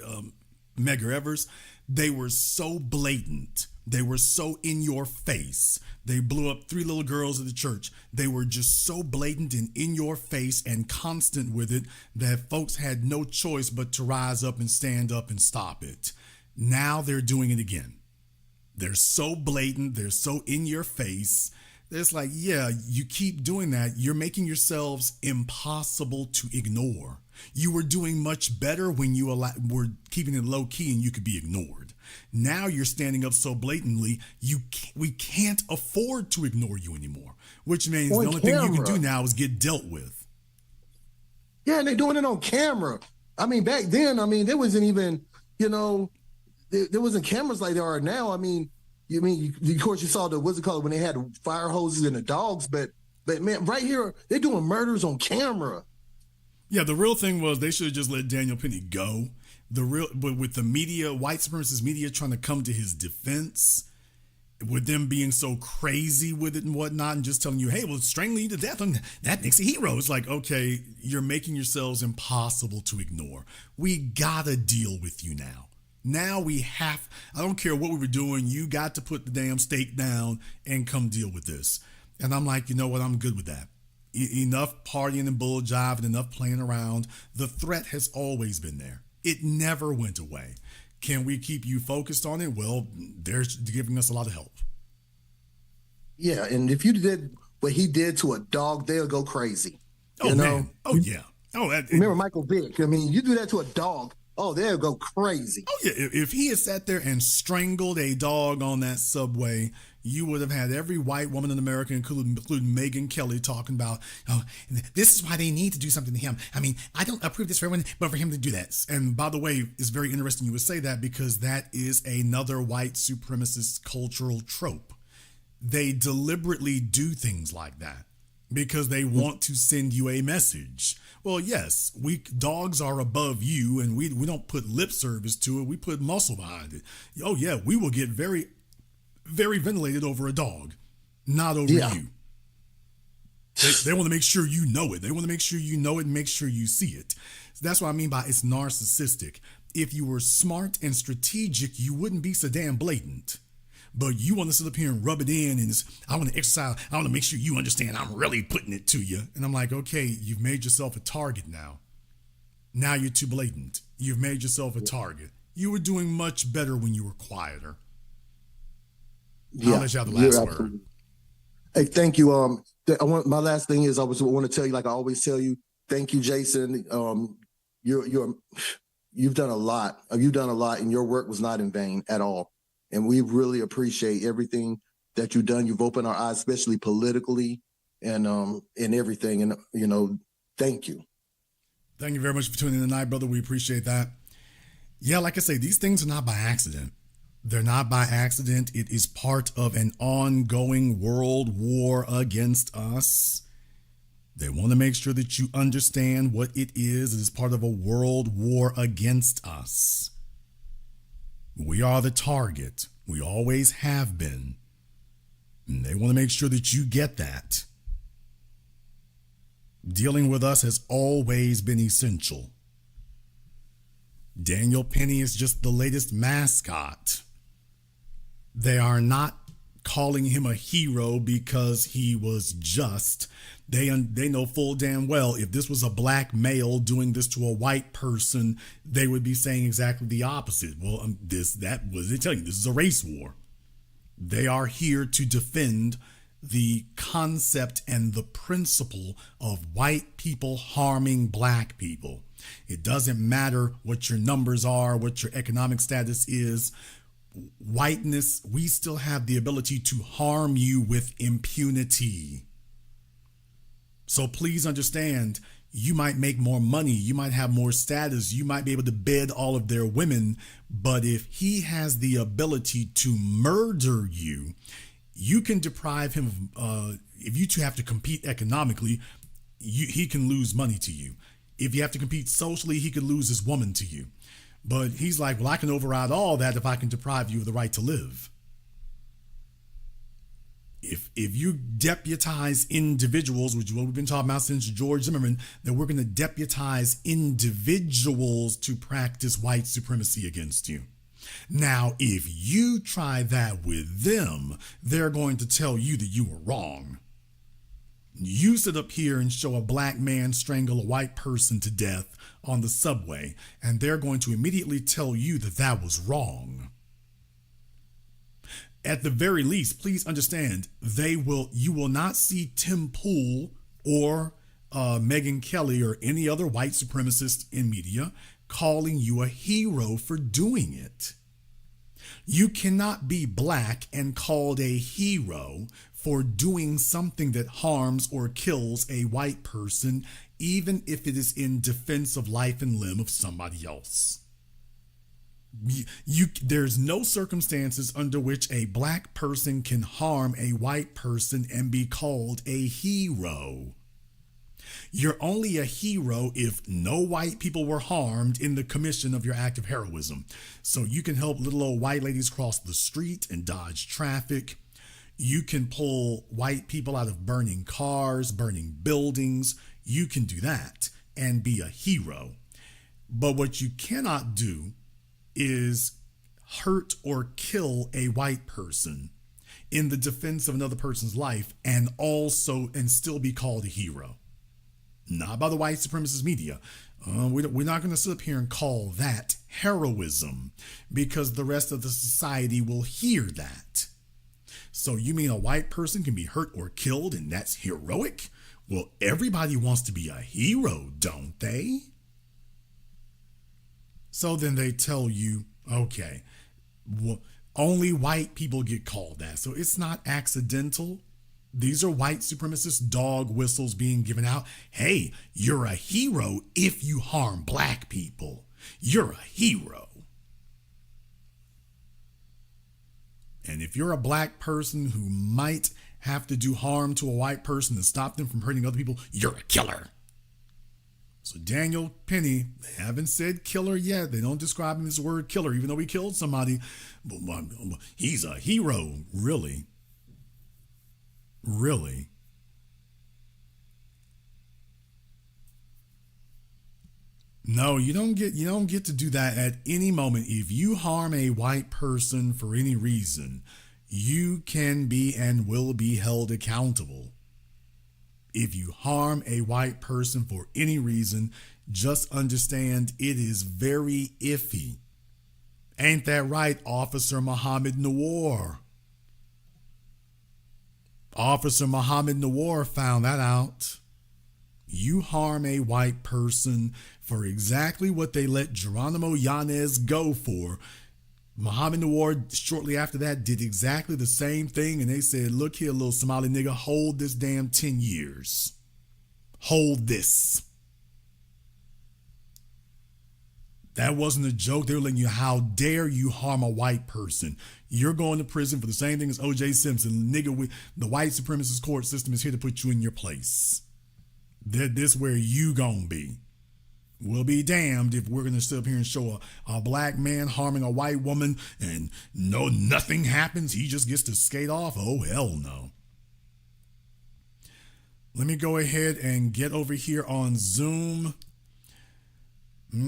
of Medgar Evers. They were so blatant. They were so in your face. They blew up 3 little girls at the church. They were just so blatant and in your face and constant with it that folks had no choice but to rise up and stand up and stop it. Now they're doing it again. They're so blatant. They're so in your face. It's like, yeah, you keep doing that. You're making yourselves impossible to ignore. You were doing much better when you were keeping it low key and you could be ignored. Now you're standing up so blatantly, we can't afford to ignore you anymore, which means the only thing you can do now is get dealt with. Yeah, and they're doing it on camera. I mean, back then, there wasn't even, there wasn't cameras like there are now. Of course you saw what's it called, when they had fire hoses and the dogs, but man, right here, they're doing murders on camera. Yeah, the real thing was they should have just let Daniel Penny go. But with the media, white supremacist media trying to come to his defense, with them being so crazy with it and whatnot, and just telling you, hey, well, strangling you to death, and that makes a hero. It's like, okay, you're making yourselves impossible to ignore. We gotta deal with you now. Now I don't care what we were doing, you got to put the damn stake down and come deal with this. And I'm like, you know what, I'm good with that. Enough partying and bull jiving, enough playing around. The threat has always been there. It never went away. Can we keep you focused on it? Well, they're giving us a lot of help. Yeah, and if you did what he did to a dog, they'll go crazy. Oh, man. Oh, yeah. Remember Michael Vick? You do that to a dog, oh, they'll go crazy. Oh yeah, if he had sat there and strangled a dog on that subway, you would have had every white woman in America, including Megyn Kelly, talking about, oh, this is why they need to do something to him. I mean, I don't approve this for everyone, but for him to do that. And by the way, it's very interesting you would say that, because that is another white supremacist cultural trope. They deliberately do things like that because they want to send you a message. Well, yes, dogs are above you, and we don't put lip service to it. We put muscle behind it. Oh yeah, we will get very, very ventilated over a dog, not over you. They want to make sure you know it. They want to make sure you know it and make sure you see it. So that's what I mean by it's narcissistic. If you were smart and strategic, you wouldn't be so damn blatant. But you want to sit up here and rub it in, and I want to exercise. I want to make sure you understand I'm really putting it to you. And I'm like, okay, you've made yourself a target now. Now you're too blatant. You've made yourself a target. You were doing much better when you were quieter. I'll let you have the last word. Hey, thank you. My last thing is I want to tell you, like I always tell you, thank you, Jason. You've done a lot. You've done a lot, and your work was not in vain at all. And we really appreciate everything that you've done. You've opened our eyes, especially politically and everything. And, thank you. Thank you very much for tuning in tonight, brother. We appreciate that. Yeah, like I say, these things are not by accident. They're not by accident. It is part of an ongoing world war against us. They want to make sure that you understand what it is. It is part of a world war against us. We are the target. We always have been. And they want to make sure that you get that. Dealing with us has always been essential. Daniel Penny is just the latest mascot. They are not calling him a hero because he was just. They know full damn well if this was a black male doing this to a white person, they would be saying exactly the opposite. Well, what they tell you? This is a race war. They are here to defend the concept and the principle of white people harming black people. It doesn't matter what your numbers are, what your economic status is. Whiteness, we still have the ability to harm you with impunity. So please understand, you might make more money, you might have more status, you might be able to bed all of their women, but if he has the ability to murder you, you can deprive him of, if you two have to compete economically, he can lose money to you. If you have to compete socially, he could lose his woman to you. But he's like, well, I can override all that if I can deprive you of the right to live. If you deputize individuals, which is what we've been talking about since George Zimmerman, that we're going to deputize individuals to practice white supremacy against you. Now, if you try that with them, they're going to tell you that you were wrong. You sit up here and show a black man strangle a white person to death on the subway, and they're going to immediately tell you that that was wrong. At the very least, please understand, you will not see Tim Pool or Megyn Kelly or any other white supremacist in media calling you a hero for doing it. You cannot be black and called a hero for doing something that harms or kills a white person, even if it is in defense of life and limb of somebody else. There's no circumstances under which a black person can harm a white person and be called a hero. You're only a hero if no white people were harmed in the commission of your act of heroism. So you can help little old white ladies cross the street and dodge traffic. You can pull white people out of burning cars, burning buildings. You can do that and be a hero. But what you cannot do is hurt or kill a white person in the defense of another person's life and still be called a hero. Not by the white supremacist media. We're not going to sit up here and call that heroism because the rest of the society will hear that. So you mean a white person can be hurt or killed and that's heroic? Well, everybody wants to be a hero, don't they? So then they tell you, okay, only white people get called that. So it's not accidental. These are white supremacist dog whistles being given out. Hey, you're a hero if you harm black people. You're a hero. And if you're a black person who might have to do harm to a white person to stop them from hurting other people, you're a killer. So Daniel Penny, they haven't said killer yet. They don't describe him as the word killer, even though he killed somebody. But he's a hero, really. Really. No, you don't get to do that at any moment. If you harm a white person for any reason, you can be and will be held accountable. If you harm a white person for any reason, just understand it is very iffy. Ain't that right, Officer Muhammad Nawar? Officer Muhammad Nawar found that out. You harm a white person for exactly what they let Geronimo Yanez go for. Muhammad Nawar, shortly after that, did exactly the same thing, and they said, look here, little Somali nigga, hold this damn 10 years. Hold this. That wasn't a joke. They were letting you, how dare you harm a white person? You're going to prison for the same thing as O.J. Simpson. Nigga, the white supremacist court system is here to put you in your place. This where you gonna be. We'll be damned if we're gonna sit up here and show a black man harming a white woman and nothing happens. He just gets to skate off. Oh, hell no. Let me go ahead and get over here on Zoom.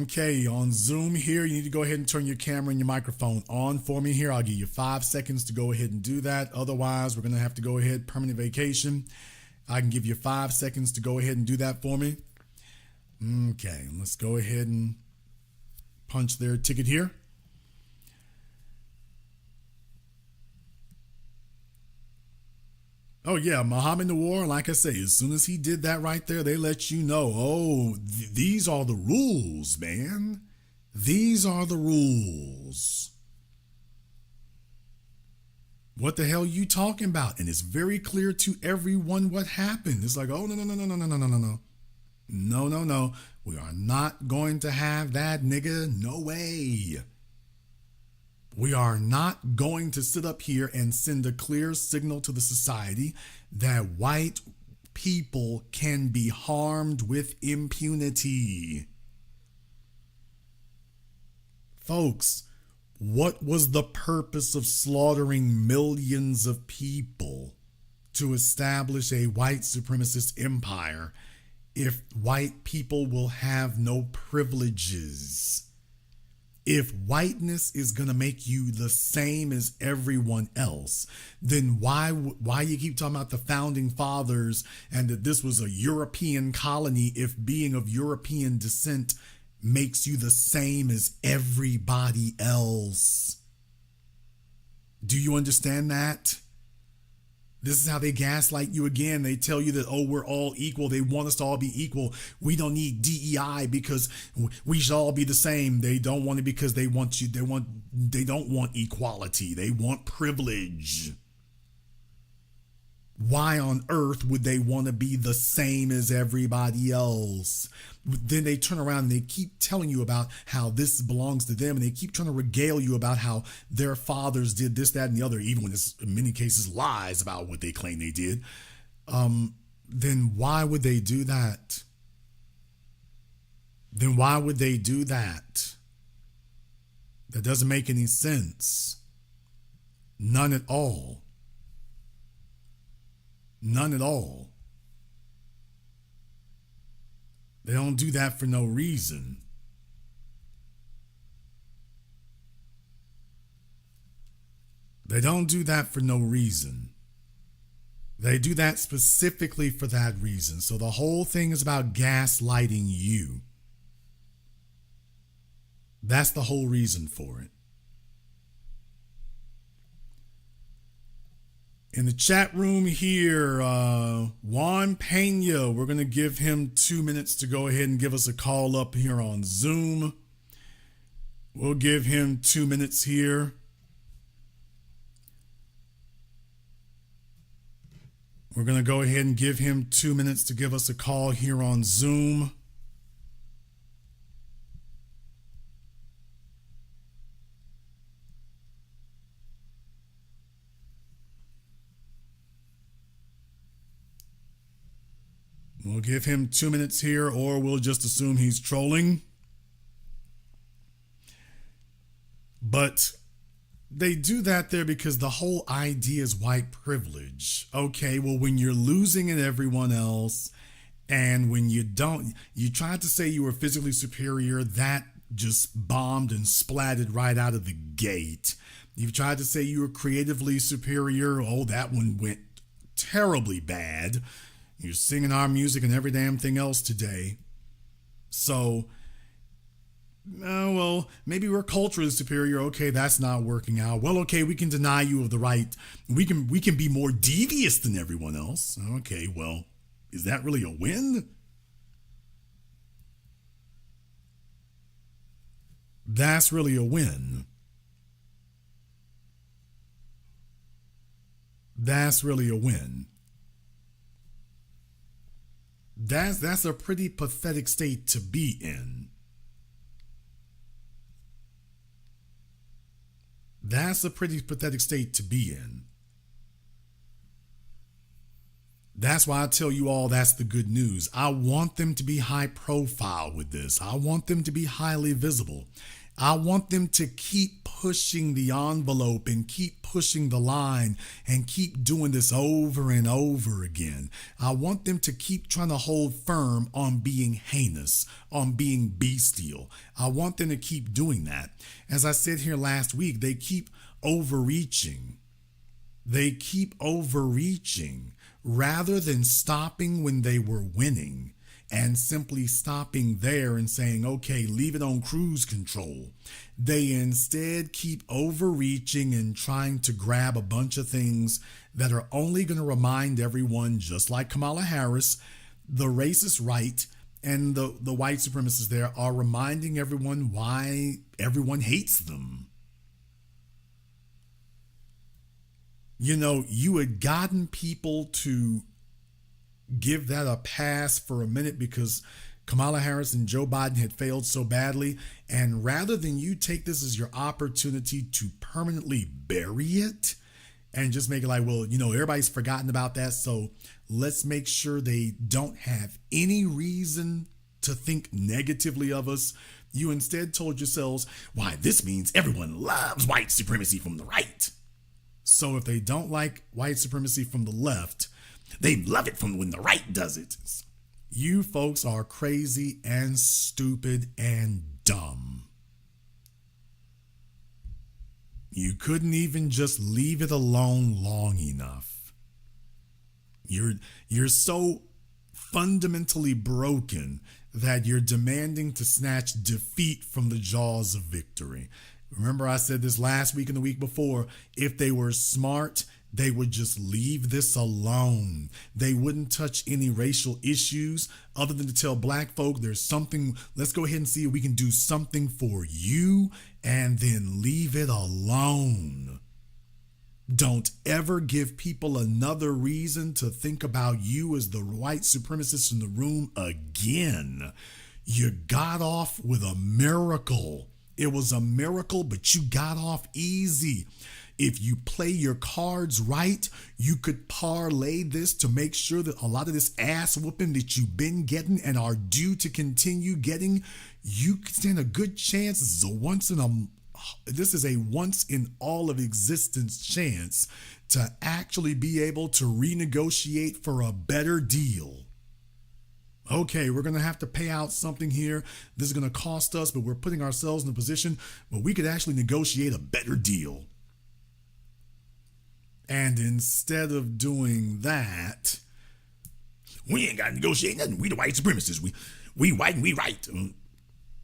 Okay, on Zoom here, you need to go ahead and turn your camera and your microphone on for me here. I'll give you 5 seconds to go ahead and do that. Otherwise, we're going to have to go ahead, permanent vacation. I can give you 5 seconds to go ahead and do that for me. Okay, let's go ahead and punch their ticket here. Oh, yeah, Muhammad Nawar, like I say, as soon as he did that right there, they let you know, oh, these are the rules, man. These are the rules. What the hell are you talking about? And it's very clear to everyone what happened. It's like, oh, no. No. We are not going to have that, nigga. No way. We are not going to sit up here and send a clear signal to the society that white people can be harmed with impunity. Folks, what was the purpose of slaughtering millions of people to establish a white supremacist empire if white people will have no privileges? If whiteness is going to make you the same as everyone else, then why you keep talking about the founding fathers and that this was a European colony if being of European descent makes you the same as everybody else? Do you understand that? This is how they gaslight you again. They tell you that, oh, we're all equal. They want us to all be equal. We don't need DEI because we should all be the same. They don't want it because they want you. They don't want equality. They want privilege. Why on earth would they want to be the same as everybody else? Then they turn around and they keep telling you about how this belongs to them, and they keep trying to regale you about how their fathers did this, that, and the other, even when it's in many cases lies about what they claim they did. Then why would they do that? That doesn't make any sense. None at all. None at all. They don't do that for no reason. They don't do that for no reason. They do that specifically for that reason. So the whole thing is about gaslighting you. That's the whole reason for it. In the chat room here, Juan Pena, we're going to give him 2 minutes to go ahead and give us a call up here on Zoom. We'll give him 2 minutes here. We're going to go ahead and give him 2 minutes to give us a call here on Zoom. We'll give him 2 minutes here, or we'll just assume he's trolling. But they do that there because the whole idea is white privilege. Okay, well, when you're losing at everyone else, and when you don't, you tried to say you were physically superior, that just bombed and splatted right out of the gate. You tried to say you were creatively superior. Oh, that one went terribly bad. You're singing our music and every damn thing else today. So, well, maybe we're culturally superior. Okay, that's not working out. Well, okay, we can deny you of the right. We can be more devious than everyone else. Okay, well, is that really a win? That's really a win. That's really a win. That's a pretty pathetic state to be in. That's a pretty pathetic state to be in. That's why I tell you all that's the good news. I want them to be high profile with this. I want them to be highly visible. I want them to keep pushing the envelope and keep pushing the line and keep doing this over and over again. I want them to keep trying to hold firm on being heinous, on being bestial. I want them to keep doing that. As I said here last week, they keep overreaching. They keep overreaching rather than stopping when they were winning and simply stopping there and saying, okay, leave it on cruise control. They instead keep overreaching and trying to grab a bunch of things that are only going to remind everyone, just like Kamala Harris, the racist right and the white supremacists there are reminding everyone why everyone hates them. You know, you had gotten people to give that a pass for a minute because Kamala Harris and Joe Biden had failed so badly. And rather than you take this as your opportunity to permanently bury it and just make it like, well, you know, everybody's forgotten about that. So let's make sure they don't have any reason to think negatively of us. You instead told yourselves, why, this means everyone loves white supremacy from the right. So if they don't like white supremacy from the left, they love it from when the right does it. You folks are crazy and stupid and dumb. You couldn't even just leave it alone long enough. You're so fundamentally broken that you're demanding to snatch defeat from the jaws of victory. Remember, I said this last week and the week before, if they were smart, they would just leave this alone. They wouldn't touch any racial issues other than to tell black folk there's something, let's go ahead and see if we can do something for you, and then leave it alone. Don't ever give people another reason to think about you as the white supremacists in the room again. You got off with a miracle. It was a miracle, but you got off easy. If you play your cards right, you could parlay this to make sure that a lot of this ass whooping that you've been getting and are due to continue getting, you could stand a good chance. This is a once in all of existence chance to actually be able to renegotiate for a better deal. Okay, we're going to have to pay out something here. This is going to cost us, but we're putting ourselves in a position where we could actually negotiate a better deal. And instead of doing that, we ain't got to negotiate nothing. We the white supremacists. We white and we right.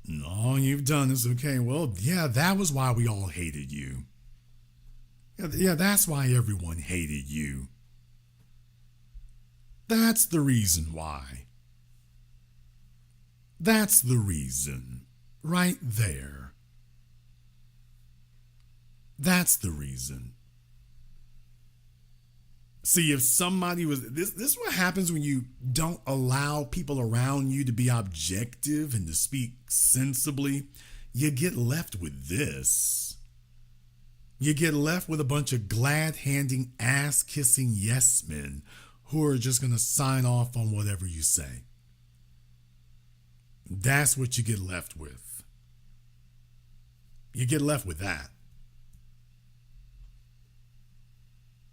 No, you've done this. Okay, well, yeah, that was why we all hated you. Yeah, that's why everyone hated you. That's the reason why. That's the reason. Right there. That's the reason. See, if somebody was, this is what happens when you don't allow people around you to be objective and to speak sensibly. You get left with this. You get left with a bunch of glad-handing, ass-kissing yes men who are just going to sign off on whatever you say. That's what you get left with. You get left with that.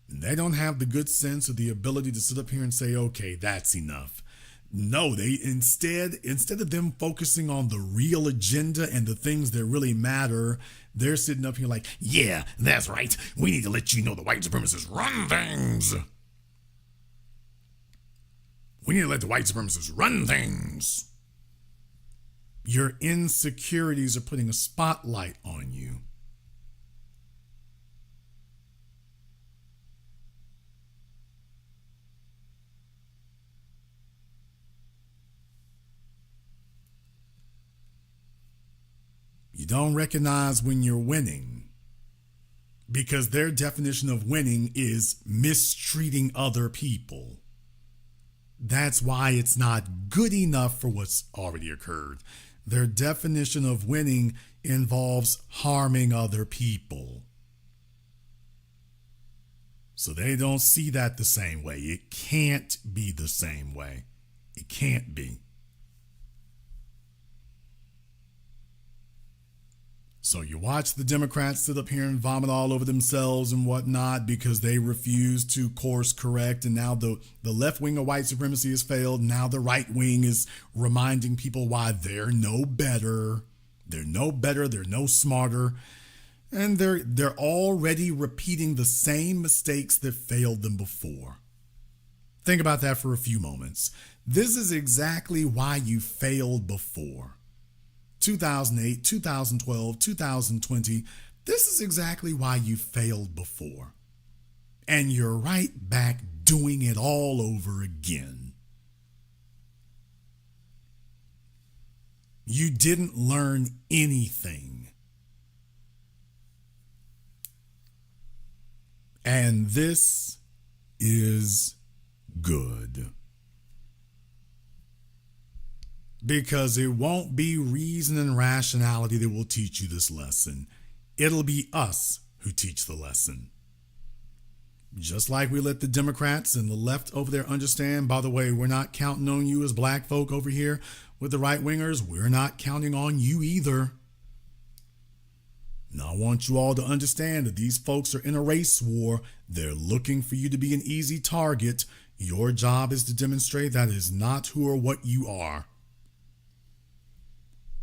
And they don't have the good sense or the ability to sit up here and say, okay, that's enough. No, they instead of them focusing on the real agenda and the things that really matter, they're sitting up here like, yeah, that's right. We need to let you know the white supremacists run things. We need to let the white supremacists run things. Your insecurities are putting a spotlight on you. You don't recognize when you're winning because their definition of winning is mistreating other people. That's why it's not good enough for what's already occurred. Their definition of winning involves harming other people. So they don't see that the same way. It can't be the same way. It can't be. So you watch the Democrats sit up here and vomit all over themselves and whatnot because they refuse to course correct. And now the left wing of white supremacy has failed. Now the right wing is reminding people why they're no better. They're no better. They're no smarter. And they're already repeating the same mistakes that failed them before. Think about that for a few moments. This is exactly why you failed before. 2008, 2012, 2020, this is exactly why you failed before. And you're right back doing it all over again. You didn't learn anything. And this is good. Because it won't be reason and rationality that will teach you this lesson. It'll be us who teach the lesson. Just like we let the Democrats and the left over there understand, by the way, we're not counting on you as black folk over here with the right wingers. We're not counting on you either. Now, I want you all to understand that these folks are in a race war. They're looking for you to be an easy target. Your job is to demonstrate that is not who or what you are.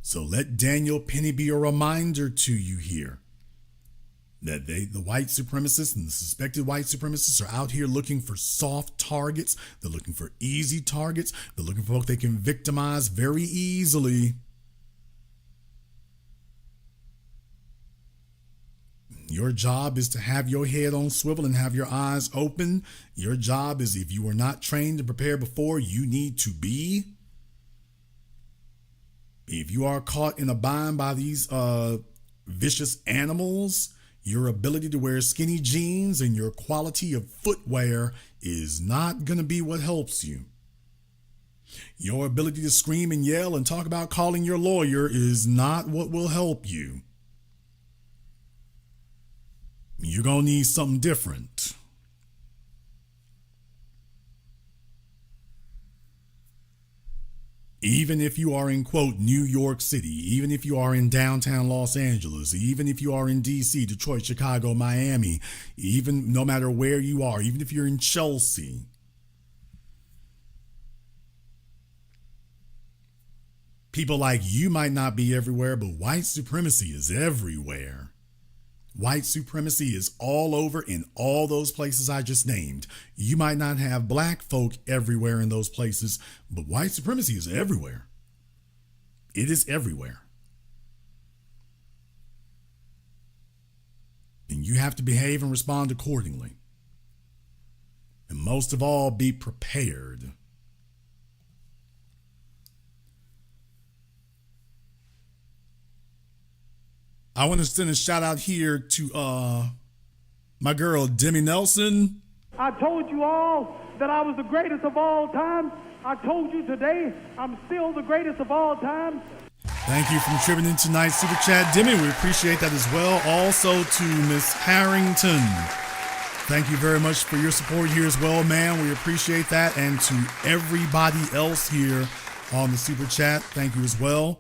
So let Daniel Penny be a reminder to you here that the white supremacists and the suspected white supremacists are out here looking for soft targets. They're looking for easy targets. They're looking for folks they can victimize very easily. Your job is to have your head on swivel and have your eyes open. Your job is, if you were not trained to prepare before, you need to be. If you are caught in a bind by these vicious animals, your ability to wear skinny jeans and your quality of footwear is not going to be what helps you. Your ability to scream and yell and talk about calling your lawyer is not what will help you. You're going to need something different. Even if you are in, quote, New York City, even if you are in downtown Los Angeles, even if you are in D.C., Detroit, Chicago, Miami, even no matter where you are, even if you're in Chelsea, people like you might not be everywhere, but white supremacy is everywhere. White supremacy is all over in all those places I just named. You might not have black folk everywhere in those places, but white supremacy is everywhere. It is everywhere. And you have to behave and respond accordingly. And most of all, be prepared. I want to send a shout out here to my girl, Demi Nelson. I told you all that I was the greatest of all time. I told you today I'm still the greatest of all time. Thank you for contributing to tonight's Super Chat, Demi. We appreciate that as well. Also to Miss Harrington. Thank you very much for your support here as well, man. We appreciate that. And to everybody else here on the Super Chat, thank you as well.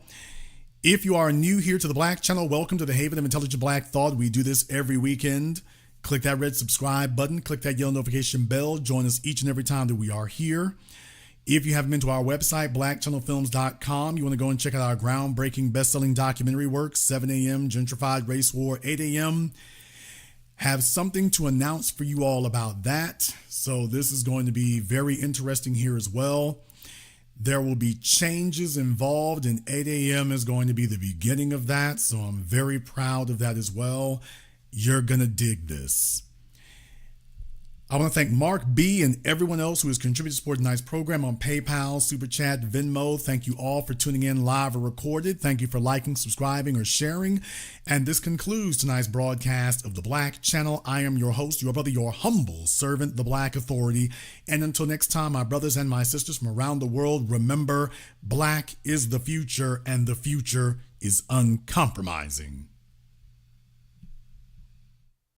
If you are new here to the Black Channel, welcome to the Haven of Intelligent Black Thought. We do this every weekend. Click that red subscribe button. Click that yellow notification bell. Join us each and every time that we are here. If you haven't been to our website, blackchannelfilms.com, you want to go and check out our groundbreaking best-selling documentary work, 7 a.m., Gentrified Race War, 8 a.m. Have something to announce for you all about that. So this is going to be very interesting here as well. There will be changes involved, and 8 a.m. is going to be the beginning of that. So I'm very proud of that as well. You're going to dig this. I want to thank Mark B. and everyone else who has contributed to support tonight's program on PayPal, Super Chat, Venmo. Thank you all for tuning in live or recorded. Thank you for liking, subscribing, or sharing. And this concludes tonight's broadcast of the Black Channel. I am your host, your brother, your humble servant, the Black Authority. And until next time, my brothers and my sisters from around the world, remember, Black is the future, and the future is uncompromising.